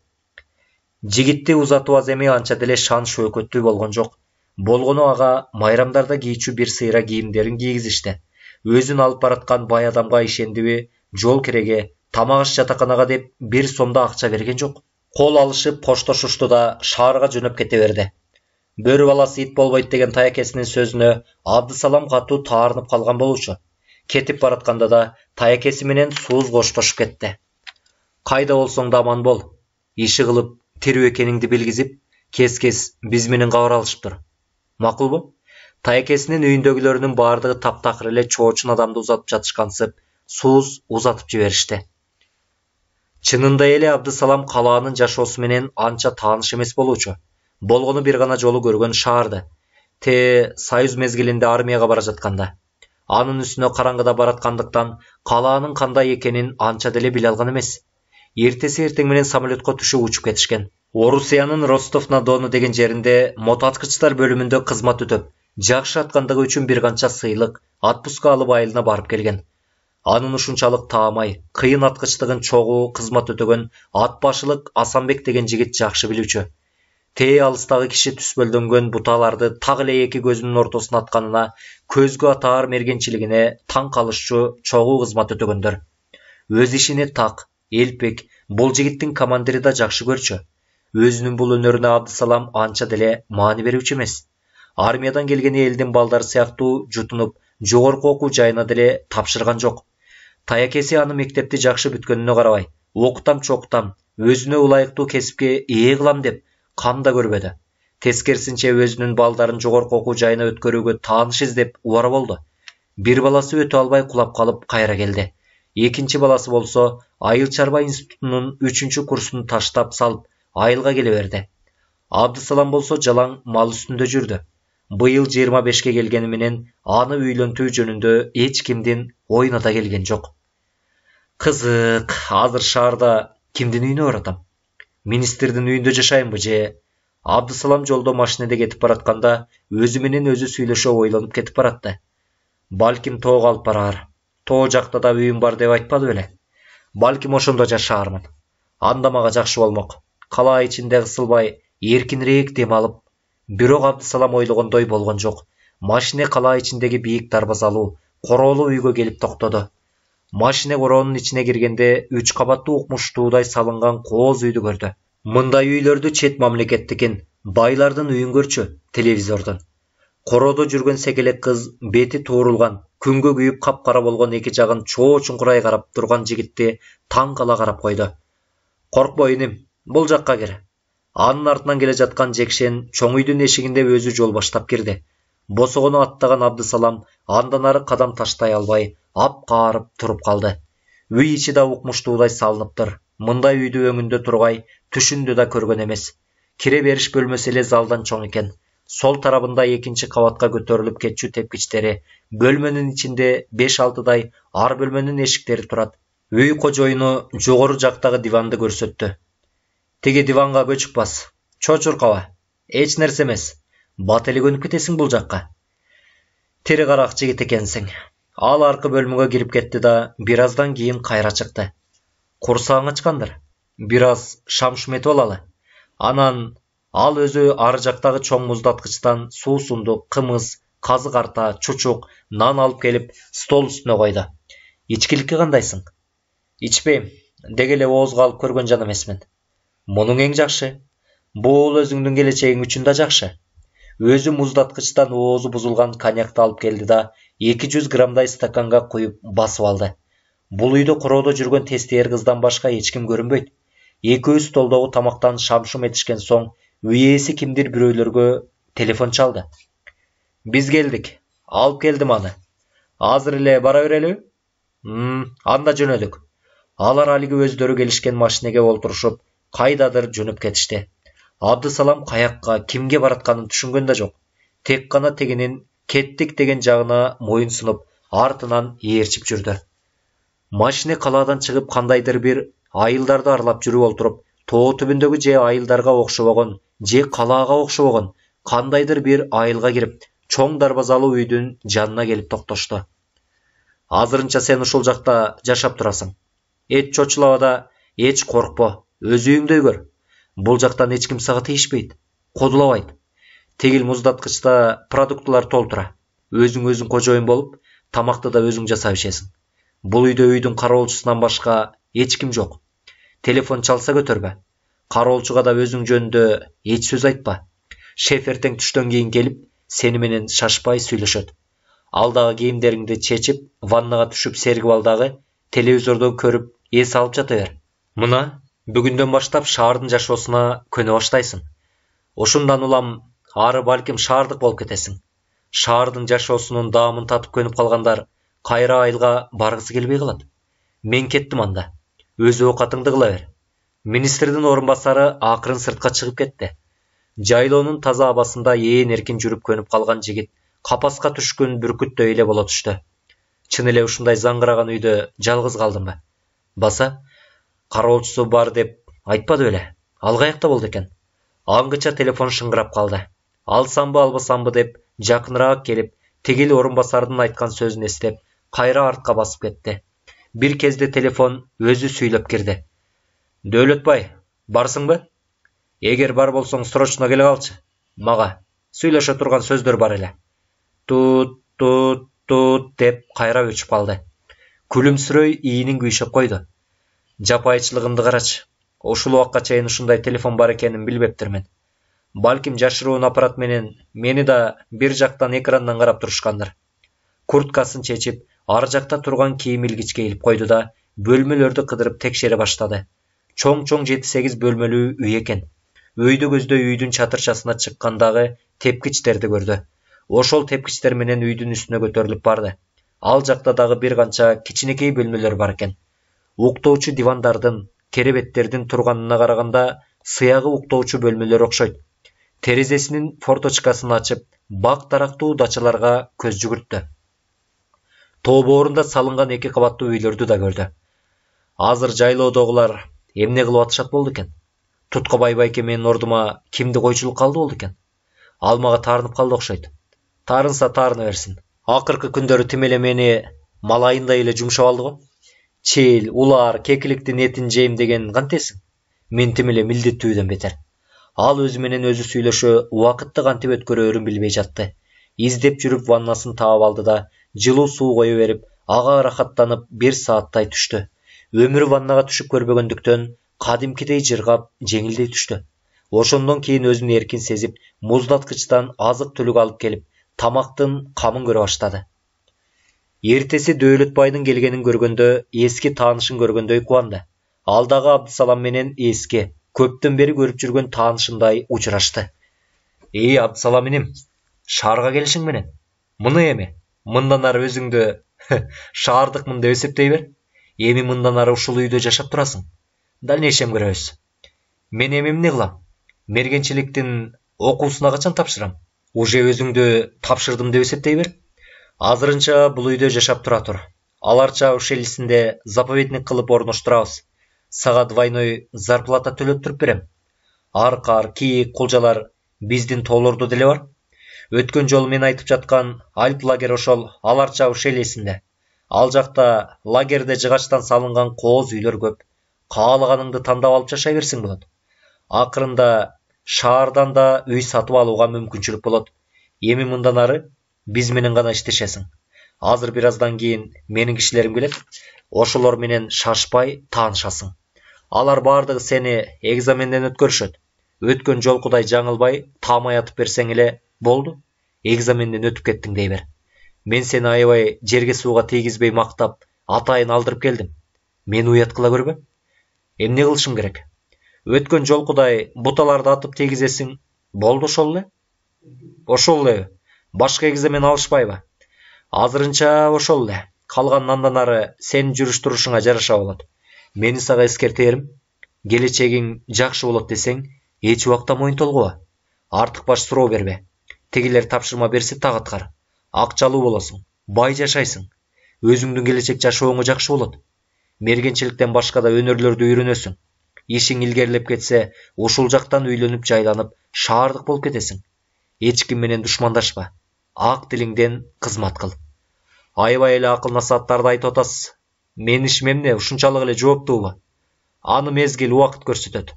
S1: Жигитти узатуу аз эми анча деле шан шөкөттүү болгон жок. Болгону ага майрамдарда кийчү бир сыйра кийимдерин кийгизишти. Өзүн алып бараткан бай адамга ишендиби, жол кереге, тамак аш жатаканага деп 1 сомдо акча берген жок. Кол алышып коштошушту да шаарга жөнөп кете берди. Бөрү баласы ит болбойт деген таекесинин сөзүнө Абдысалам катуу таарынып калган болчу. Кетип баратканда да таекеси менен сууз коштошуп кетти. Кайда болсоң да аман бол. Иши кылып, тирүү экениңди билгизип, кез-кез биз менен кабар алышып тур. Макулбу? Таекесинин үйүндөгүлөрүнүн баардыгы таптакыр эле чоочун адамды узатып жатышкансып, сууз узатып жиберишти. Чынында эле Абдысалам калаанын жашоосу менен анча тааныш эмес болчу. Болгону бир гана жолу көргөн шаарды. Союз мезгилинде армияга бара жатканда. Анын үстүнө караңгыда бараткандыктан калаанын кандай экенин анча деле биле алган эмес. Эртеси эртең менен самолетко түшүп учуп кетишкен. Орусиянын Ростов-на-Дону деген жеринде мотоаткычтар бөлүмүндө кызмат өтөп, жакшы аткандыгы үчүн бир канча сыйлык, отпуска алып айылына барып келген. Анын ушунчалык таамай, кыйын аткычтыгын чогуу кызмат өтөгөн ат башылык Асанбек деген жигит жакшы билүүчү. Алыстагы киши түспөлдөнгөн буталарды так эле эки көзүнүн ортосуна атканына, көзгө атаар мергенчилигине таң калышчу чогуу кызмат өтөгөндөр. Өз ишине так, элпек, бул жигиттин командири да жакшы көрчү. Өзүнүн бул өнөрүнө Абдысалам анча деле маани берүүчү эмес. Армиядан келген элдин балдары сыяктуу жутунуп, жогорку окуу жайына деле тапшырган жок. Таекеси аны мектепти жакшы бүткөнүнө карабай, окутам чокутам, өзүнө ылайыктуу кесипке ээ кылам деп кам да көрбөдү. Тескерисинче өзүнүн балдарын жогорку окуу жайына өткөрүүгө тааныш издеп убара болду. Бир баласы өтө албай кулап калып кайра келди. Экинчи баласы болсо айыл чарба институтунун 3 курсун таштап салып, айылга келе берди. Абдысалам болсо жалаң мал үстүндө жүрдү. Быйыл 25ке келгени менен аны үйлөнтүү жөнүндө эч кимдин оюна да келген жок. Кызык, азыр шаарда кимдин үйүнө баратам? Министрдин үйүндө жашайынбы же? Абдысалам жолдо машинеде кетип баратканда өзү менен өзү сүйлөшө ойлонуп кетип баратты. Балким тоого алып барар. Тоо жакта да үйүм бар деп айтпады беле? Балким ошондо жашаармын. Анда мага жакшы болмок. Калаа ичинде кысылбай, эркинирээк дем алып, бирок Абдысалам ойлогондой болгон жок. Машина кала ичиндеги бийик дарбазалуу, короолуу үйгө келип токтоду. Машина короонун ичине киргенде 3 кабаттуу укмуштуудай салынган кооз үйдү көрдү. Мындай үйлөрдү чет мамлекеттикин, байлардын үйүн көрчү, телевизордон. Короодо жүргөн секелек кыз бети туурулган, күнгө күйүп капкара болгон эки жагын чоо чуңкурай карап турган жигитти таң кала карап койду. Коркпо иним, бул жакка кир. Анын артынан келе жаткан Жекшен чоң үйдүн эшигинде өзү жол баштап кирди. Босогону аттаган Абдысалам андан ары кадам таштай албай, апкаарып туруп калды. Үй ичи да укмуштуудай салыныптыр. Мындай үйдү өңүндө тургай, түшүндө да көргөн эмес. Кире бериш бөлмөсү эле залдан чоң экен. Сол тарабында экинчи кабатка көтөрүлүп кетчү тепкичтери, бөлмөнүн ичинде 5-6дай ар бөлмөнүн эшиктери турат. Үй кожоюну жогору жактагы диванды көрсөттү. Тиги диванга көчүп бас. Чочуркаба. Эч нерсе эмес. Бат эле көнүп кетесиң бул жакка. Тири карак жигит экенсиң. Ал аркы бөлмөгө кирип кетти да, бир аздан кийин кайра чыкты. Курсаң ачкандыр. Бир аз шамшыметип алалы. Анан ал өзү ары жактагы чоң муздаткычтан суусундук, кымыз, казы карта, чучук, нан алып келип стол үстүнө койду. Ичкиликке кандайсың? Ичпейм. Деги эле оозго алып көргөн жан эмесмин. Мунуң эң жакшы. Бул өзүңдүн келечегиң үчүн да жакшы. Өзү муздаткычтан оозу бузулган коньякты алып келди да 200 граммдай стаканга куюп басып алды. Бул үйдө короодо жүргөн тестиер кыздан башка эч ким көрүнбөйт. Экөөбүз столдогу тамактан шамшым этишкен соң, үй ээси кимдир бирөөлөргө телефон чалды. Биз келдик. Алып келдим аны. Азыр эле бара берелиби? Анда жөнөдүк. Алар алиги өздөрү келишкен машинеге олтурушуп, кайдадыр жөнөп кетишти. Абдысалам каякка, кимге баратканын түшүнгөн да жок. Тек гана тегинин кеттик деген жагына моюн сунуп, артынан ээрчип жүрдү. Машина калаадан чыгып кандайдыр бир айылдарды аралап жүрүп олтуруп, тоо түбүндөгү же айылдарга окшобогон, же калаага окшобогон кандайдыр бир айылга кирип, чоң дарбазалуу үйдүн жанына келип токтошту. Азырынча сен ушул жакта жашап турасың. Эч чочулаба да, эч коркпо, өз үйүңдөй көр. Бул жактан эч ким сага тийишпейт, кодулабайт. Тегил муздаткычта продуктулар толтура. Өзүң кожоюн болуп, тамакты да өзүң жасап ичесиң. Бул үйдө үйдүн кароолчусунан башка эч ким жок. Телефон чалса көтөрбө. Кароолчуга да өзүң жөнүндө эч сөз айтпа. Шеф эртең түштөн кийин келип, сени менен шашпай сүйлөшөт. Ал дагы кийимдериңди чечип, ваннага түшүп сергип ал дагы, телевизордон көрүп, эс алып жата бер. Мына, бүгүндөн баштап шаардын жашоосуна көнө баштайсың. Ушундан улам ары балким шаардык болуп кетесиң. Шаардын жашоосунун даамын татып көнүп калгандар кайра айылга баргысы келбей калат. Мен кеттим анда. Өз оокатыңды кыла бер. Министрдин орун басары акырын сыртка чыгып кетти. Жайлоонун таза абасында ээн эркин жүрүп көнүп калган жигит капаска түшкөн бүркүттөй эле боло түштү. Чын эле ушундай заңгыраган үйдө жалгыз калдымбы? Баса, кароолчусу бар деп айтпады беле? Ал каякта болду экен? Аңгыча телефон шыңгырап калды. Алсамбы албасамбы деп жакыныраак келип, тегил орун басардын айткан сөзүн эстеп, кайра артка басып кетти. Бир кезде телефон өзү сүйлөп кирди. Дөөлөтбай, барсыңбы? Эгер бар болсоң, срочно келе калчы. Мага сүйлөшө турган сөздөр бар эле. Тут деп кайра өчүп калды. Күлүмсүрөй ийинин күйшөп койду. Жапайчылыгымды карачы. Ушул убакка чейин ушундай телефон бар экенин билбептирмин. Балким жашыруун аппарат менен мени да бир жактан экрандан карап турушкандыр. Курткасын чечип, ар жакта турган кийим илгичке илип койду да, бөлмөлөрдү кыдырып текшере баштады. Чоң 7-8 бөлмөлүү үй экен. Өйдө көздөй үйдүн чатырчасына чыккандагы тепкичтерди көрдү. Ошол тепкичтер менен үйдүн үстүнө көтөрүлүп барды. Ал жакта дагы бир канча кичинекей бөлмөлөр бар экен. Уктоочу дивандардын, керебеттердин турганына караганда сыягы уктоочу бөлмөлөр окшойт. Терезесинин форточкасын ачып, бак дарактуу дачаларга көз жүгүрттү. Тоо боорунда салынган 2 кабаттуу үйлөрдү да көрдү. Азыр жайлоодогулар эмне кылып атышат болду экен? Туткабай байке менин ордума кимди койчулукка алды болду экен? Ал мага таарынып калды окшойт. Таарынса таарына берсин. Акыркы күндөрү тим эле мени малайындай эле жумшап алды го. Чил, улар, кекиликтин этин жейм деген кантесиң? Мен тим эле милдеттүүдөн бетер. Ал өзү менен өзү сүйлөшө убакытты кантип өткөрөөрүн билбей жатты. Издеп жүрүп ваннасын таап алды да, жылуу суу кое берип, ага ырахаттанып 1 сааттай түштү. Өмүрү ваннага түшүп көрбөгөндүктөн кадимкидей жыргап, жеңилдей түштү. Ошондон кийин өзүн эркин сезип, муздаткычтан азык-түлүк алып келип, тамактын камын көрө баштады. Эртеси Дөөлөтбайдын келгенин көргөндө, эски таанышын көргөндөй кубанды. Ал дагы Абдысалам менен эски, көптөн бери көрүп жүргөн таанышындай учурашты. Эй Абдысалам иним, шаарга келишиң менен. Муну эми, мындан ары өзүңдү шаардыкмын деп эсептей бер. Эми мындан ары ушул үйдө жашап турасың. Дальнейшем көрөбүз. Мен эми эмне кылам? Мергенчиликтин окуусуна качан тапшырам? Уже өзүңдү тапшырдым деп эсептей бер. Азырынча бул үйдө жашап тура тур. Аларча ушелисинде заповедник кылып орноштурабыз. Сага двойной зарплата төлөп туруп берем. Аркар, кийик, кулжалар биздин тоолордо деле бар. Өткөн жолу мен айтып жаткан Альп лагерь ошол Аларча ушелисинде. Ал жакта лагерде жыгачтан салынган кооз үйлөр көп. Каалаганыңды тандап алып жашай берсең болот. Акырында шаардан да үй сатып алууга мүмкүнчүлүк болот. Эми мындан ары биз менен гана иштешесиң. Азыр бир аздан кийин менин кишилерим келет. Ошолор менен шашпай таанышасың. Алар бардыгы сени экзаменден өткөрүшөт. Өткөн жолкудай жаңылбай, таамай атып берсең эле болду. Экзаменден өтүп кеттиң дей бер. Мен сени аябай жерге сууга тийгизбей мактап, атайын алдырып келдим. Мени уят кыла көрбө. Эмне кылышым керек? Өткөн жолкудай буталарды атып тийгизесиң, болду ошол эле. Ошол эле. Башка экзамен алышпайбы? Азырынча ошол эле. Калган андан ары сенин жүрүш турушуңа жараша болот. Мени сага эскертерим, келечегиң жакшы болот десең, эч убакта моюн толгоба. Артык баш суроо бербе. Тегилер тапшырма берсе так аткар. Акчалуу болосуң, бай жашайсың. Өзүңдүн келечек жашооңо жакшы болот. Мергенчиликтен башка да өнөрлөрдү үйрөнөсүң. Ишиң илгерилеп кетсе, ушул жактан үйлөнүп жайланып, шаардык болуп кетесиң. Эч ким менен душмандашпа. Ак тилиңден кызмат кыл. Аябай эле акыл насааттарды айтып атасыз. Мен ишим эмне ушунчалык эле жооптуубу? Аны мезгил убакыт көрсөтөт.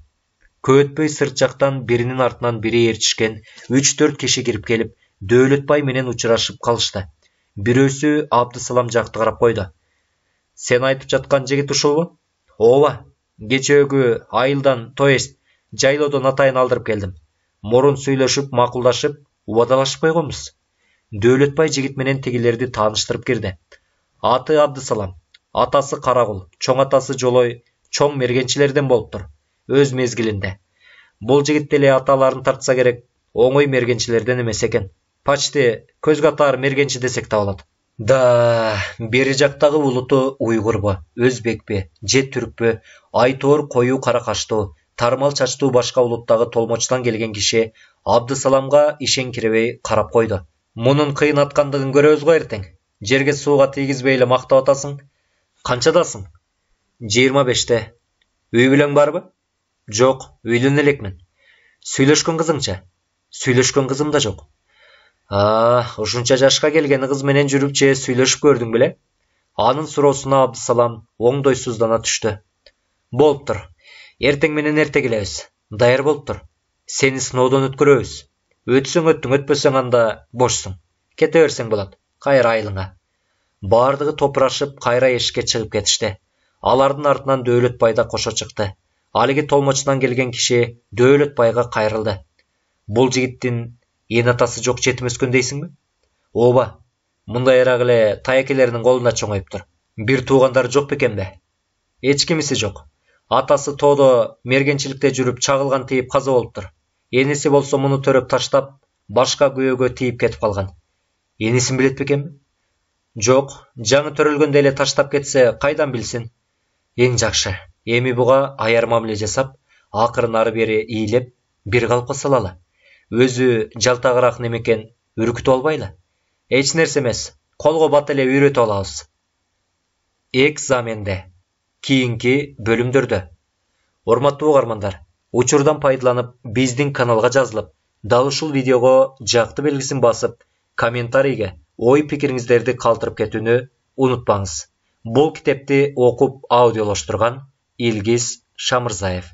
S1: Көп өтпөй сырт жактан биринин артынан бири ээрчишкен 3-4 киши кирип келип, Дөөлөтбай менен учурашып калышты. Бирөөсү Абдысалам жакты карап койду. Сен айтып жаткан жигит ушулбу? Ооба. Кечөөкү айылдан, то есть жайлоодон атайын алдырып келдим. Мурун сүйлөшүп, макулдашып, убадалашып койгонбуз. Дөөлөтбай жигит менен тегилерди тааныштырып кирди. Аты Абдысалам, атасы Карагул, чоң атасы Жолой, чоң мергенчилерден болуптур. Өз мезгилинде. Бул жигит деле аталарын тартса керек, оңой мергенчилерден эмес экен. Почти көзгө атаар мергенчи десек да болот. Да, бери жактагы улуту уйгурбу, өзбекпи, же түркпү, айтоор коюу кара каштуу, тармал чачтуу башка улуттагы толмочтон келген киши Абдысаламга ишеңкиребей карап койду. Мунун кыйын аткандыгын көрөбүз го эртең. Жерге сууга тийгизбей эле мактап атасың. Канчадасың? 25-те. Үй бүлөң барбы? Жок, үйлөнө элекмин. Сүйлөшкөн кызыңча? Сүйлөшкөн кызым да жок. Ушунча жашка келген кыз менен жүрүп же сүйлөшүп көрдүң беле? Анын суроосуна Абдысалам оңдойсуздана түштү. Болуптур. Эртең менен эрте келебиз. Даяр болуп тур. Сени сыноодон өткөрөбүз. Өтсөң өттүң, өтпөсөң анда бошсуң. Кете берсең болот. Кайра айылыңа. Бардыгы топурашып, кайра эшикке чыгып кетишти. Алардын артынан Дөөлөтбай да кошо чыкты. Алиги толмочтон келген киши Дөөлөтбайга кайрылды. Бул жигиттин эн атасы жок жетим өскөн дейсиңби? Ооба. Мындай эрак эле таякелеринин колунда чоңоюптур. Бир туугандар жок бекенбе? Эч кимиси жок. Атасы тоодо мергенчиликте жүрүп чагылган тийип каза болуптур. Эниси болсо муну төрөп таштап, башка күйөөгө тийип кетип калган. Энисин билет бекенби? Жок, жаңы төрөлгөндө эле таштап кетсе, кайдан билсин? Эң жакшы. Эми буга аяр мамиле жасап, акырын ары бери ийилеп, бир калыпка салалы. Өзү жалтагыраак немекен үркүтүп албайлы. Эч нерсе эмес, колго бат эле үйрөтүп алабыз. Экзаменде. Кийинки бөлүмдөрдө. Урматтуу угармандар, учурдан пайдаланып, биздин каналга жазылып, дал ушул видеого жакты белгисин басып, комментарийге ой пикириңиздерди калтырып кетүүнү унутпаңыз. Бул китепти окуп аудиолоштурган Илгиз Шамырзаев.